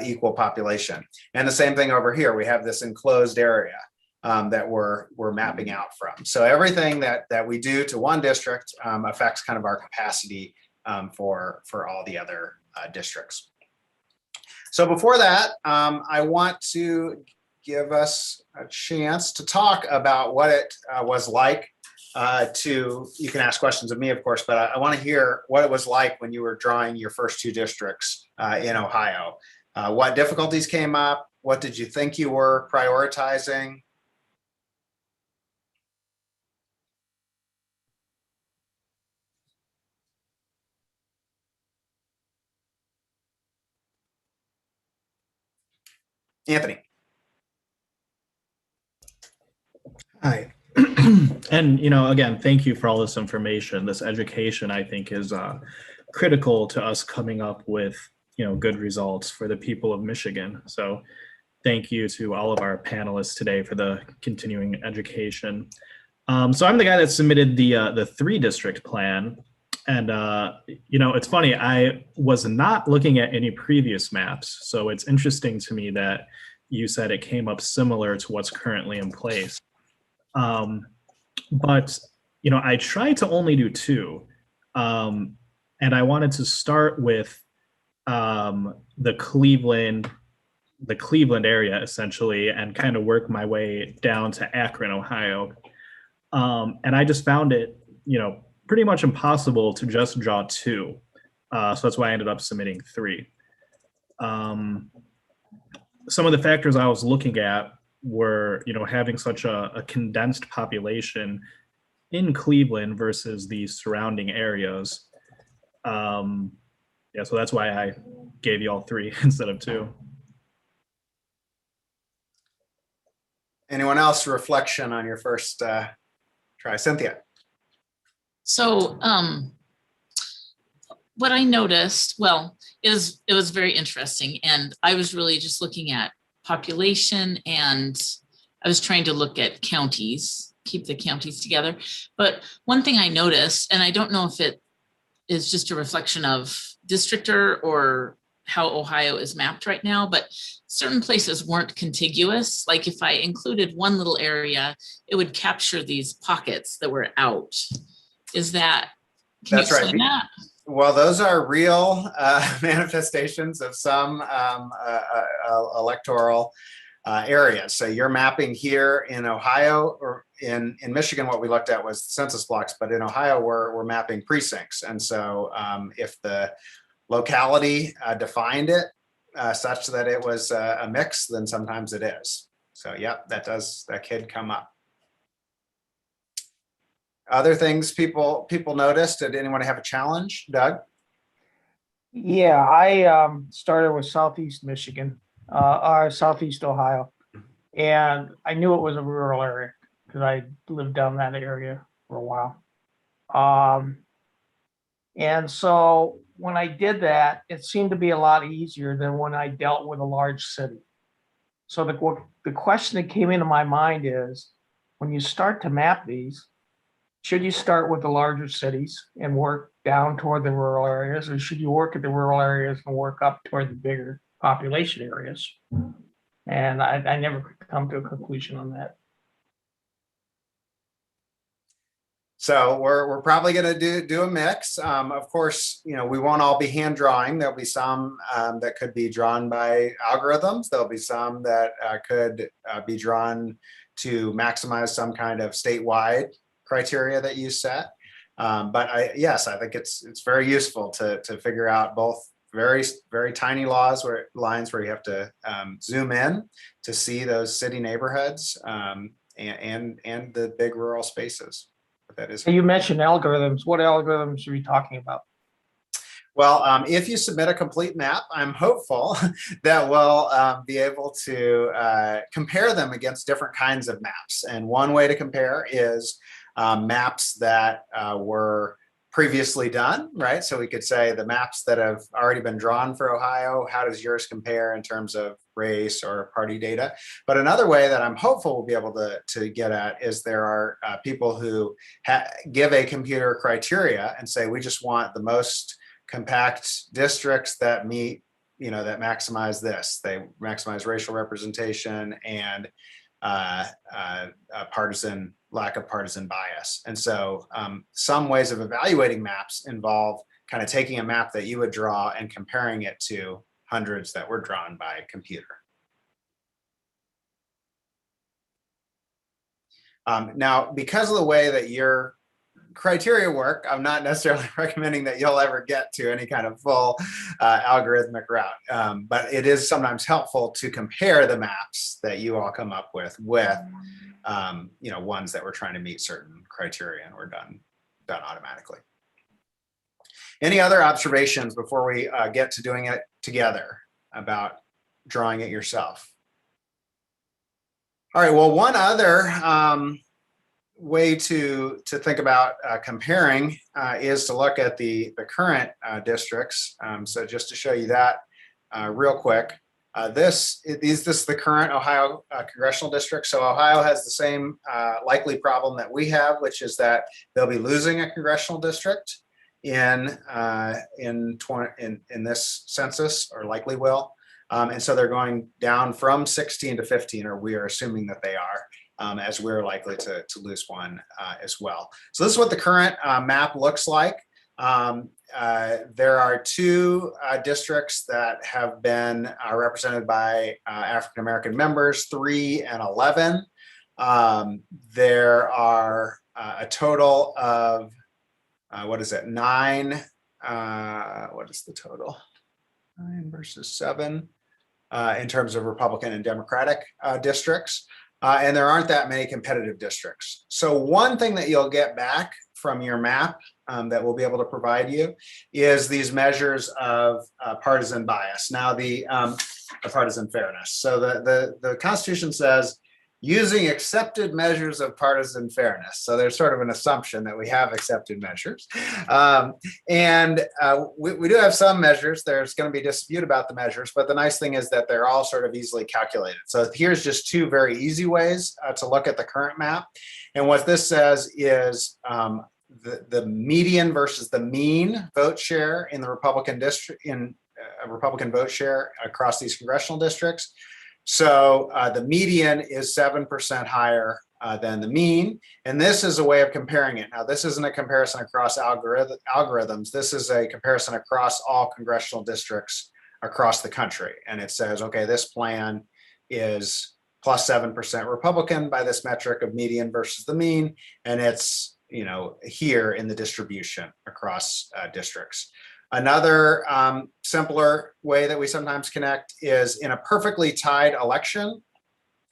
equal population. And the same thing over here. We have this enclosed area that we're mapping out from. So everything that we do to one district affects kind of our capacity for all the other districts. So before that, I want to give us a chance to talk about what it was like you can ask questions of me, of course, but I want to hear what it was like when you were drawing your first two districts in Ohio. What difficulties came up? What did you think you were prioritizing? Anthony. Hi. And, again, thank you for all this information. This education, I think, is critical to us coming up with, good results for the people of Michigan. So thank you to all of our panelists today for the continuing education. So I'm the guy that submitted the 3-district plan. And, it's funny, I was not looking at any previous maps. So it's interesting to me that you said it came up similar to what's currently in place. But, I tried to only do 2. And I wanted to start with the Cleveland area, essentially, and kind of work my way down to Akron, Ohio. And I just found it, pretty much impossible to just draw 2. So that's why I ended up submitting 3. Some of the factors I was looking at were, having such a condensed population in Cleveland versus the surrounding areas. Yeah, so that's why I gave you all 3 instead of 2. Anyone else reflection on your first try? Cynthia. So what I noticed, well, it was very interesting. And I was really just looking at population, and I was trying to look at counties, keep the counties together. But one thing I noticed, and I don't know if it is just a reflection of districtor or how Ohio is mapped right now, but certain places weren't contiguous. Like if I included one little area, it would capture these pockets that were out. Is that, can That's you explain right. that? Well, those are real manifestations of some electoral areas. So you're mapping here in Ohio, or in Michigan, what we looked at was census blocks, but in Ohio, we're mapping precincts. And so if the locality defined it such that it was a mix, then sometimes it is. So yep, that could come up. Other things people noticed. Did anyone have a challenge? Doug? Yeah, I started with Southeast Michigan, or Southeast Ohio, and I knew it was a rural area because I lived down that area for a while. And so when I did that, it seemed to be a lot easier than when I dealt with a large city. So the question that came into my mind is, when you start to map these, should you start with the larger cities and work down toward the rural areas, or should you work at the rural areas and work up toward the bigger population areas? And I never could come to a conclusion on that. So we're probably going to do a mix. Of course, we won't all be hand drawing. There'll be some that could be drawn by algorithms. There'll be some that could be drawn to maximize some kind of statewide criteria that you set. But yes, I think it's very useful to figure out both very, very tiny lines where you have to zoom in to see those city neighborhoods and the big rural spaces. That is. You mentioned algorithms. What algorithms are we talking about? Well, if you submit a complete map, I'm hopeful that we'll be able to compare them against different kinds of maps. And one way to compare is maps that were previously done, right? So we could say the maps that have already been drawn for Ohio, how does yours compare in terms of race or party data? But another way that I'm hopeful we'll be able to get at is there are people who give a computer criteria and say, we just want the most compact districts that meet, that maximize this. They maximize racial representation and lack of partisan bias. And so some ways of evaluating maps involve kind of taking a map that you would draw and comparing it to hundreds that were drawn by computer. Now, because of the way that your criteria work, I'm not necessarily recommending that you'll ever get to any kind of full algorithmic route, but it is sometimes helpful to compare the maps that you all come up with ones that we're trying to meet certain criteria and were done automatically. Any other observations before we get to doing it together about drawing it yourself? All right, well, one other way to think about comparing is to look at the current districts. So just to show you that real quick, this is the current Ohio congressional district. So Ohio has the same likely problem that we have, which is that they'll be losing a congressional district in this census, or likely will. And so they're going down from 16 to 15, or we are assuming that they are, as we're likely to lose one as well. So this is what the current map looks like. There are two districts that have been represented by African-American members, 3 and 11. There are a total of, 9? What is the total? 9 versus 7 in terms of Republican and Democratic districts. And there aren't that many competitive districts. So one thing that you'll get back from your map that we'll be able to provide you is these measures of partisan bias. Now the partisan fairness. So the Constitution says using accepted measures of partisan fairness. So there's sort of an assumption that we have accepted measures. We do have some measures. There's going to be dispute about the measures, but the nice thing is that they're all sort of easily calculated. So here's just two very easy ways to look at the current map. And what this says is the median versus the mean vote share in the Republican district, in Republican vote share across these congressional districts. So the median is 7% higher than the mean. And this is a way of comparing it. Now, this isn't a comparison across algorithms. This is a comparison across all congressional districts across the country. And it says, okay, this plan is plus 7% Republican by this metric of median versus the mean. And it's, here in the distribution across districts. Another simpler way that we sometimes connect is in a perfectly tied election,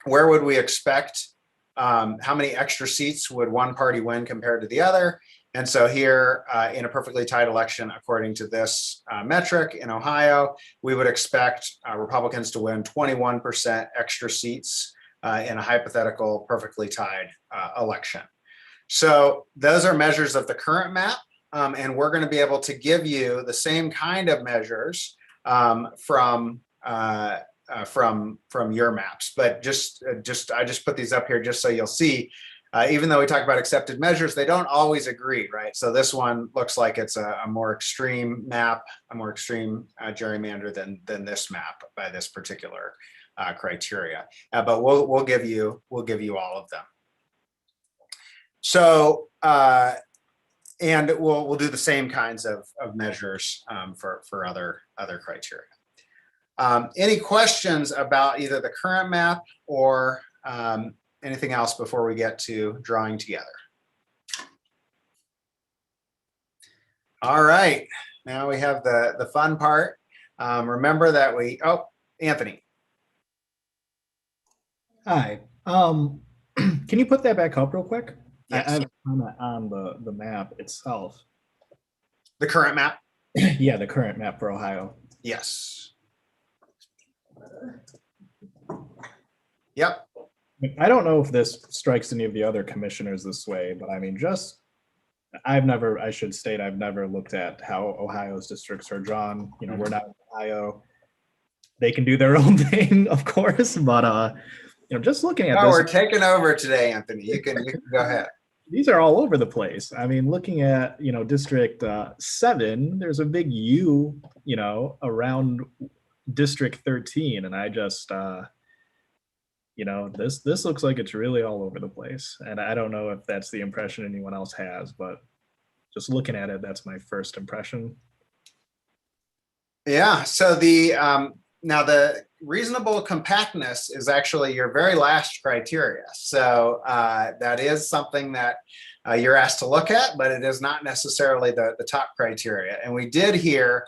where would we expect, how many extra seats would one party win compared to the other? And so here in a perfectly tied election, according to this metric in Ohio, we would expect Republicans to win 21% extra seats in a hypothetical perfectly tied election. So those are measures of the current map. And we're going to be able to give you the same kind of measures from your maps. But I just put these up here just so you'll see. Even though we talk about accepted measures, they don't always agree, right? So this one looks like it's a more extreme map, a more extreme gerrymander than this map by this particular criteria. But we'll give you all of them. So. And we'll do the same kinds of measures for other criteria. Any questions about either the current map or anything else before we get to drawing together? All right, now we have the fun part. Remember that Anthony. Hi, can you put that back up real quick? Yes. I have a comment on the map itself. The current map? Yeah, the current map for Ohio. Yes. Yep. I don't know if this strikes any of the other commissioners this way, but I mean, I should state, I've never looked at how Ohio's districts are drawn. We're not in Ohio. They can do their own thing, of course, but just looking at this. We're taking over today, Anthony. You can go ahead. These are all over the place. I mean, looking at, District 7, there's a big U, around District 13. And I just, this looks like it's really all over the place. And I don't know if that's the impression anyone else has, but just looking at it, that's my first impression. Yeah, so now the reasonable compactness is actually your very last criteria. So that is something that you're asked to look at, but it is not necessarily the top criteria. And we did hear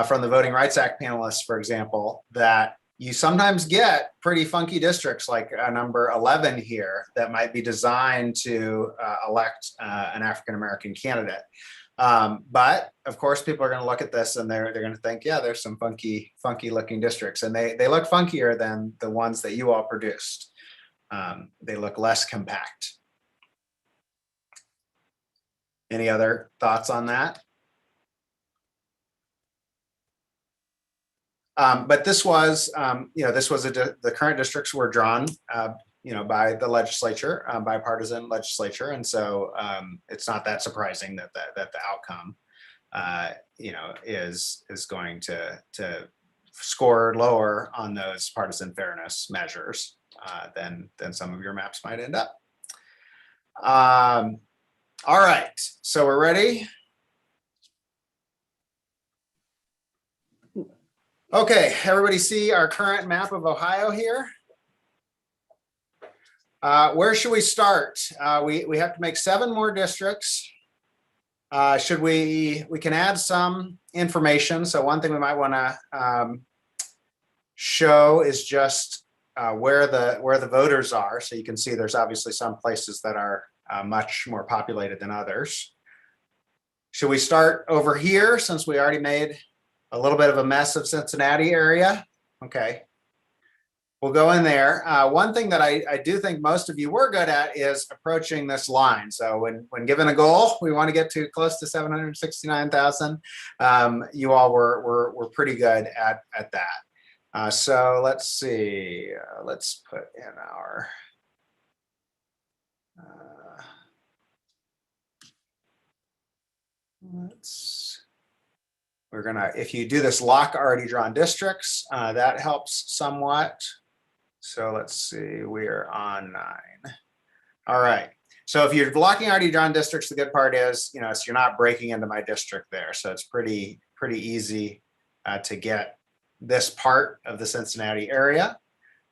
from the Voting Rights Act panelists, for example, that you sometimes get pretty funky districts like number 11 here that might be designed to elect an African-American candidate. But of course, people are going to look at this and they're going to think, yeah, there's some funky looking districts, and they look funkier than the ones that you all produced. They look less compact. Any other thoughts on that? But this was, this was the current districts were drawn, by the legislature, bipartisan legislature, and so it's not that surprising that the outcome, is going to score lower on those partisan fairness measures than some of your maps might end up. All right, so we're ready. Okay, everybody see our current map of Ohio here? Where should we start? We have to make 7 more districts. We can add some information. So one thing we might want to show is just where the voters are. So you can see there's obviously some places that are much more populated than others. Should we start over here since we already made a little bit of a mess of Cincinnati area? Okay. We'll go in there. One thing that I do think most of you were good at is approaching this line. So when given a goal, we want to get to close to 769,000. You all were pretty good at that. So let's see. Let's put in our. We're gonna, if you do this lock already drawn districts, that helps somewhat. So let's see, we are on 9. All right. So if you're blocking already drawn districts, the good part is, so you're not breaking into my district there. So it's pretty easy to get this part of the Cincinnati area.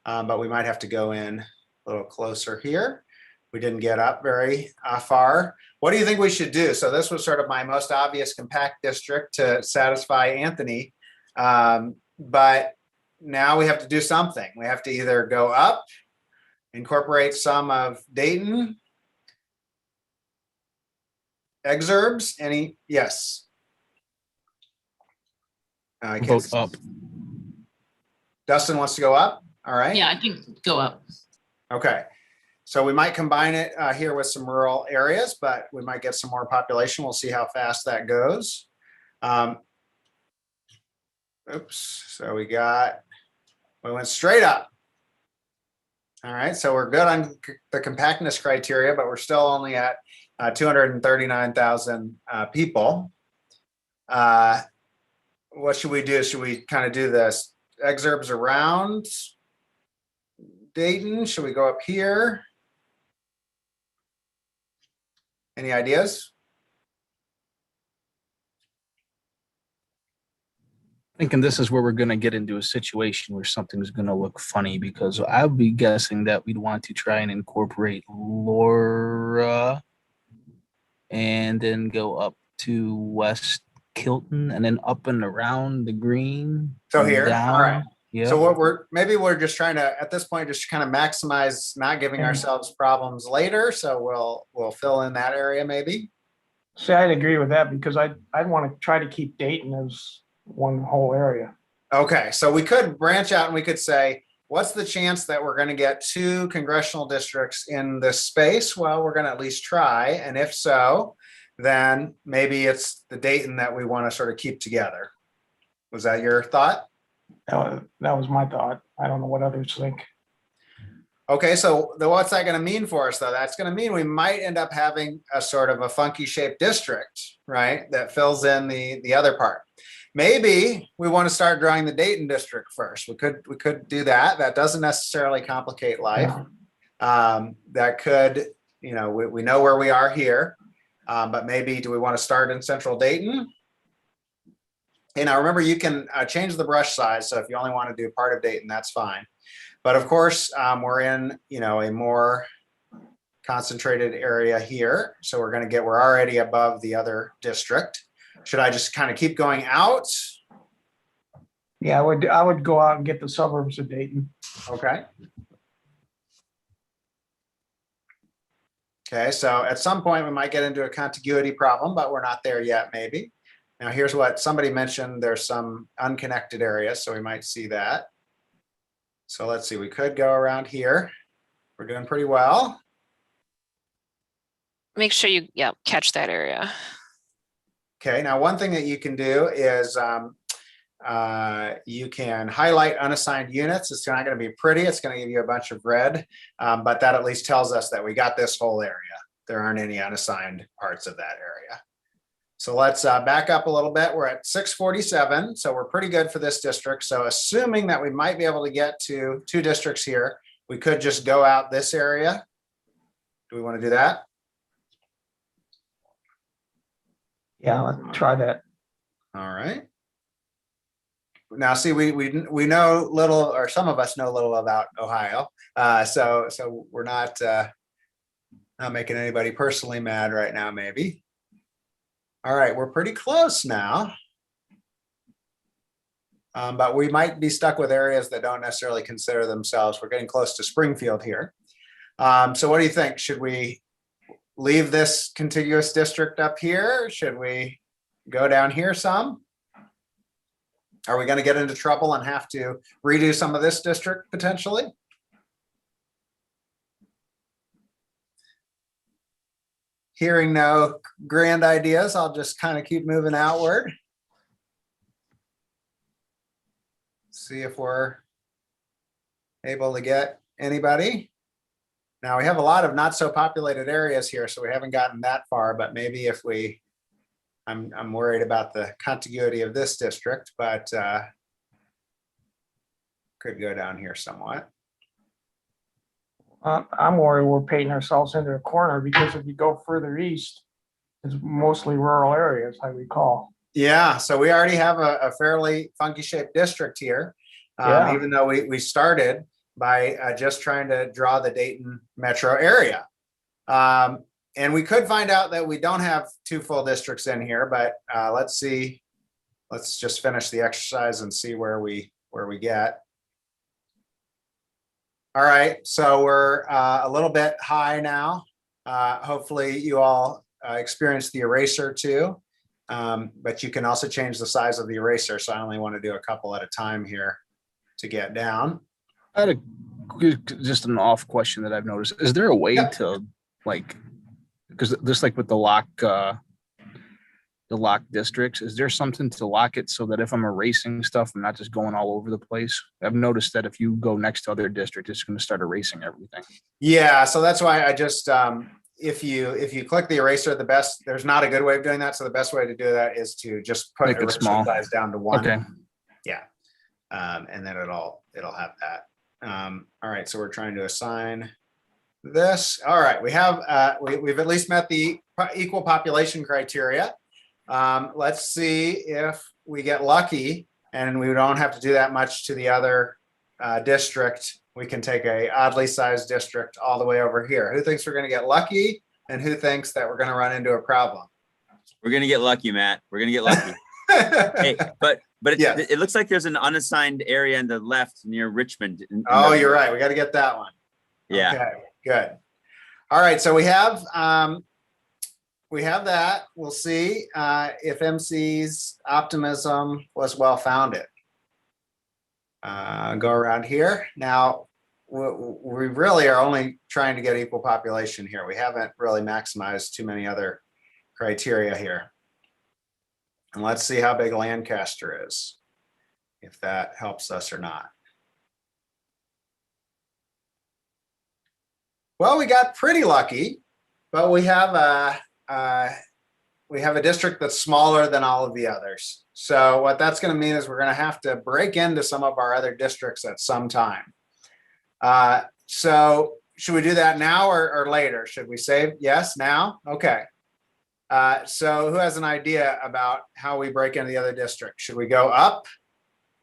But we might have to go in a little closer here. We didn't get up very far. What do you think we should do? So this was sort of my most obvious compact district to satisfy Anthony. But now we have to do something. We have to either go up, incorporate some of Dayton, exurbs, any, yes. Vote up. Dustin wants to go up, all right? Yeah, I think go up. Okay. So we might combine it here with some rural areas, but we might get some more population. We'll see how fast that goes. Oops, so we went straight up. All right, so we're good on the compactness criteria, but we're still only at 239,000 people. What should we do? Should we kind of do this exurbs around Dayton? Should we go up here? Any ideas? Thinking this is where we're going to get into a situation where something's going to look funny, because I'll be guessing that we'd want to try and incorporate Laura and then go up to West Kilton and then up and around the green. So here, down. all right. Yeah. So what we're just trying to, at this point, just kind of maximize not giving ourselves problems later. So we'll fill in that area maybe. See, I'd agree with that because I'd want to try to keep Dayton as one whole area. Okay, so we could branch out and we could say, what's the chance that we're going to get 2 congressional districts in this space? Well, we're going to at least try. And if so, then maybe it's the Dayton that we want to sort of keep together. Was that your thought? That was my thought. I don't know what others think. Okay, so what's that going to mean for us, though? That's going to mean we might end up having a sort of a funky shaped district, right, that fills in the other part. Maybe we want to start drawing the Dayton district first. We could do that. That doesn't necessarily complicate life. That could, we know where we are here, but maybe do we want to start in central Dayton? Okay, now remember, you can change the brush size. So if you only want to do part of Dayton, that's fine. But of course, we're in, a more concentrated area here. So we're already above the other district. Should I just kind of keep going out? Yeah, I would go out and get the suburbs of Dayton. Okay. Okay, so at some point we might get into a contiguity problem, but we're not there yet, maybe. Now here's what somebody mentioned. There's some unconnected areas, so we might see that. So let's see, we could go around here. We're doing pretty well. Make sure you catch that area. Okay, now one thing that you can do is you can highlight unassigned units. It's not going to be pretty. It's going to give you a bunch of red, but that at least tells us that we got this whole area. There aren't any unassigned parts of that area. So let's back up a little bit. We're at 647, so we're pretty good for this district. So assuming that we might be able to get to 2 districts here, we could just go out this area. Do we want to do that? Yeah, let's try that. All right. Now, see, we know little, or some of us know little about Ohio, so we're not making anybody personally mad right now, maybe. All right, we're pretty close now, but we might be stuck with areas that don't necessarily consider themselves. We're getting close to Springfield here. So what do you think? Should we leave this contiguous district up here? Should we go down here some? Are we going to get into trouble and have to redo some of this district potentially? Hearing no grand ideas, I'll just kind of keep moving outward. See if we're able to get anybody. Now we have a lot of not so populated areas here, so we haven't gotten that far, but maybe if we, I'm worried about the contiguity of this district, but could go down here somewhat. I'm worried we're painting ourselves into a corner because if you go further east, it's mostly rural areas, I recall. Yeah, so we already have a fairly funky shaped district here, even though we started by just trying to draw the Dayton metro area. And we could find out that we don't have 2 full districts in here, but let's see. Let's just finish the exercise and see where we get. All right, so we're a little bit high now. Hopefully you all experienced the eraser too, but you can also change the size of the eraser. So I only want to do a couple at a time here to get down. I had just an off question that I've noticed. Is there a way to because just like with the lock districts, is there something to lock it so that if I'm erasing stuff, I'm not just going all over the place? I've noticed that if you go next to other districts, it's going to start erasing everything. Yeah, so that's why I just if you click the eraser, there's not a good way of doing that. So the best way to do that is to just put Make it eraser small. size down to 1. Okay. Yeah, and then it'll have that. All right, so we're trying to assign this. All right, we have we've at least met the equal population criteria. Let's see if we get lucky and we don't have to do that much to the other district. We can take a oddly sized district all the way over here. Who thinks we're going to get lucky and who thinks that we're going to run into a problem? We're going to get lucky, Matt. We're going to get lucky. Hey, but it looks like there's an unassigned area in the left near Richmond. Oh, you're right. We got to get that one. Yeah. Okay, good. All right, so we have that. We'll see if MC's optimism was well founded. Go around here. Now, we really are only trying to get equal population here. We haven't really maximized too many other criteria here. And let's see how big Lancaster is, if that helps us or not. Well, we got pretty lucky, but we have a district that's smaller than all of the others. So what that's going to mean is we're going to have to break into some of our other districts at some time. So should we do that now or later? Should we say yes now? Okay. So who has an idea about how we break into the other district? Should we go up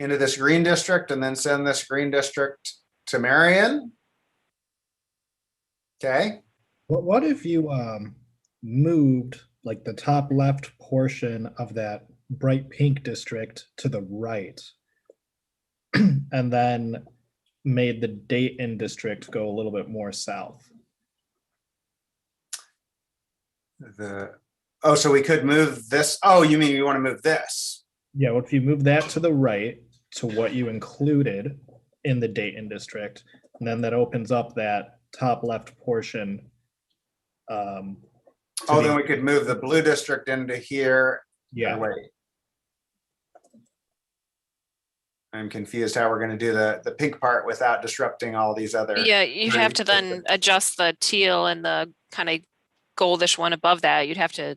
into this green district and then send this green district to Marion? Okay. What if you moved like the top left portion of that bright pink district to the right and then made the Dayton district go a little bit more south? So we could move this. Oh, you mean you want to move this? Yeah, well, if you move that to the right to what you included in the Dayton district, and then that opens up that top left portion. Then we could move the blue district into here. Yeah. Wait. I'm confused how we're going to do the pink part without disrupting all these other. Yeah, you'd have to then adjust the teal and the kind of goldish one above that. You'd have to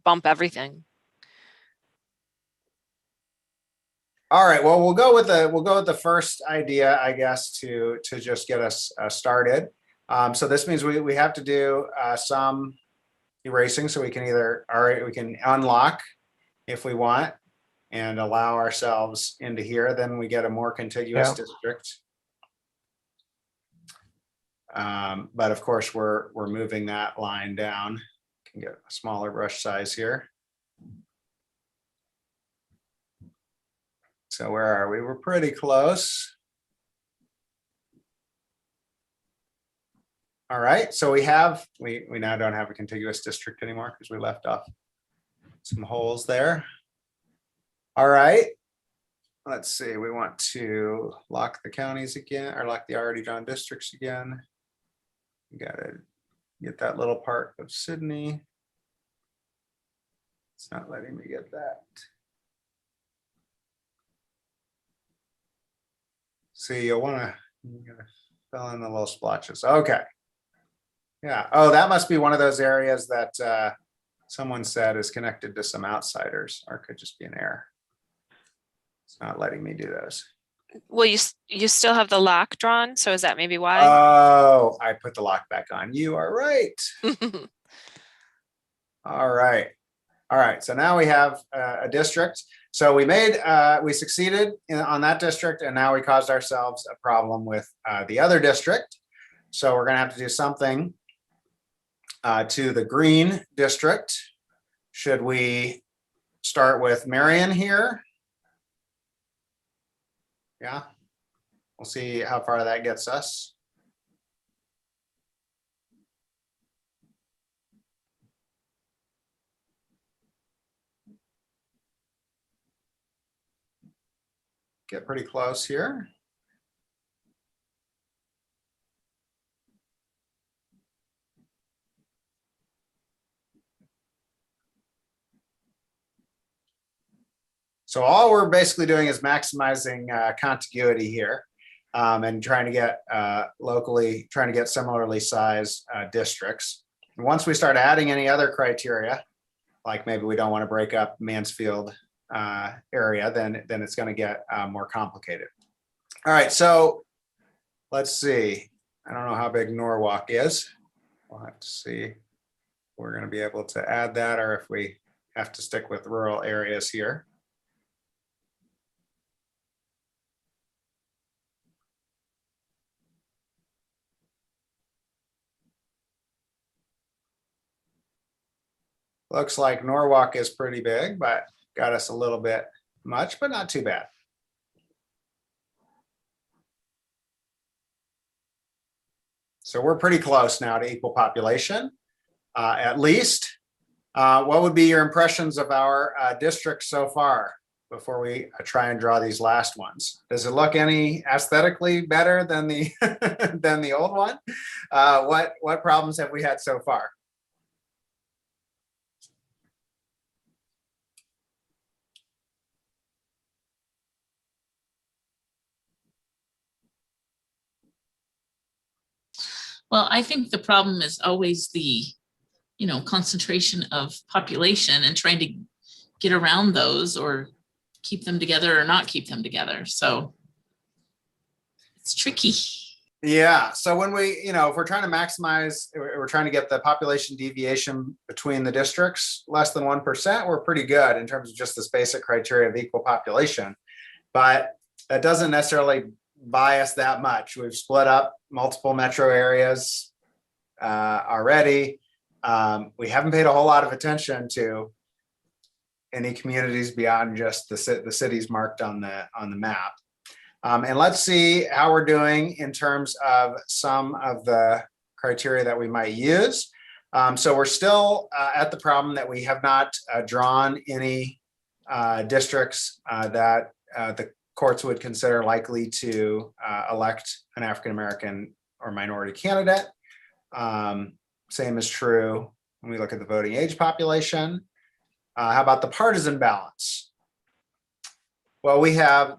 bump everything. All right. Well, we'll go with the first idea, I guess, to just get us started. So this means we have to do some erasing. So we can we can unlock if we want and allow ourselves into here. Then we get a more contiguous district. But of course, we're moving that line down. Can get a smaller brush size here. So where are we? We're pretty close. All right, so we now don't have a contiguous district anymore because we left off some holes there. All right, let's see, we want to lock the counties again, or lock the already drawn districts again. We gotta get that little part of Sydney. It's not letting me get that. See, you'll wanna fill in the little splotches. Okay. Yeah. Oh, that must be one of those areas that someone said is connected to some outsiders, or it could just be an error. It's not letting me do those. Well, you still have the lock drawn, so is that maybe why? Oh, I put the lock back on. You are right. All right. All right. So now we have a district. So we succeeded on that district, and now we caused ourselves a problem with the other district. So we're going to have to do something to the green district. Should we start with Marion here? Yeah, we'll see how far that gets us. Get pretty close here. So all we're basically doing is maximizing contiguity here and trying to get similarly sized districts. And once we start adding any other criteria, like maybe we don't want to break up Mansfield area, then it's going to get more complicated. All right, so let's see. I don't know how big Norwalk is. We'll have to see if we're going to be able to add that, or if we have to stick with rural areas here. Looks like Norwalk is pretty big, but got us a little bit much, but not too bad. So we're pretty close now to equal population, at least. What would be your impressions of our district so far before we try and draw these last ones? Does it look any aesthetically better than the than the old one? What problems have we had so far? Well, I think the problem is always the, concentration of population and trying to get around those or keep them together or not keep them together. So it's tricky. Yeah, so when we, if we're trying to maximize, we're trying to get the population deviation between the districts less than 1%, we're pretty good in terms of just this basic criteria of equal population. But that doesn't necessarily bias that much. We've split up multiple metro areas already. We haven't paid a whole lot of attention to any communities beyond just the cities marked on the map. And let's see how we're doing in terms of some of the criteria that we might use. So we're still at the problem that we have not drawn any districts that the courts would consider likely to elect an African-American or minority candidate. Same is true when we look at the voting age population. How about the partisan balance? Well,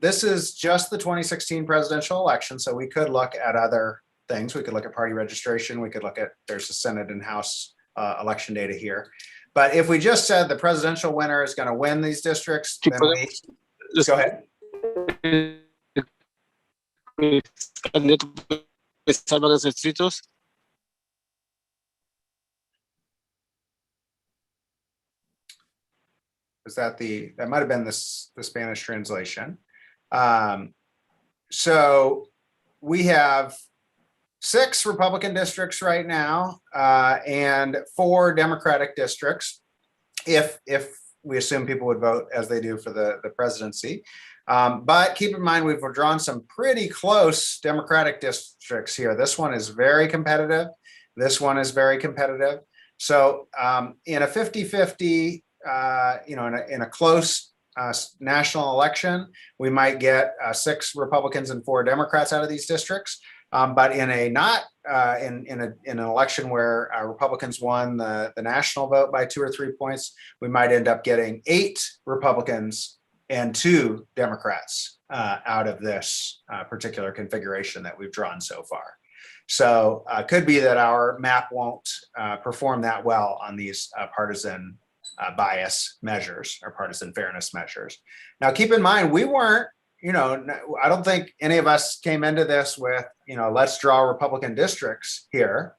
this is just the 2016 presidential election, so we could look at other things. We could look at party registration. We could look at, there's the Senate and House election data here. But if we just said the presidential winner is going to win these districts, then go ahead. Is that that might have been the Spanish translation. So we have 6 Republican districts right now and 4 Democratic districts, if we assume people would vote as they do for the presidency. But keep in mind, we've drawn some pretty close Democratic districts here. This one is very competitive. This one is very competitive. So in a 50-50, in a close national election, we might get 6 Republicans and 4 Democrats out of these districts. But in an election where Republicans won the national vote by 2 or 3 points, we might end up getting 8 Republicans and 2 Democrats out of this particular configuration that we've drawn so far. So could be that our map won't perform that well on these partisan bias measures or partisan fairness measures. Now, keep in mind, we weren't, I don't think any of us came into this with, let's draw Republican districts here.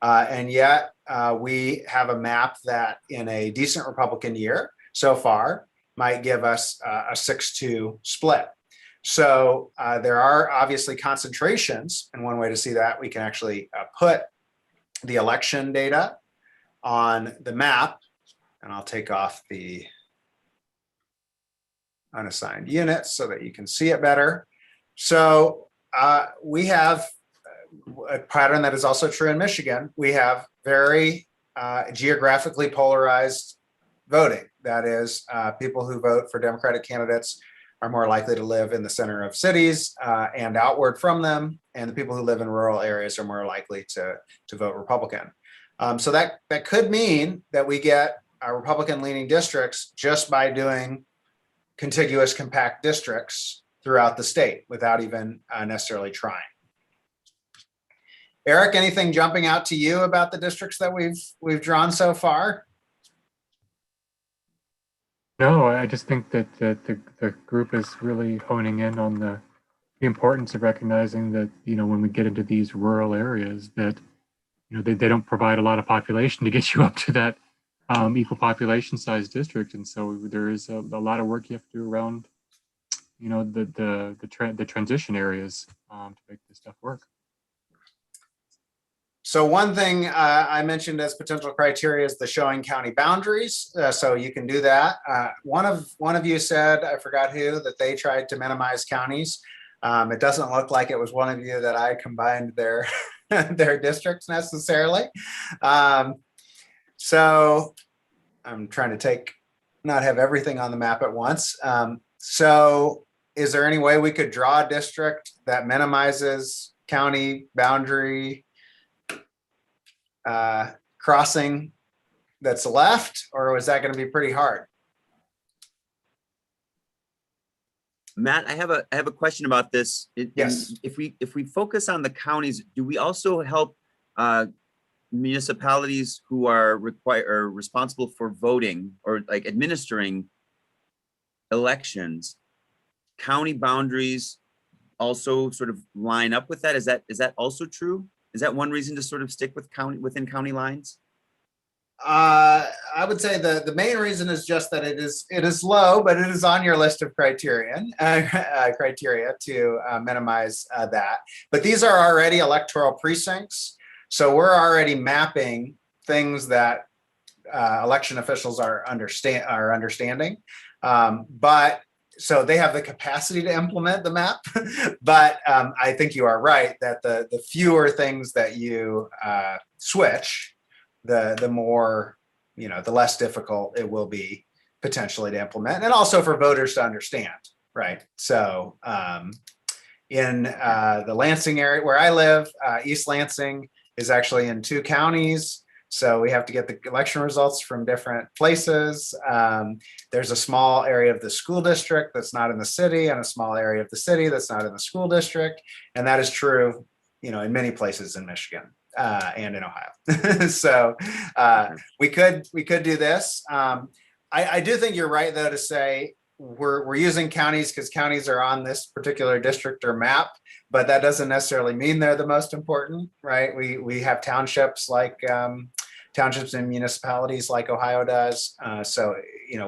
And yet we have a map that in a decent Republican year so far might give us a 6-2 split. So there are obviously concentrations. And one way to see that, we can actually put the election data on the map. And I'll take off the unassigned units so that you can see it better. So we have a pattern that is also true in Michigan. We have very geographically polarized voting. That is, people who vote for Democratic candidates are more likely to live in the center of cities and outward from them. And the people who live in rural areas are more likely to vote Republican. So that could mean that we get Republican leaning districts just by doing contiguous compact districts throughout the state without even necessarily trying. Eric, anything jumping out to you about the districts that we've drawn so far? No, I just think that the group is really honing in on the importance of recognizing that, when we get into these rural areas that, they don't provide a lot of population to get you up to that equal population size district. And so there is a lot of work you have to do around, the transition areas to make this stuff work. So one thing I mentioned as potential criteria is the showing county boundaries. So you can do that. One of you said, I forgot who, that they tried to minimize counties. It doesn't look like it was one of you that I combined their districts necessarily. So I'm trying to not have everything on the map at once. So is there any way we could draw a district that minimizes county boundary crossing that's left, or was that going to be pretty hard? Matt, I have a question about this. Yes. If we focus on the counties, do we also help municipalities who are responsible for voting or like administering elections, county boundaries also sort of line up with that? Is that also true? Is that one reason to sort of stick with within county lines? I would say the main reason is just that it is low, but it is on your list of criteria to minimize that. But these are already electoral precincts, so we're already mapping things that election officials are understanding. But so they have the capacity to implement the map. But I think you are right that the fewer things that you switch, the more, the less difficult it will be potentially to implement, and also for voters to understand, right? So in the Lansing area where I live, East Lansing is actually in 2 counties. So we have to get the election results from different places. There's a small area of the school district that's not in the city, and a small area of the city that's not in the school district. And that is true, in many places in Michigan. And in Ohio. So we could do this. I do think you're right, though, to say we're using counties because counties are on this particular district or map, but that doesn't necessarily mean they're the most important, right? We have townships like townships and municipalities like Ohio does. So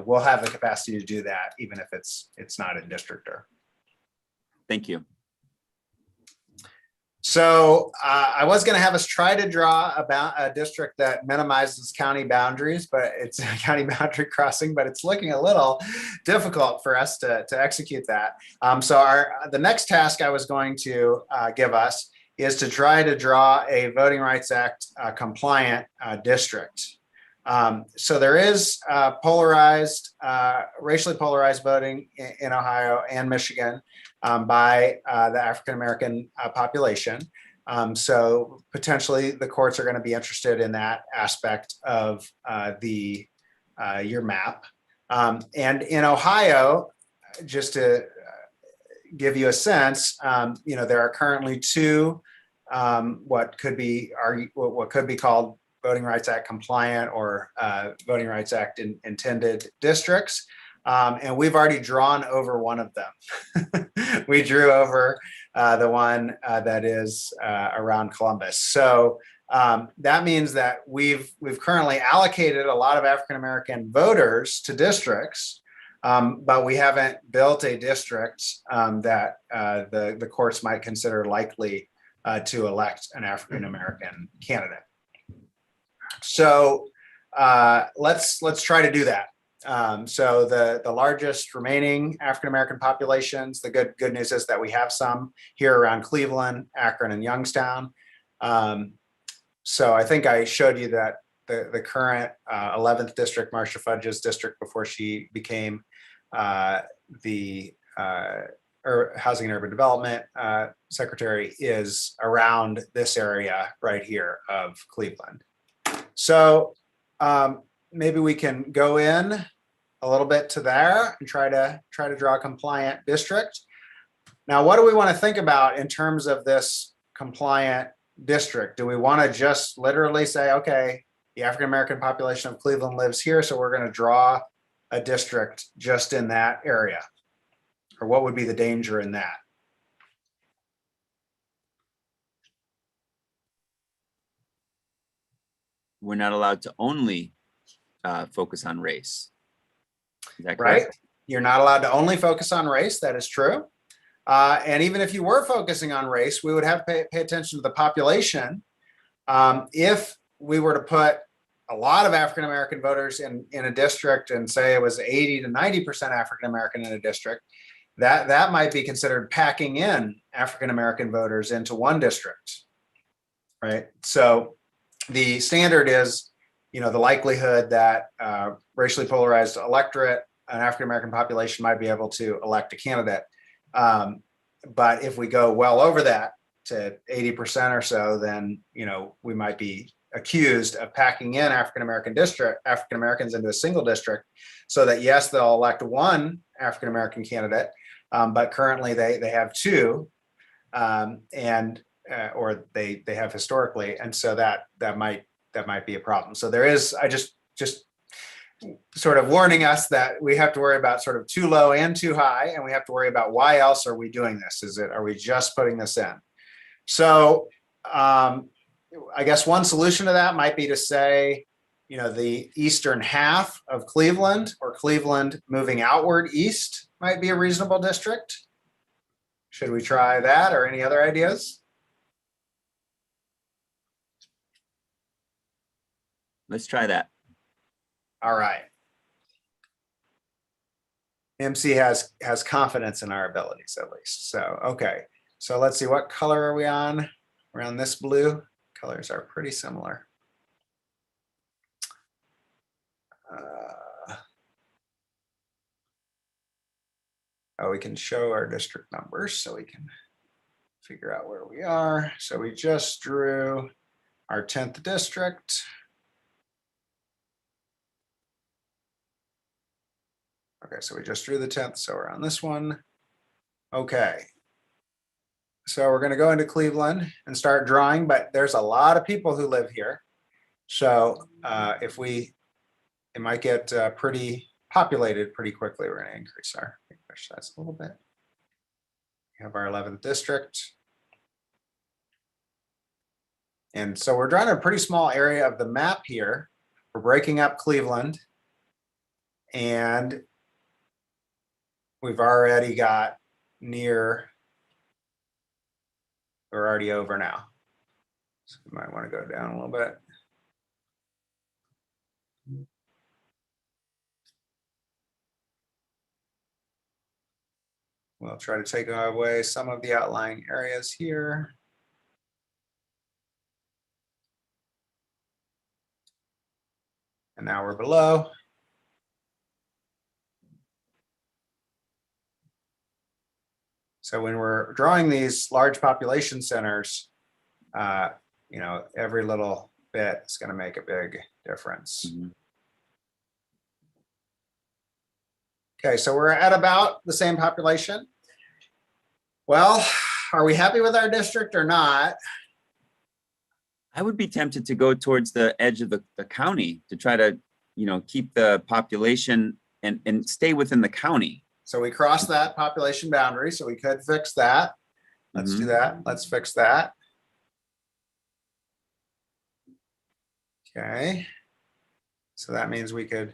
we'll have the capacity to do that even if it's not a districtor. Thank you. So I was going to have us try to draw a district that minimizes county boundaries, but it's a county boundary crossing, but it's looking a little difficult for us to execute that. So the next task I was going to give us is to try to draw a Voting Rights Act compliant district. So there is racially polarized voting in Ohio and Michigan by the African-American population. So potentially the courts are going to be interested in that aspect of your map. And in Ohio, just to give you a sense, there are currently 2 what could be called Voting Rights Act compliant or Voting Rights Act intended districts. And we've already drawn over one of them. We drew over the one that is around Columbus. So that means that we've currently allocated a lot of African-American voters to districts, but we haven't built a district that the courts might consider likely to elect an African-American candidate. So let's try to do that. So the largest remaining African-American populations, the good news is that we have some here around Cleveland, Akron, and Youngstown. So I think I showed you that the current 11th district, Marcia Fudge's district before she became the Housing and Urban Development Secretary, is around this area right here of Cleveland. So maybe we can go in a little bit to there and try to draw a compliant district. Now, what do we want to think about in terms of this compliant district? Do we want to just literally say, okay, the African-American population of Cleveland lives here, so we're going to draw a district just in that area? Or what would be the danger in that? We're not allowed to only focus on race. Is that right? correct? You're not allowed to only focus on race. That is true. And even if you were focusing on race, we would have to pay attention to the population. If we were to put a lot of African-American voters in a district and say it was 80 to 90% African-American in a district, that might be considered packing in African-American voters into one district, right? So the standard is, the likelihood that racially polarized electorate, an African-American population, might be able to elect a candidate. But if we go well over that to 80% or so, then, we might be accused of packing in African-Americans into a single district, so that yes, they'll elect one African-American candidate, but currently they have 2, or they have historically, and so that might be a problem. So there is, I just sort of warning us that we have to worry about sort of too low and too high, and we have to worry about why else are we doing this? Are we just putting this in? So I guess one solution to that might be to say, the eastern half of Cleveland, or Cleveland moving outward east, might be a reasonable district. Should we try that, or any other ideas? Let's try that. All right. MC has confidence in our abilities, at least. So, okay. So let's see, what color are we on? We're on this blue. Colors are pretty similar. We can show our district numbers so we can figure out where we are. So we just drew our 10th district. Okay, so we just drew the 10th, so we're on this one. Okay. So we're going to go into Cleveland and start drawing, but there's a lot of people who live here. So it might get pretty populated pretty quickly. We're going to increase our push size a little bit. We have our 11th district. And so we're drawing a pretty small area of the map here. We're breaking up Cleveland. And we've already got we're already over now. So we might want to go down a little bit. We'll try to take away some of the outlying areas here. And now we're below. So when we're drawing these large population centers, every little bit is going to make a big difference. Mm-hmm. Okay, so we're at about the same population. Well, are we happy with our district or not? I would be tempted to go towards the edge of the county to try to, keep the population and stay within the county. So we crossed that population boundary, so we could fix that. Let's do that. Let's fix that. Okay. So that means we could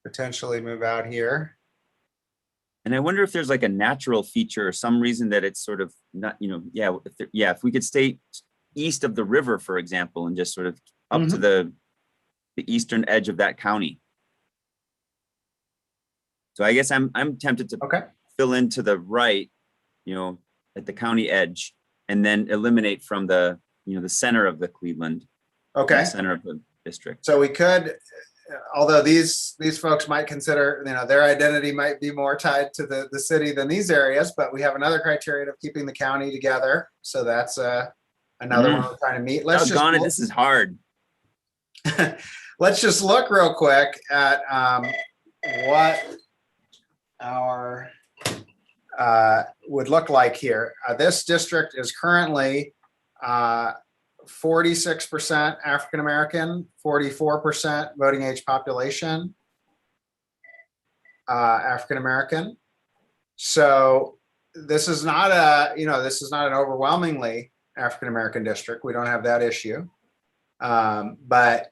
potentially move out here. And I wonder if there's like a natural feature or some reason that it's sort of not, if we could stay east of the river, for example, and just sort of up to the eastern edge of that county. So I guess I'm tempted to fill into the right, at the county edge, and then eliminate from the, the center of the Cleveland. Okay. The center of the district. So we could, although these folks might consider, their identity might be more tied to the city than these areas, but we have another criterion of keeping the county together. So that's another one we're trying to meet. Let's this is hard. Let's just look real quick at what our would look like here. This district is currently 46% African American, 44% voting age population African American. So this is not an overwhelmingly African American district. We don't have that issue, but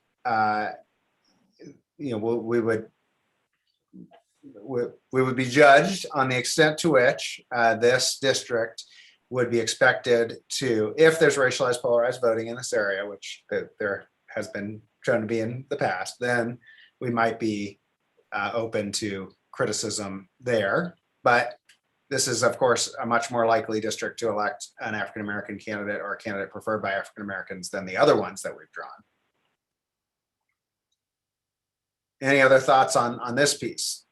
we would be judged on the extent to which this district would be expected to, if there's racialized polarized voting in this area, which there has been shown to be in the past, then we might be open to criticism there. But this is, of course, a much more likely district to elect an African-American candidate or a candidate preferred by African-Americans than the other ones that we've drawn. Any other thoughts on this piece?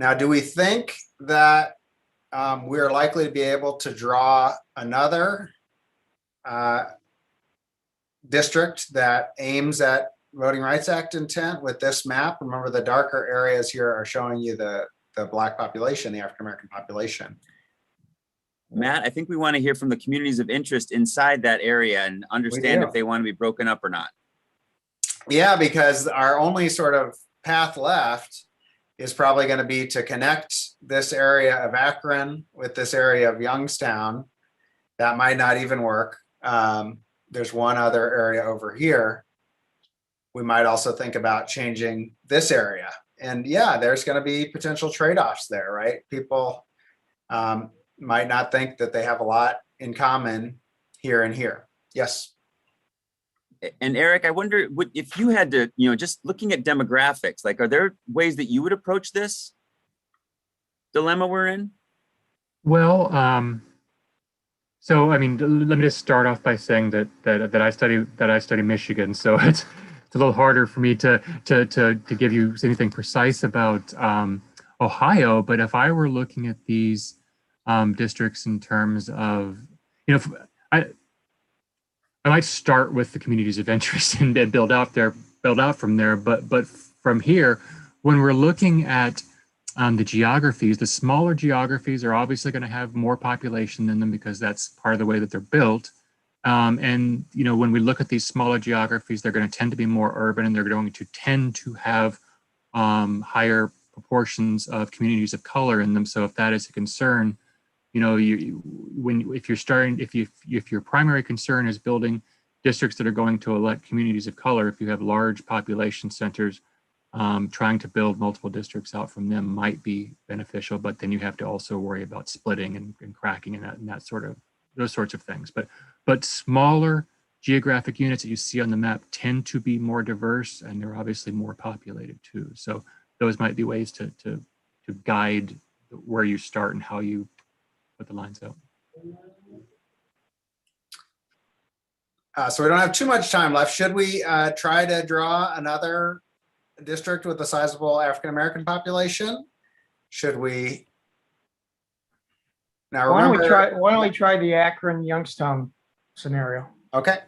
Now, do we think that we're likely to be able to draw another district that aims at Voting Rights Act intent with this map? Remember, the darker areas here are showing you the Black population, the African American population. Matt, I think we want to hear from the communities of interest inside that area and understand do. if they want to be broken up or not. Yeah, because our only sort of path left is probably going to be to connect this area of Akron with this area of Youngstown. That might not even work. There's one other area over here. We might also think about changing this area. And yeah, there's going to be potential trade-offs there, right? People might not think that they have a lot in common here and here. Yes. And Eric, I wonder if you had to, just looking at demographics, like, are there ways that you would approach this dilemma we're in? Well, so I mean, let me just start off by saying that I study Michigan, so it's a little harder for me to give you anything precise about Ohio. But if I were looking at these districts in terms of, I might start with the communities of interest and build out from there. But from here, when we're looking at the geographies, the smaller geographies are obviously going to have more population in them because that's part of the way that they're built. And when we look at these smaller geographies, they're going to tend to be more urban, and they're going to tend to have higher proportions of communities of color in them. So if that is a concern, if your primary concern is building districts that are going to elect communities of color, if you have large population centers, trying to build multiple districts out from them might be beneficial, but then you have to also worry about splitting and cracking and those sorts of things. But smaller geographic units that you see on the map tend to be more diverse, and they're obviously more populated too. So those might be ways to guide where you start and how you put the lines out. So we don't have too much time left. Should we try to draw another district with a sizable African-American population? Should we? Now Why remember, don't we try the Akron Youngstown scenario? Okay.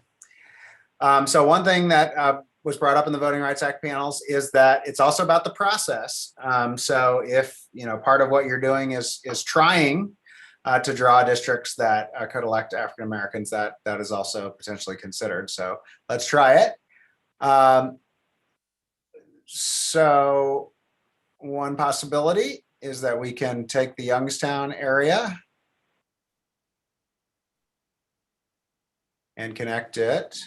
So one thing that was brought up in the Voting Rights Act panels is that it's also about the process. So if part of what you're doing is trying to draw districts that could elect African Americans, that is also potentially considered. So let's try it. So one possibility is that we can take the Youngstown area and connect it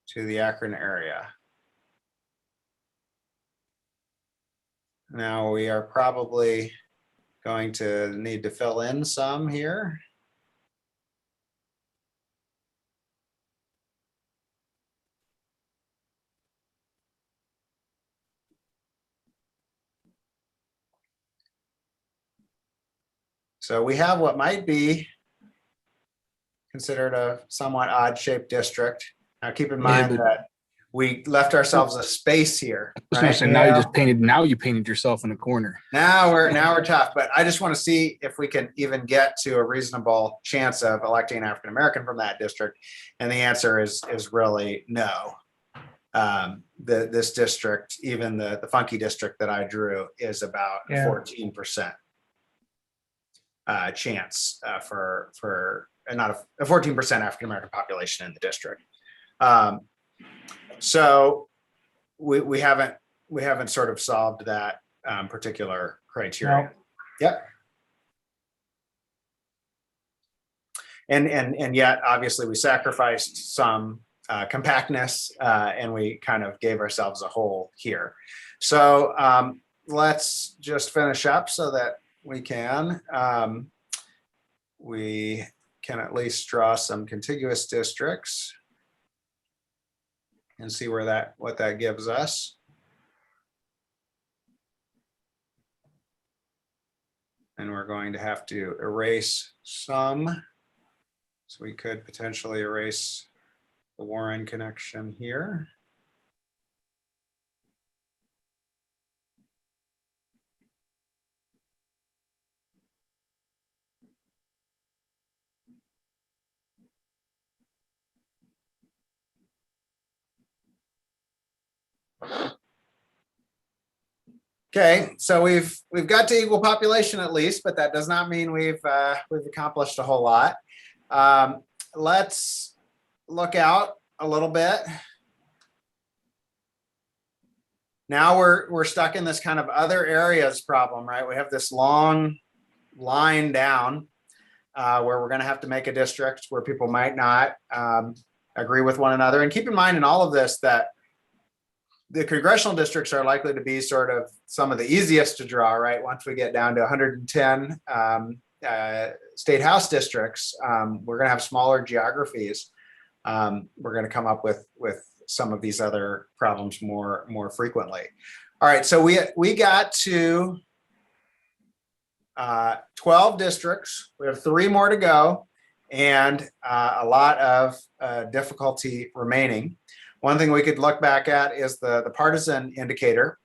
to the Akron area. Now we are probably going to need to fill in some here. So we have what might be considered a somewhat odd shaped district. Now keep in mind that we left ourselves a space here. I was gonna say, now you painted yourself in a corner. Now we're tough, but I just want to see if we can even get to a reasonable chance of electing an African American from that district. And the answer is really no. This district, even the funky district that I drew, is about 14% chance for not a 14% African American population in the district. So we haven't sort of solved that particular criteria. No. Yep. And yet, obviously, we sacrificed some compactness and we kind of gave ourselves a hole here. So let's just finish up so that we can at least draw some contiguous districts and see what that gives us. And we're going to have to erase some. So we could potentially erase the Warren connection here. Okay, so we've got to equal population at least, but that does not mean we've accomplished a whole lot. Let's look out a little bit. Now we're stuck in this kind of other areas problem, right? We have this long line down where we're going to have to make a district where people might not agree with one another. And keep in mind in all of this that the congressional districts are likely to be sort of some of the easiest to draw, right? Once we get down to 110 state house districts, we're going to have smaller geographies. We're going to come up with some of these other problems more frequently. All right, so we got to 12 districts. We have 3 more to go, and a lot of difficulty remaining. One thing we could look back at is the partisan indicator.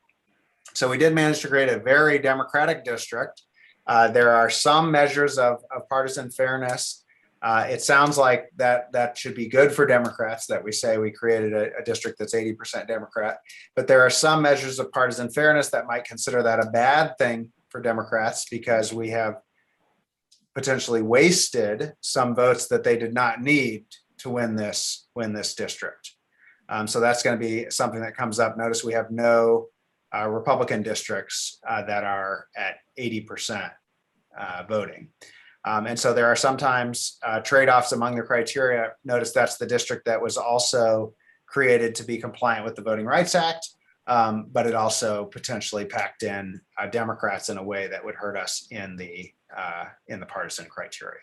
So we did manage to create a very democratic district. There are some measures of partisan fairness. It sounds like that should be good for Democrats, that we say we created a district that's 80% Democrat. But there are some measures of partisan fairness that might consider that a bad thing for Democrats, because we have potentially wasted some votes that they did not need to win this district. So that's going to be something that comes up. Notice we have no Republican districts that are at 80% voting. And so there are sometimes trade-offs among the criteria. Notice that's the district that was also created to be compliant with the Voting Rights Act, but it also potentially packed in Democrats in a way that would hurt us in the partisan criteria.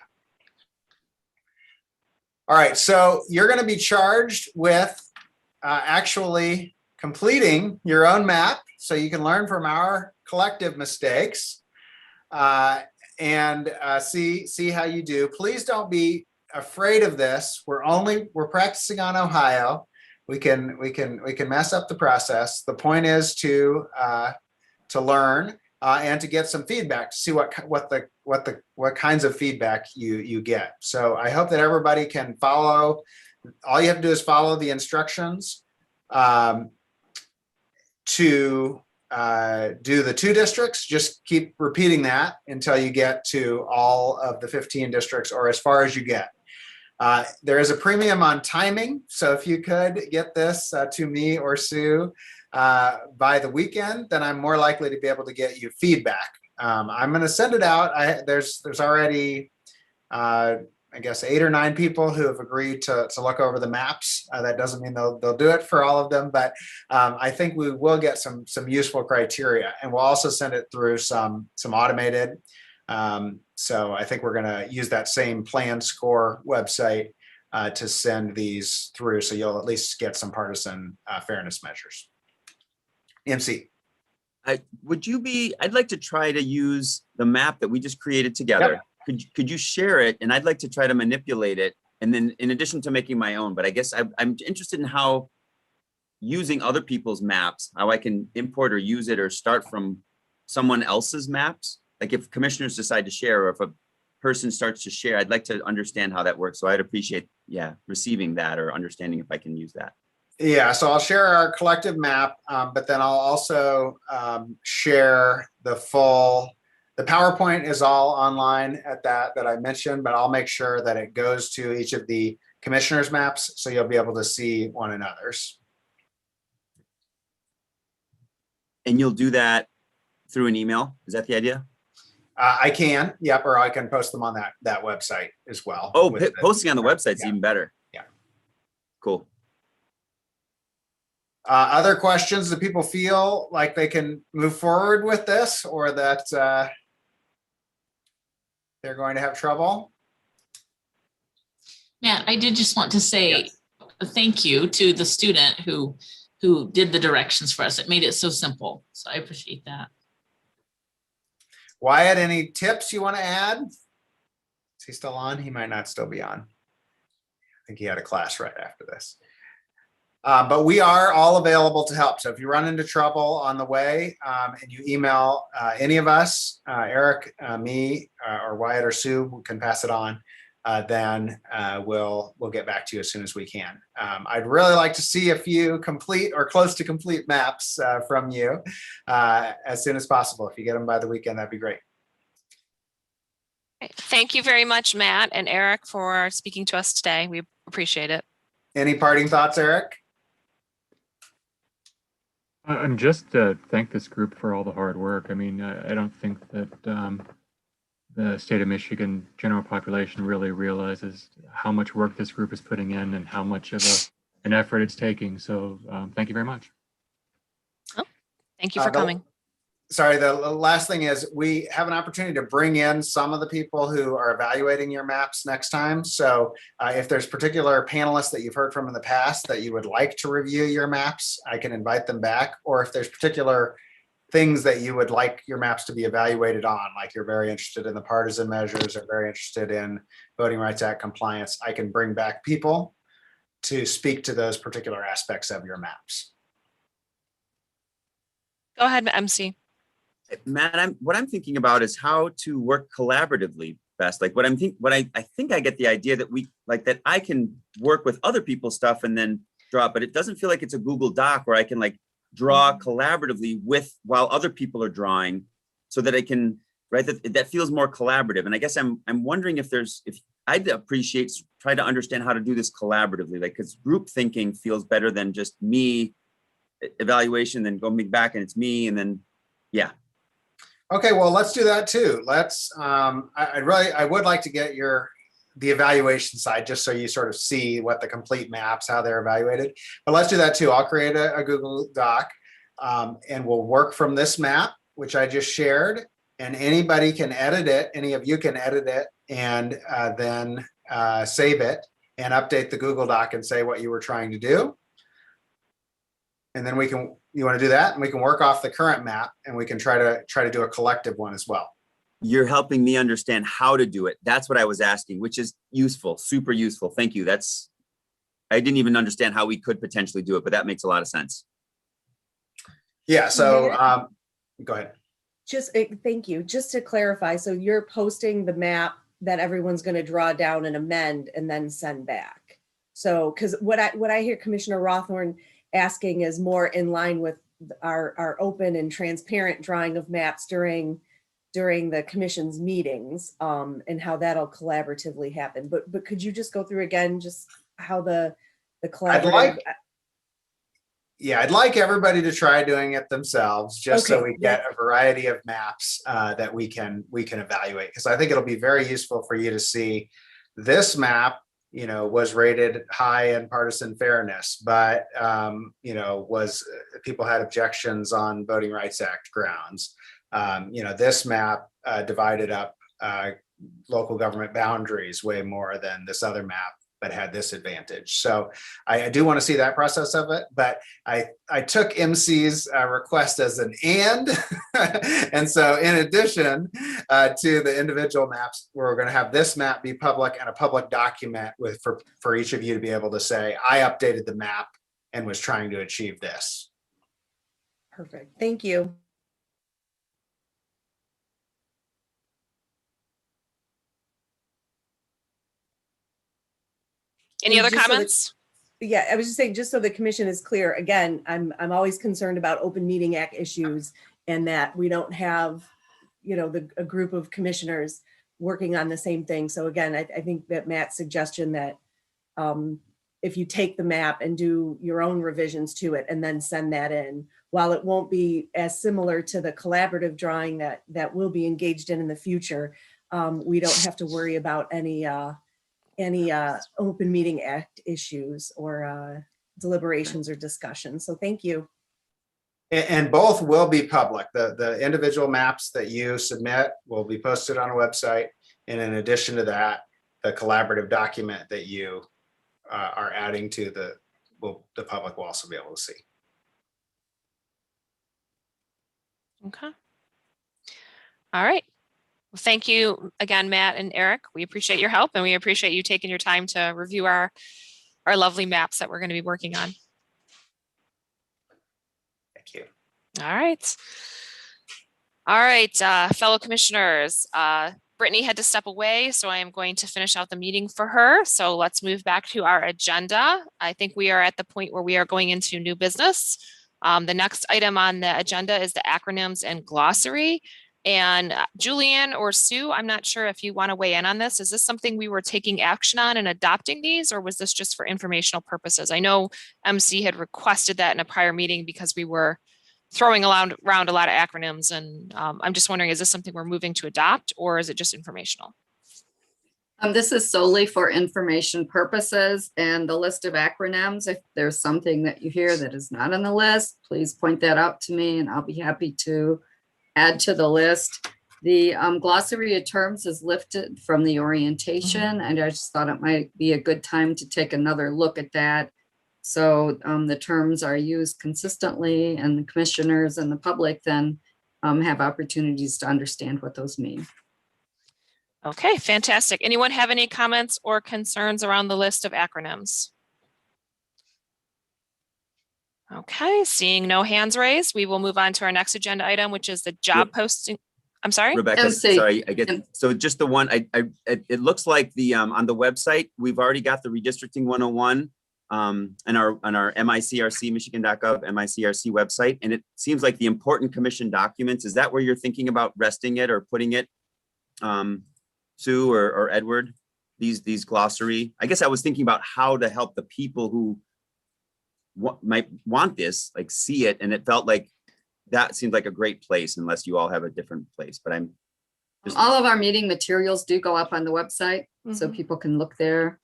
All right, so you're going to be charged with actually completing your own map so you can learn from our collective mistakes and see how you do. Please don't be afraid of this. We're practicing on Ohio. We can mess up the process. The point is to learn and to get some feedback, to see what kinds of feedback you get. So I hope that everybody can follow. All you have to do is follow the instructions to do the 2 districts. Just keep repeating that until you get to all of the 15 districts, or as far as you get. There is a premium on timing. So if you could get this to me or Sue by the weekend, then I'm more likely to be able to get you feedback. I'm going to send it out. There's already I guess 8 or 9 people who have agreed to look over the maps. That doesn't mean they'll do it for all of them, but I think we will get some useful criteria, and we'll also send it through some automated. So I think we're going to use that same Plan Score website to send these through, so you'll at least get some partisan fairness measures. MC. I'd like to try to use the map that we just created together. Yep. Could you share it? And I'd like to try to manipulate it. And then in addition to making my own, but I guess I'm interested in how using other people's maps, how I can import or use it or start from someone else's maps. Like if commissioners decide to share, or if a person starts to share, I'd like to understand how that works. So I'd appreciate, receiving that or understanding if I can use that. Yeah, so I'll share our collective map, but then I'll also share the PowerPoint is all online at that I mentioned, but I'll make sure that it goes to each of the commissioners' maps, so you'll be able to see one another's. And you'll do that through an email? Is that the idea? I can, yep, or I can post them on that website as well. Oh, posting on the website is even better. Yeah. Cool. Other questions? Do people feel like they can move forward with this, or that they're going to have trouble? Matt, I did just want to say thank you to the student who did the directions for us. It made it so simple. So I appreciate that. Wyatt, any tips you want to add? Is he still on? He might not still be on. I think he had a class right after this. But we are all available to help. So if you run into trouble on the way and you email any of us, Eric, me, or Wyatt or Sue, we can pass it on. then we'll get back to you as soon as we can. I'd really like to see a few complete or close to complete maps from you as soon as possible. If you get them by the weekend, that'd be great. Thank you very much, Matt and Eric, for speaking to us today. We appreciate it. Any parting thoughts, Eric? I'm just to thank this group for all the hard work. I mean, I don't think that the state of Michigan general population really realizes how much work this group is putting in and how much of an effort it's taking. So thank you very much. Oh, thank you for coming. Sorry, the last thing is we have an opportunity to bring in some of the people who are evaluating your maps next time. So if there's particular panelists that you've heard from in the past that you would like to review your maps, I can invite them back. Or if there's particular things that you would like your maps to be evaluated on, like you're very interested in the partisan measures or very interested in Voting Rights Act compliance, I can bring back people to speak to those particular aspects of your maps. Go ahead, MC. Matt, what I'm thinking about is how to work collaboratively best. Like I think I get the idea that that I can work with other people's stuff and then draw, but it doesn't feel like it's a Google Doc where I can like draw collaboratively while other people are drawing, so that I can, right? That feels more collaborative. And I guess I'm wondering if I'd appreciate try to understand how to do this collaboratively, like because group thinking feels better than just me evaluation, then going back and it's me, and then yeah. Okay, well, let's do that too. Let's, I would like to get the evaluation side, just so you sort of see what the complete maps, how they're evaluated. But let's do that too. I'll create a Google Doc and we'll work from this map, which I just shared, and anybody can edit it. Any of you can edit it and then save it and update the Google Doc and say what you were trying to do. And then you want to do that, and we can work off the current map, and we can try to do a collective one as well. You're helping me understand how to do it. That's what I was asking, which is useful, super useful. Thank you. I didn't even understand how we could potentially do it, but that makes a lot of sense. Yeah, so go ahead. Thank you. Just to clarify, so you're posting the map that everyone's going to draw down and amend and then send back. So, because what I hear Commissioner Rothorn asking is more in line with our open and transparent drawing of maps during the commission's meetings, and how that'll collaboratively happen. But could you just go through again just how the collaborative? I'd like everybody to try doing it themselves, just so we get a variety of maps that we can evaluate, because I think it'll be very useful for you to see this map was rated high in partisan fairness, but people had objections on Voting Rights Act grounds. This map divided up local government boundaries way more than this other map, but had this advantage. So I do want to see that process of it, but I took MC's request as an and. And so in addition to the individual maps, we're going to have this map be public and a public document for each of you to be able to say, I updated the map and was trying to achieve this. Perfect. Thank you. Any other comments? I was just saying, just so the commission is clear, again, I'm always concerned about Open Meeting Act issues, and that we don't have, a group of commissioners working on the same thing. So again, I think that Matt's suggestion that if you take the map and do your own revisions to it and then send that in, while it won't be as similar to the collaborative drawing that we'll be engaged in the future, we don't have to worry about any Open Meeting Act issues or deliberations or discussions. So thank you. And both will be public. The individual maps that you submit will be posted on a website. And in addition to that, the collaborative document that you are adding to the public will also be able to see. Okay. All right. Well, thank you again, Matt and Eric. We appreciate your help, and we appreciate you taking your time to review our lovely maps that we're going to be working on. Thank you. All right. All right, fellow commissioners, Brittany had to step away, so I am going to finish out the meeting for her. So let's move back to our agenda. I think we are at the point where we are going into new business. The next item on the agenda is the acronyms and glossary. And Julianne or Sue, I'm not sure if you want to weigh in on this. Is this something we were taking action on and adopting these, or was this just for informational purposes? I know MC had requested that in a prior meeting because we were throwing around a lot of acronyms. And I'm just wondering, is this something we're moving to adopt, or is it just informational? This is solely for information purposes, and the list of acronyms, if there's something that you hear that is not on the list, please point that out to me and I'll be happy to add to the list. The glossary of terms is lifted from the orientation, and I just thought it might be a good time to take another look at that. So the terms are used consistently, and the commissioners and the public then have opportunities to understand what those mean. Okay, fantastic. Anyone have any comments or concerns around the list of acronyms? Okay, seeing no hands raised, we will move on to our next agenda item, which is the job posting. I'm sorry, Rebecca, sorry, I get, so just the one, it looks like the, on the website, we've already got the Redistricting 101 on our MICRC, Michigan.gov, MICRC website. And it seems like the important commission documents, is that where you're thinking about resting it or putting it? Sue or Edward, these glossary. I guess I was thinking about how to help the people who might want this, like see it. And it felt like that seemed like a great place, unless you all have a different place, but I'm just. All of our meeting materials do go up on the website, so people can look there.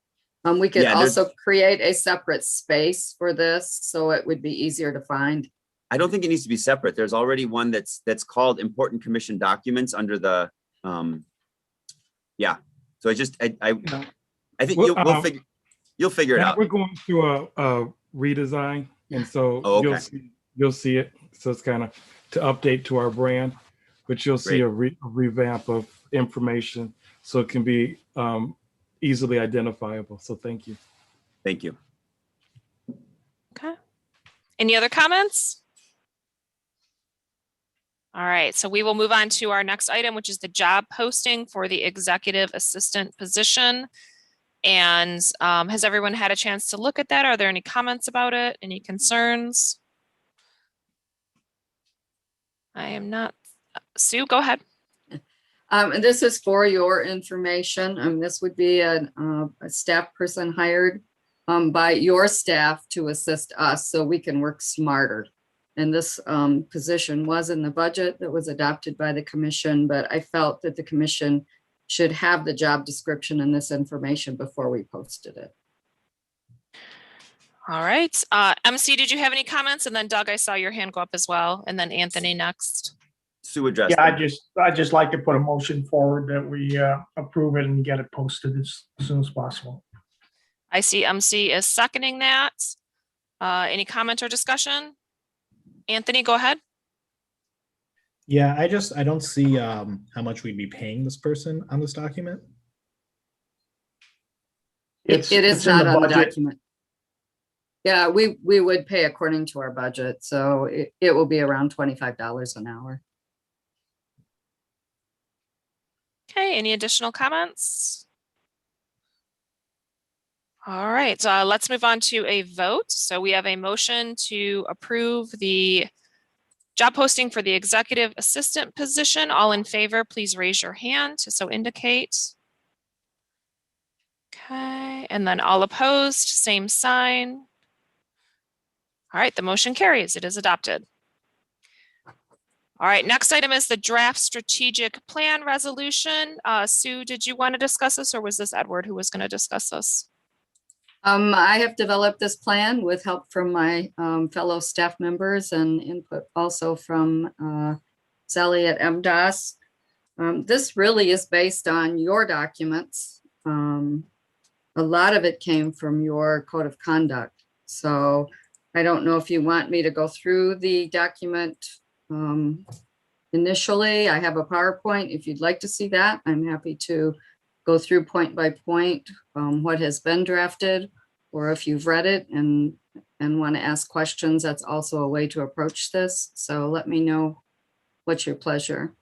We could also create a separate space for this, so it would be easier to find. I don't think it needs to be separate. There's already one that's called important commission documents under the, yeah. So I think you'll figure it out. We're going through a redesign, and so you'll see it. So it's kind of to update to our brand, but you'll see a revamp of information, so it can be easily identifiable. So thank you. Thank you. Okay. Any other comments? All right, so we will move on to our next item, which is the job posting for the executive assistant position. And has everyone had a chance to look at that? Are there any comments about it? Any concerns? I am not. Sue, go ahead. And this is for your information. This would be a staff person hired by your staff to assist us so we can work smarter. And this position was in the budget that was adopted by the commission, but I felt that the commission should have the job description and this information before we posted it. All right. MC, did you have any comments? And then Doug, I saw your hand go up as well. And then Anthony next. Sue addressed. Yeah, I just like to put a motion forward that we approve it and get it posted as soon as possible. I see MC is seconding that. Any comment or discussion? Anthony, go ahead. Yeah, I don't see how much we'd be paying this person on this document. It is not on the document. Yeah, we would pay according to our budget, so it will be around $25 an hour. Okay, any additional comments? All right, let's move on to a vote. So we have a motion to approve the job posting for the executive assistant position. All in favor, please raise your hand to so indicate. Okay, and then all opposed, same sign. All right, the motion carries. It is adopted. All right, next item is the draft strategic plan resolution. Sue, did you want to discuss this, or was this Edward who was going to discuss this? I have developed this plan with help from my fellow staff members and input also from Sally at MDOS. This really is based on your documents. A lot of it came from your code of conduct. So I don't know if you want me to go through the document initially. I have a PowerPoint. If you'd like to see that, I'm happy to go through point by point what has been drafted, or if you've read it and want to ask questions, that's also a way to approach this. So let me know what's your pleasure.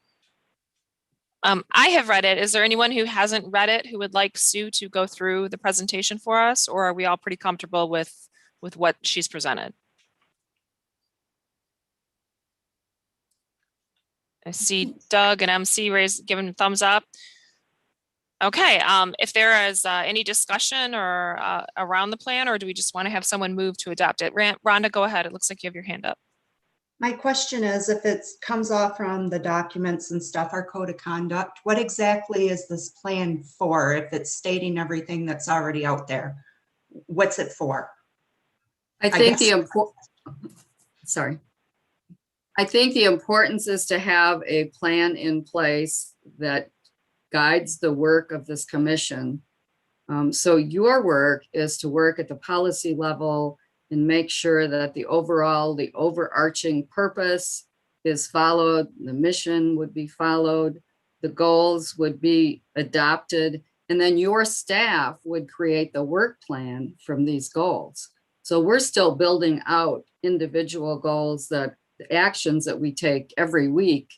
I have read it. Is there anyone who hasn't read it who would like Sue to go through the presentation for us, or are we all pretty comfortable with what she's presented? I see Doug and MC giving thumbs up. Okay, if there is any discussion or around the plan, or do we just want to have someone move to adopt it? Rhonda, go ahead. It looks like you have your hand up. My question is, if it comes off from the documents and stuff, our code of conduct, what exactly is this plan for? If it's stating everything that's already out there, what's it for? I think I think the importance is to have a plan in place that guides the work of this commission. So your work is to work at the policy level and make sure that the overarching purpose is followed, the mission would be followed, the goals would be adopted, and then your staff would create the work plan from these goals. So we're still building out individual goals, that the actions that we take every week,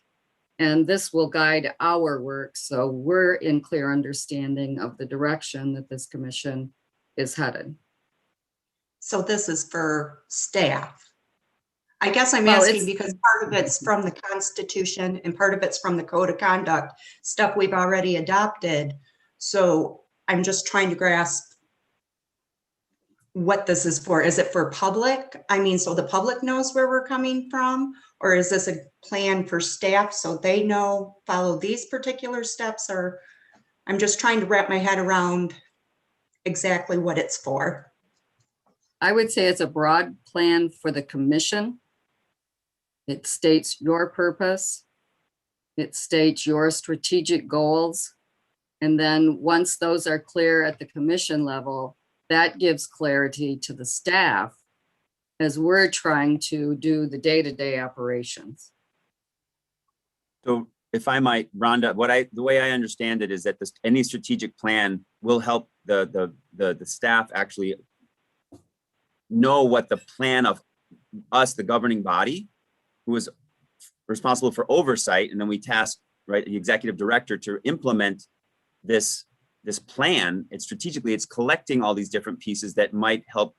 and this will guide our work. So we're in clear understanding of the direction that this commission is headed. So this is for staff. I guess I'm asking because part of it's from the Constitution and part of it's from the Code of Conduct, stuff we've already adopted. So I'm just trying to grasp what this is for. Is it for public? I mean, so the public knows where we're coming from? Or is this a plan for staff so they know, follow these particular steps? Or I'm just trying to wrap my head around exactly what it's for. I would say it's a broad plan for the commission. It states your purpose. It states your strategic goals. And then once those are clear at the commission level, that gives clarity to the staff as we're trying to do the day-to-day operations. So if I might, Rhonda, the way I understand it is that any strategic plan will help the staff actually know what the plan of us, the governing body, who is responsible for oversight, and then we task, right, the executive director to implement this plan. It's strategically, it's collecting all these different pieces that might help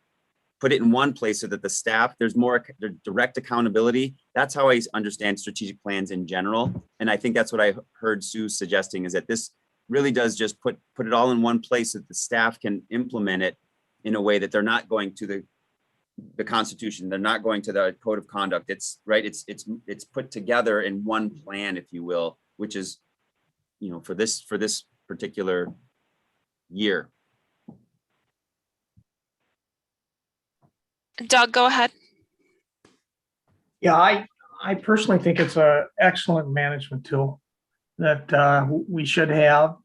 put it in one place so that the staff, there's more direct accountability. That's how I understand strategic plans in general. And I think that's what I heard Sue suggesting, is that this really does just put it all in one place so that the staff can implement it in a way that they're not going to the Constitution, they're not going to the Code of Conduct. It's right, it's put together in one plan, if you will, which is, you know, for this particular year. Doug, go ahead. Yeah, I personally think it's an excellent management tool that we should have.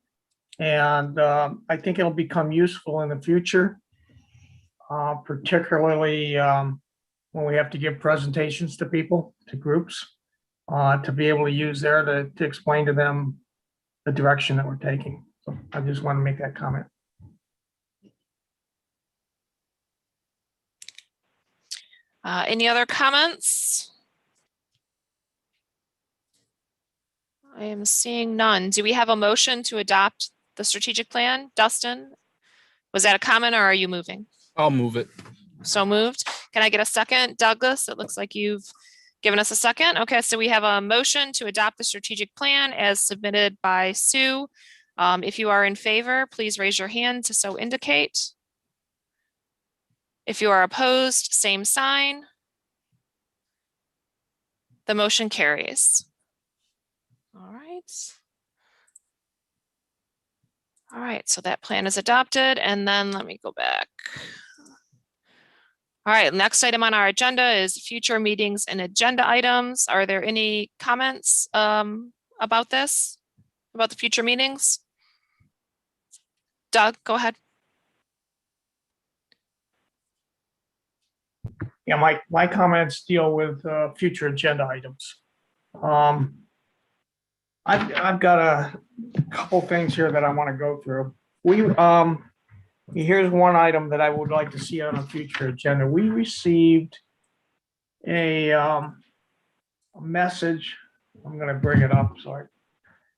And I think it'll become useful in the future, particularly when we have to give presentations to people, to groups, to be able to use there to explain to them the direction that we're taking. So I just want to make that comment. Any other comments? I am seeing none. Do we have a motion to adopt the strategic plan? Dustin, was that a comment or are you moving? I'll move it. So moved. Can I get a second? Douglas, it looks like you've given us a second. Okay, so we have a motion to adopt the strategic plan as submitted by Sue. If you are in favor, please raise your hand to so indicate. If you are opposed, same sign. The motion carries. All right. All right, so that plan is adopted, and then let me go back. All right, next item on our agenda is future meetings and agenda items. Are there any comments about this, about the future meetings? Doug, go ahead. Yeah, my comments deal with future agenda items. I've got a couple things here that I want to go through. Here's one item that I would like to see on a future agenda. We received a message. I'm going to bring it up. Sorry.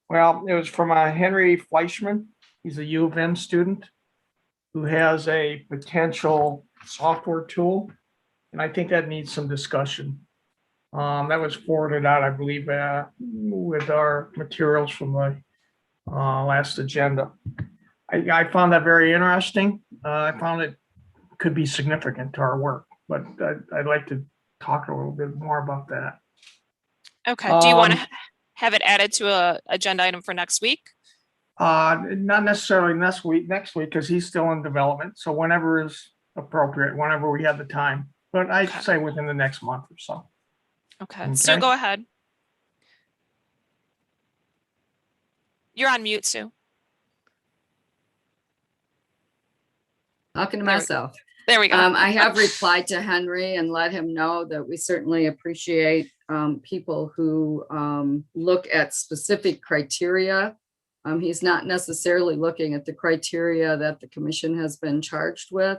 Well, it was from Henry Fleischman. He's a U of M student who has a potential software tool, and I think that needs some discussion. That was forwarded out, I believe, with our materials from the last agenda. I found that very interesting. I found it could be significant to our work, but I'd like to talk a little bit more about that. Okay. Do you want to have it added to a agenda item for next week? Not necessarily next week, because he's still in development. So whenever is appropriate, whenever we have the time, but I'd say within the next month or so. Okay. Sue, go ahead. You're on mute, Sue. Talking to myself. There we go. I have replied to Henry and let him know that we certainly appreciate people who look at specific criteria. He's not necessarily looking at the criteria that the commission has been charged with.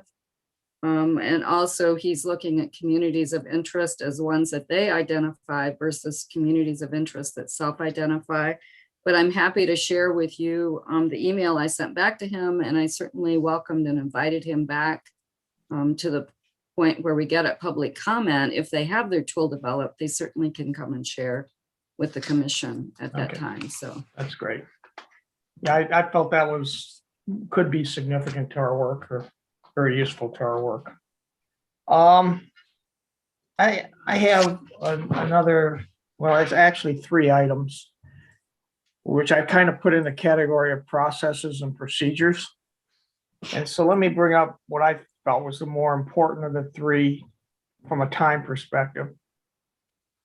And also he's looking at communities of interest as ones that they identify versus communities of interest that self-identify. But I'm happy to share with you the email I sent back to him, and I certainly welcomed and invited him back to the point where we get at public comment. If they have their tool developed, they certainly can come and share with the commission at that time. So that's great. Yeah, I felt that could be significant to our work, or very useful to our work. I have another, well, it's actually 3 items, which I kind of put in the category of processes and procedures. And so let me bring up what I felt was the more important of the 3 from a time perspective.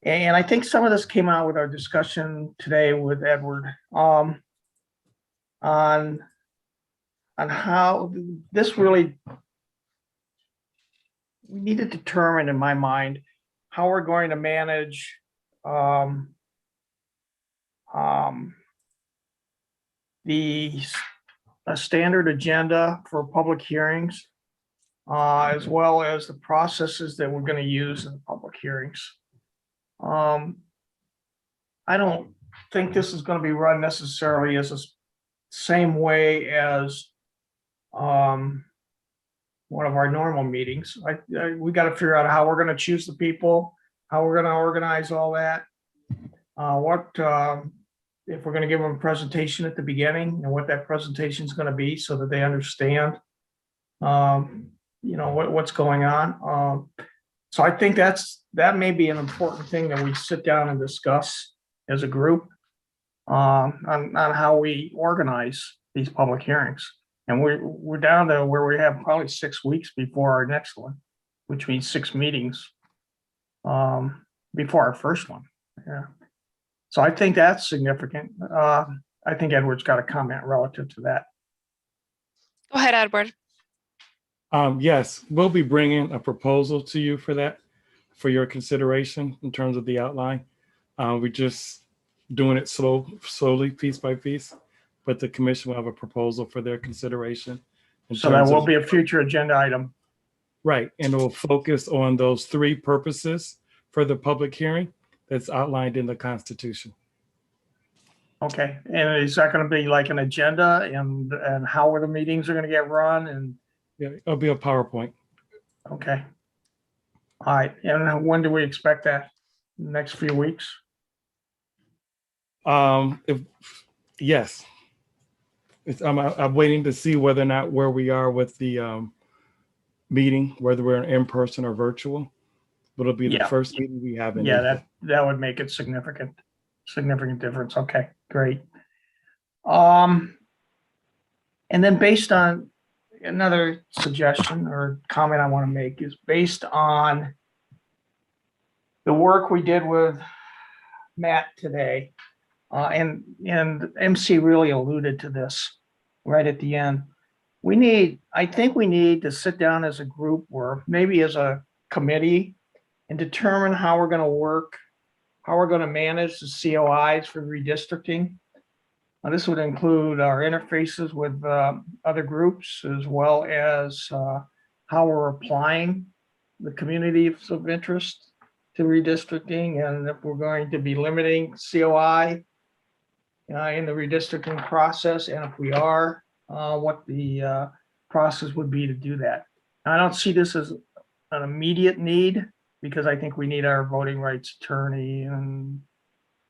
And I think some of this came out with our discussion today with Edward on how this really, we need to determine, in my mind, how we're going to manage a standard agenda for public hearings, as well as the processes that we're going to use in public hearings. I don't think this is going to be run necessarily as the same way as one of our normal meetings. We got to figure out how we're going to choose the people, how we're going to organize all that. If we're going to give them a presentation at the beginning, and what that presentation is going to be, so that they understand, what's going on. So I think that may be an important thing that we sit down and discuss as a group on how we organize these public hearings. And we're down to where we have probably 6 weeks before our next one, which means 6 meetings before our first one. Yeah. So I think that's significant. I think Edward's got a comment relative to that. Go ahead, Edward. Yes, we'll be bringing a proposal to you for that, for your consideration in terms of the outline. We're just doing it slowly, piece by piece, but the commission will have a proposal for their consideration. So that will be a future agenda item. Right, and it will focus on those 3 purposes for the public hearing that's outlined in the Constitution. Okay, and is that going to be like an agenda, and how are the meetings are going to get run? And yeah, it'll be a PowerPoint. Okay. All right, and when do we expect that? Next few weeks? Yes. I'm waiting to see whether or not where we are with the meeting, whether we're in person or virtual. But it'll be the first meeting we have in April. that would make it significant difference. Okay, great. And then based on another suggestion or comment I want to make is based on the work we did with Matt today, and MC really alluded to this right at the end. I think we need to sit down as a group, or maybe as a committee, and determine how we're going to work, how we're going to manage the COIs for redistricting. This would include our interfaces with other groups, as well as how we're applying the communities of interest to redistricting, and if we're going to be limiting COI in the redistricting process, and if we are, what the process would be to do that. I don't see this as an immediate need because I think we need our voting rights attorney and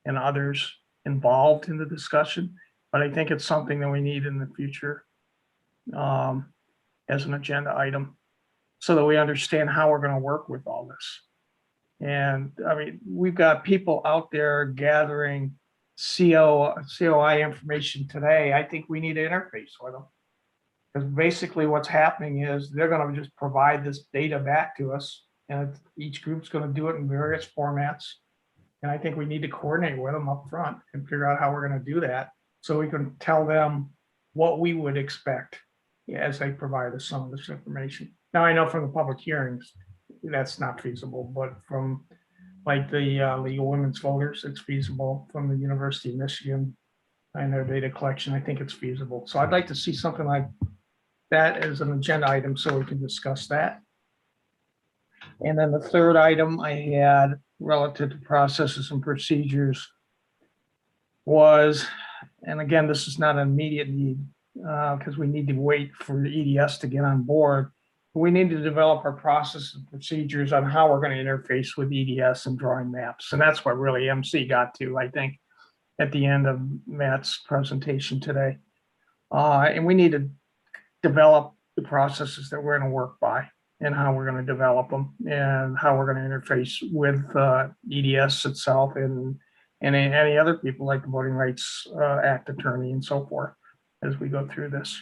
others involved in the discussion. But I think it's something that we need in the future as an agenda item so that we understand how we're going to work with all this. And I mean, we've got people out there gathering COI information today. I think we need to interface with them. Because basically what's happening is they're going to just provide this data back to us, and each group's going to do it in various formats. And I think we need to coordinate with them up front and figure out how we're going to do that so we can tell them what we would expect as they provide us some of this information. Now, I know from the public hearings, that's not feasible, but from like the League of Women's Voters, it's feasible. From the University of Michigan and their data collection, I think it's feasible. So I'd like to see something like that as an agenda item so we can discuss that. And then the third item I had relative to processes and procedures was, and again, this is not an immediate need because we need to wait for the EDS to get on board. We need to develop our processes and procedures on how we're going to interface with EDS and drawing maps. And that's what really MC got to, I think, at the end of Matt's presentation today. And we need to develop the processes that we're going to work by and how we're going to develop them and how we're going to interface with EDS itself and any other people like the Voting Rights Act attorney and so forth as we go through this.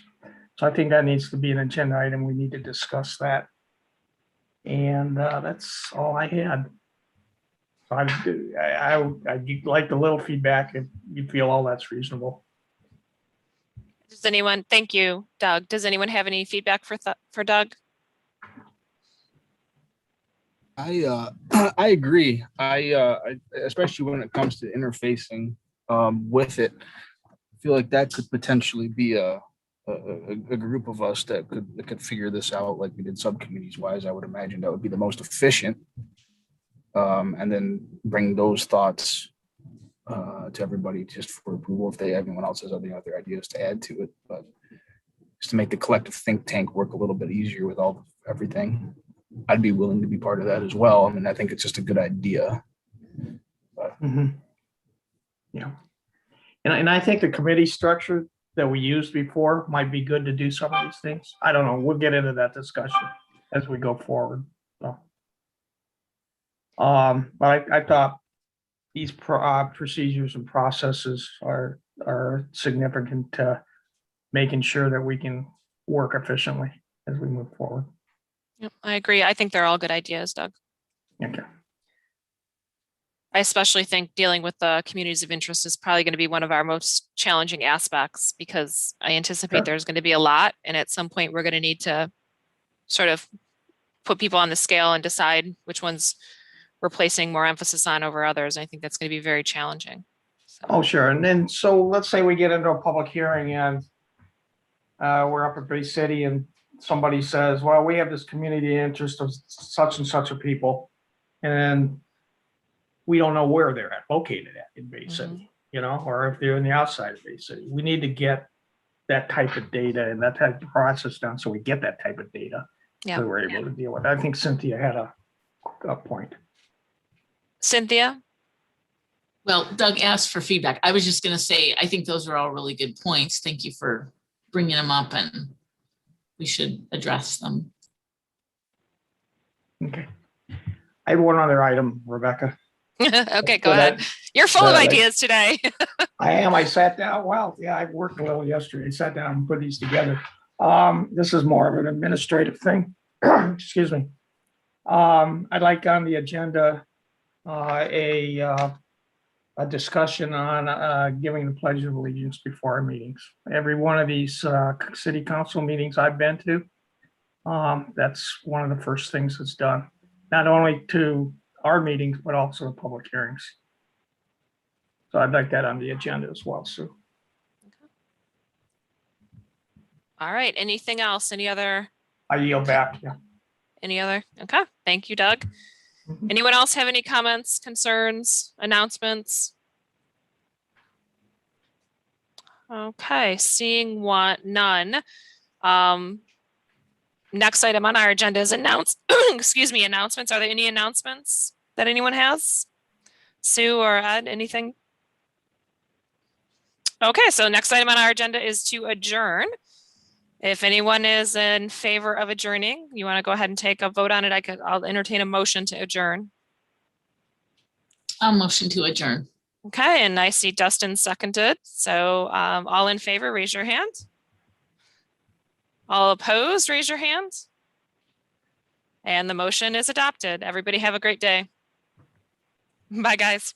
So I think that needs to be an agenda item. We need to discuss that. And that's all I had. So I'd like a little feedback if you feel all that's reasonable. Does anyone, thank you, Doug. Does anyone have any feedback for Doug? I agree. I especially when it comes to interfacing with it, I feel like that could potentially be a group of us that could figure this out like we did subcommittees wise. I would imagine that would be the most efficient. And then bring those thoughts to everybody just for approval if anyone else has any other ideas to add to it. But just to make the collective think tank work a little bit easier with everything, I'd be willing to be part of that as well. I mean, I think it's just a good idea. But, yeah. And I think the committee structure that we used before might be good to do some of these things. I don't know. We'll get into that discussion as we go forward. So, but I thought these procedures and processes are significant to making sure that we can work efficiently as we move forward. Yep, I agree. I think they're all good ideas, Doug. Okay. I especially think dealing with the communities of interest is probably going to be one of our most challenging aspects because I anticipate there's going to be a lot. And at some point, we're going to need to sort of put people on the scale and decide which ones we're placing more emphasis on over others. I think that's going to be very challenging. So. Oh, sure. And then, so let's say we get into a public hearing and we're up at Bay City and somebody says, well, we have this community interest of such and such a people. And we don't know where they're located at in Bay City, you know, or if they're in the outside of Bay City. We need to get that type of data and that type of process done so we get that type of data that we're able to deal with. I think Cynthia had a point. Cynthia? Well, Doug asked for feedback. I was just going to say, I think those are all really good points. Thank you for bringing them up, and we should address them. Okay. I have one other item, Rebecca. Okay, go ahead. You're full of ideas today. I am. I sat down. Well, yeah, I worked a little yesterday. I sat down and put these together. This is more of an administrative thing. Excuse me. I'd like on the agenda a discussion on giving the Pledge of Allegiance before our meetings. Every one of these city council meetings I've been to, that's one of the first things that's done, not only to our meetings, but also the public hearings. So I'd like that on the agenda as well, Sue. All right. Anything else? Any other? I yield back. Yeah. Any other? Okay. Thank you, Doug. Anyone else have any comments, concerns, announcements? Okay, seeing none. Next item on our agenda is excuse me, announcements. Are there any announcements that anyone has? Sue or Ed, anything? Okay, so next item on our agenda is to adjourn. If anyone is in favor of adjourning, you want to go ahead and take a vote on it, I'll entertain a motion to adjourn. I'll motion to adjourn. Okay, and I see Dustin seconded. So all in favor, raise your hand. All opposed, raise your hand. And the motion is adopted. Everybody have a great day. Bye, guys.